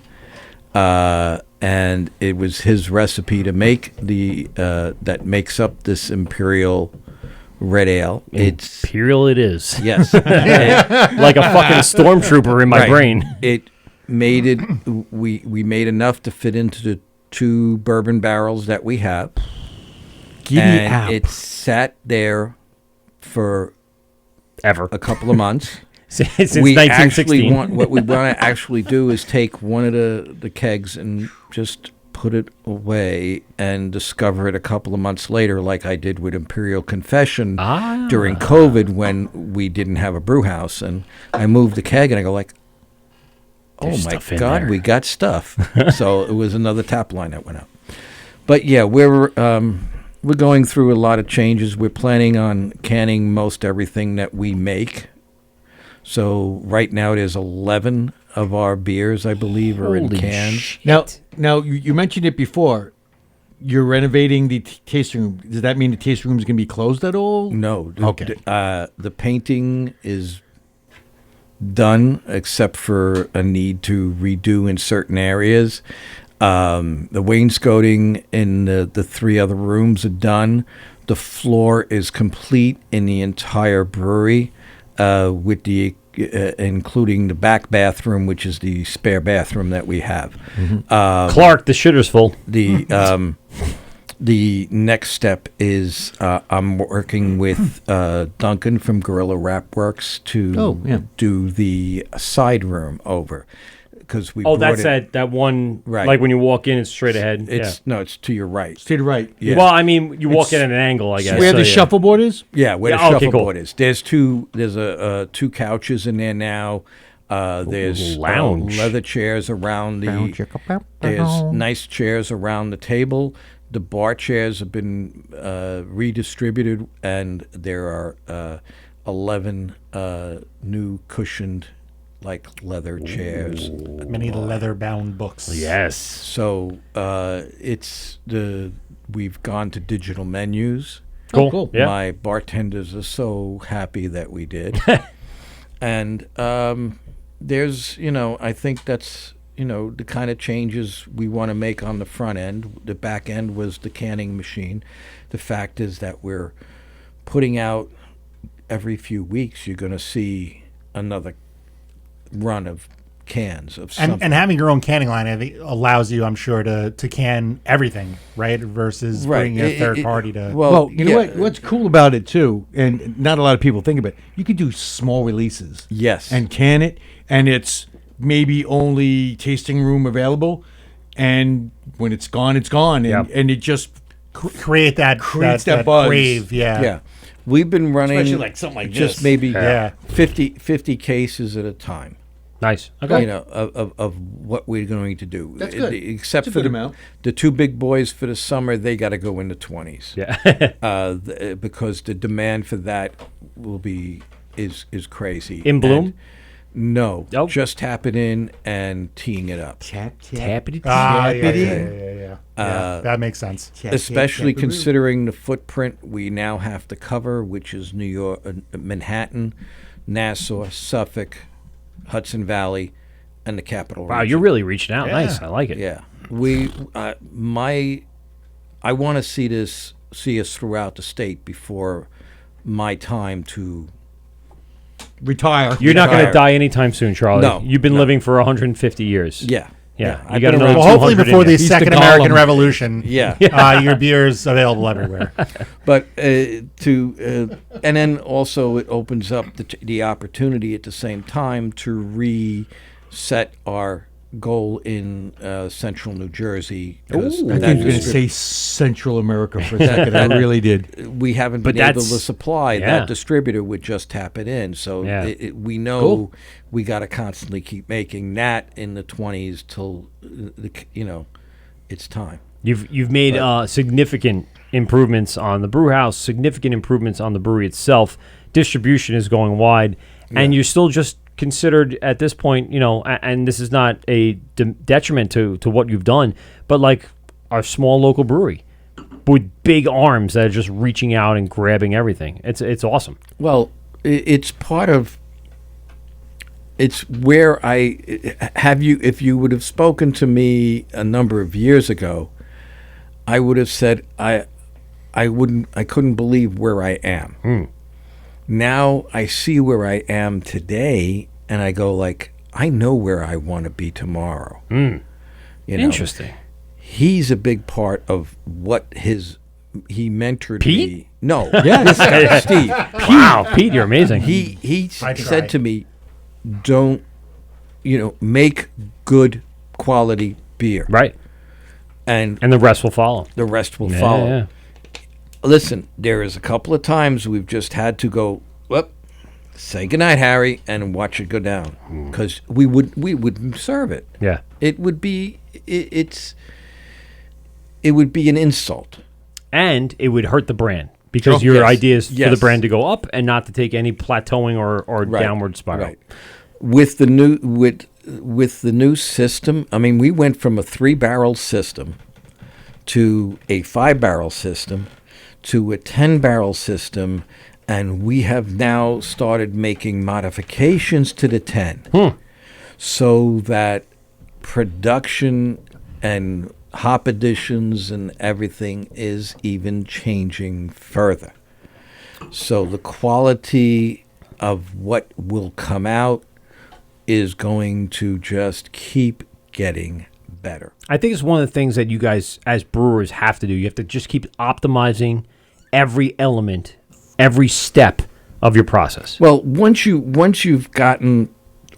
and it was his recipe to make the that makes up this Imperial Red Ale. It's Imperial it is. yes, Like a fucking stormtrooper in my Right. brain. It made it. We made enough to fit into the 2 bourbon barrels that we have, Giddy and app. it sat there for Ever. a couple of months. Since we 1916. actually what we want to actually do is take one of the kegs and just put it away and discover it a couple of months later, like I did with Imperial Confession during COVID when we didn't have a brew house, and I moved the keg and I go like, oh There's my stuff in God, there. we got stuff. So it was another tap line that went up. But yeah, we're going through a lot of changes. We're planning on canning most everything that we make. So right now there's 11 of our beers, I believe, are in Holy cans. shit. Now you mentioned it before. You're renovating the tasting room. Does that mean the tasting room is going to be closed at all? No. Okay. The painting is done except for a need to redo in certain areas. The wainscoting in the 3 other rooms are done. The floor is complete in the entire brewery, with the including the back bathroom, which is the spare bathroom that we have. Clark, the shitter's full. The next step is I'm working with Duncan from Gorilla Rap Works to do the side room over. Because we That's that one, Right. like when you walk in, it's straight ahead. No, it's to your right. To the right. Yeah. Well, I mean, you walk in at an angle, I guess. Where so, the yeah. shuffleboard is? Yeah, where Yeah, the okay, shuffleboard cool. is. There's 2 couches in there now. There's lounge. leather chairs around There's nice chairs around the table. The bar chairs have been redistributed, and there are 11 new cushioned, like leather chairs. Many leather-bound books. Yes. So we've gone to digital menus. Cool. cool. Yeah. My bartenders are so happy that we did. And there's, I think that's, the kind of changes we want to make on the front end. The back end was the canning machine. The fact is that we're putting out every few weeks, you're going to see another run of cans of something. And having your own canning line, I think, allows you, I'm sure, to can everything, right? Versus bringing a third party to. Well, you know what? What's cool about it too, and not a lot of people think of it. You could do small releases, Yes. and can it, and it's maybe only tasting room available, and when it's gone, it's gone, and it just create that creates that buzz. crave, Yeah. We've been running Especially like something like just this. maybe Yeah. 50 cases at a time. Nice. Okay. Of what we're going to do. That's good. Except That's a for good amount. the 2 big boys for the summer, they got to go in the 20s. Yeah. Because the demand for that is crazy. In bloom? And no, Nope. just tap it in and teeing it up. Tappity. Yeah. That makes sense. Especially considering the footprint we now have to cover, which is New York, Manhattan, Nassau, Suffolk, Hudson Valley, and the capital Wow, region. you're really reaching out. Yeah. Nice. I like it. Yeah, I want to see us throughout the state before my time to retire. You're not going to Retire. die anytime soon, Charlie. No, You've been no. living for 150 years. Yeah. Yeah. You I've got been another around. Well, hopefully 200 before in the you. He's Second the American Gollum. Revolution, Yeah. your beer's available everywhere. But and then also it opens up the opportunity at the same time to reset our goal in central New Jersey. 'Cause I that think you were going to distrib- say Central America for a second. I really did. we haven't But been able to that's- supply. yeah. That distributor would just tap it in. So Yeah. we know Cool. we got to constantly keep making that in the 20s till it's time. You've made significant improvements on the brew house, significant improvements on the brewery itself. Distribution is going wide, and you're still just considered at this point, and this is not a detriment to what you've done, but like a small local brewery with big arms that are just reaching out and grabbing everything. It's awesome. Well, it's part of. It's where I have you. If you would have spoken to me a number of years ago, I would have said I couldn't believe where I am. Now I see where I am today, and I go like, I know where I want to be tomorrow. Interesting. He's a big part of what he mentored Pete? me. No, Yes. Steve. Wow, Pete, you're amazing. He said to me, "Don't make good quality beer, right, and the rest will follow. The rest will follow." Yeah. Listen, there is a couple of times we've just had to go, well, say goodnight, Harry, and watch it go down, because we wouldn't serve it. Yeah. It would be it would be an insult, And it would hurt the brand because Oh, your yes. idea is for the Yes. brand to go up and not to take any plateauing or Right. downward spiral. Right. With the new system, I mean, we went from a 3-barrel system to a 5-barrel system to a 10-barrel system, and we have now started making modifications to the 10 so that production and hop additions and everything is even changing further. So the quality of what will come out is going to just keep getting better. I think it's one of the things that you guys as brewers have to do. You have to just keep optimizing every element, every step of your process. Well, once you've gotten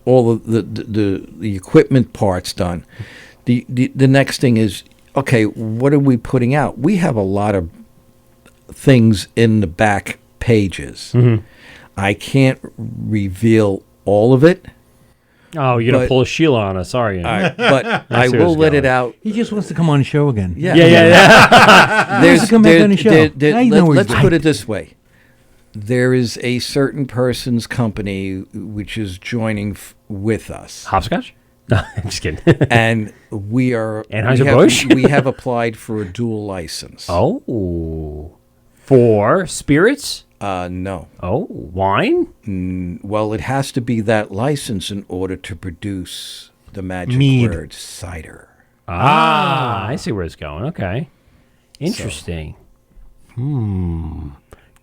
all of the equipment parts done, the next thing is, okay, what are we putting out? We have a lot of things in the back pages. I can't reveal all of it. Oh, you're going to But- pull a Sheila on us, are you? All right, but I see where will it's let going. it out. He just wants to come on the show again. Yeah. Yeah. He wants to come back on the show. Now you know where he's Let's put it this way. There is a certain person's company which is joining with us. Hopscotch? No, I'm just kidding. And we are Anheuser-Busch? we have applied for a dual license. Oh. For spirits? No. Oh, wine? Well, it has to be that license in order to produce the magic Mead. word cider. I see where it's going. Okay. Interesting.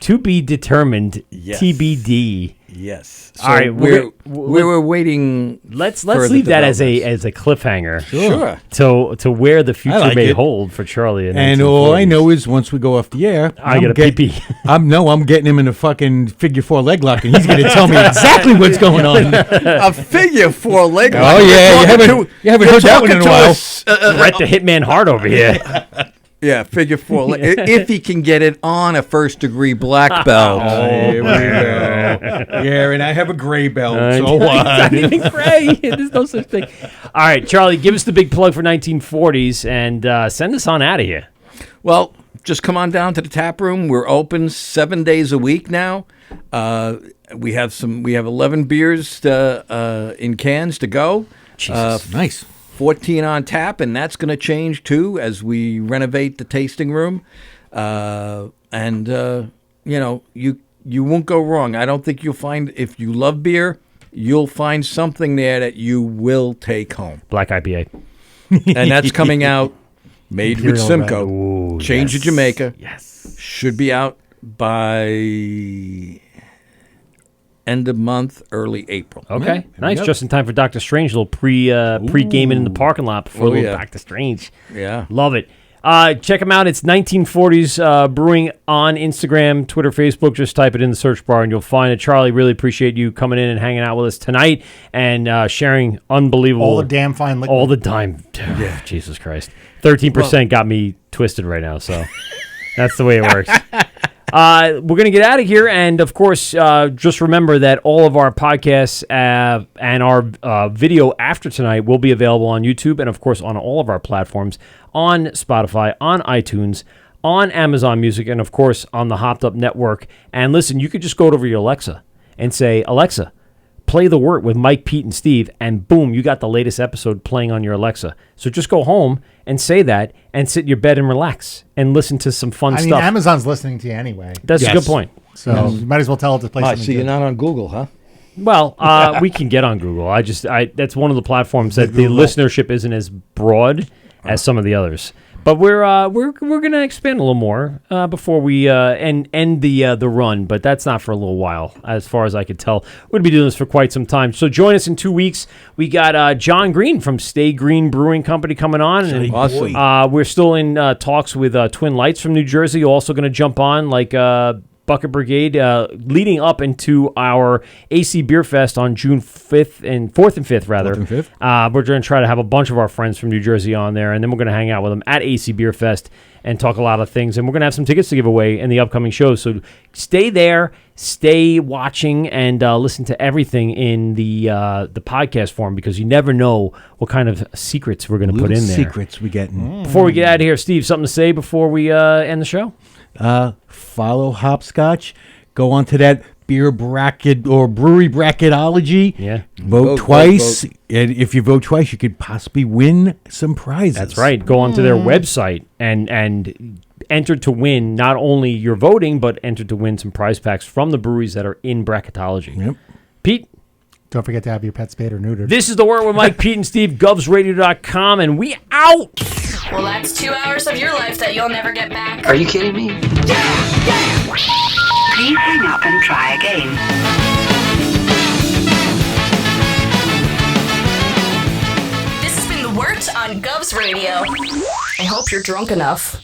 To be determined. Yes. TBD. Yes. All right, we were waiting. Let's further leave that as developments. a cliffhanger. Sure. To where the future like may it. hold for Charlie. In And all I 1940s. know is once we go off the air, I got a pee-pee. I'm getting him in a fucking figure 4 leg lock, and he's going to tell me exactly what's going on. A figure 4 leg. Oh yeah, you haven't heard that one in a while. Brett the Hitman Hart over here. Yeah, figure 4 leg. If he can get it on a first-degree black belt. Here we go. Yeah, and I have a gray belt. So It's what? not even gray. There's no such thing. All right, Charlie, give us the big plug for 1940s and send us on out of here. Well, just come on down to the tap room. We're open 7 days a week now. We have 11 beers in cans to go. Jesus. Nice. 14 on tap, and that's going to change too as we renovate the tasting room. You won't go wrong. I don't think you'll find, if you love beer, you'll find something there that you will take home. Black IPA. And that's coming out made with Imperial Simcoe. Red. Ooh, Change yes. to Jamaica. Yes. Should be out by end of month, early April. Okay, nice. go. Just in time for Doctor Strange. A little pre gaming in the parking lot before Oh, a little yeah. Doctor Strange. Yeah. Love it. Check them out. It's 1940s Brewing on Instagram, Twitter, Facebook. Just type it in the search bar and you'll find it. Charlie, really appreciate you coming in and hanging out with us tonight and sharing unbelievable. All the damn fine liquid. All the time. Yeah. Jesus Christ. 13% got me twisted right now, so that's the way it works. We're going to get out of here, and of course, just remember that all of our podcasts and our video after tonight will be available on YouTube and, of course, on all of our platforms, on Spotify, on iTunes, on Amazon Music, and, of course, on the Hopped Up Network. And listen, you could just go over your Alexa and say, Alexa, play The Wort with Mike, Pete, and Steve, and boom, you got the latest episode playing on your Alexa. So just go home and say that and sit in your bed and relax and listen to some fun stuff. Amazon's listening to you anyway. That's a good point. So you might as well tell it to play something so good. you're not on Google, huh? Well, we can get on Google. That's one of the platforms that the listenership isn't as broad as some of the others. But we're going to expand a little more before we end the run. But that's not for a little while, as far as I could tell. We're going to be doing this for quite some time. So join us in 2 weeks. We got John Green from Stay Green Brewing Company coming on. And, awesome. We're still in talks with Twin Lights from New Jersey. Also going to jump on like Bucket Brigade, leading up into our AC Beer Fest on June 4th and 5th, rather. 4th and 5th. We're going to try to have a bunch of our friends from New Jersey on there, and then we're going to hang out with them at AC Beer Fest and talk a lot of things. And we're going to have some tickets to give away in the upcoming shows. So stay there, stay watching, and listen to everything in the podcast form, because you never know what kind of secrets we're going to put in there. Secrets we get. Before we get out of here, Steve, something to say before we end the show? Follow Hopsscotch. Go on to that beer bracket or brewery bracketology. Yeah. Vote twice. And if you vote twice, you could possibly win some prizes. That's right. Go onto their website and enter to win not only your voting, but enter to win some prize packs from the breweries that are in bracketology. Yep. Pete? Don't forget to have your pet spayed or neutered. This is The Wort with Mike, Pete, and Steve, GovsRadio.com, and we out! Well, that's 2 hours of your life that you'll never get back. Are you kidding me? Please hang up and try again. This has been The Wort on Govs Radio. I hope you're drunk enough.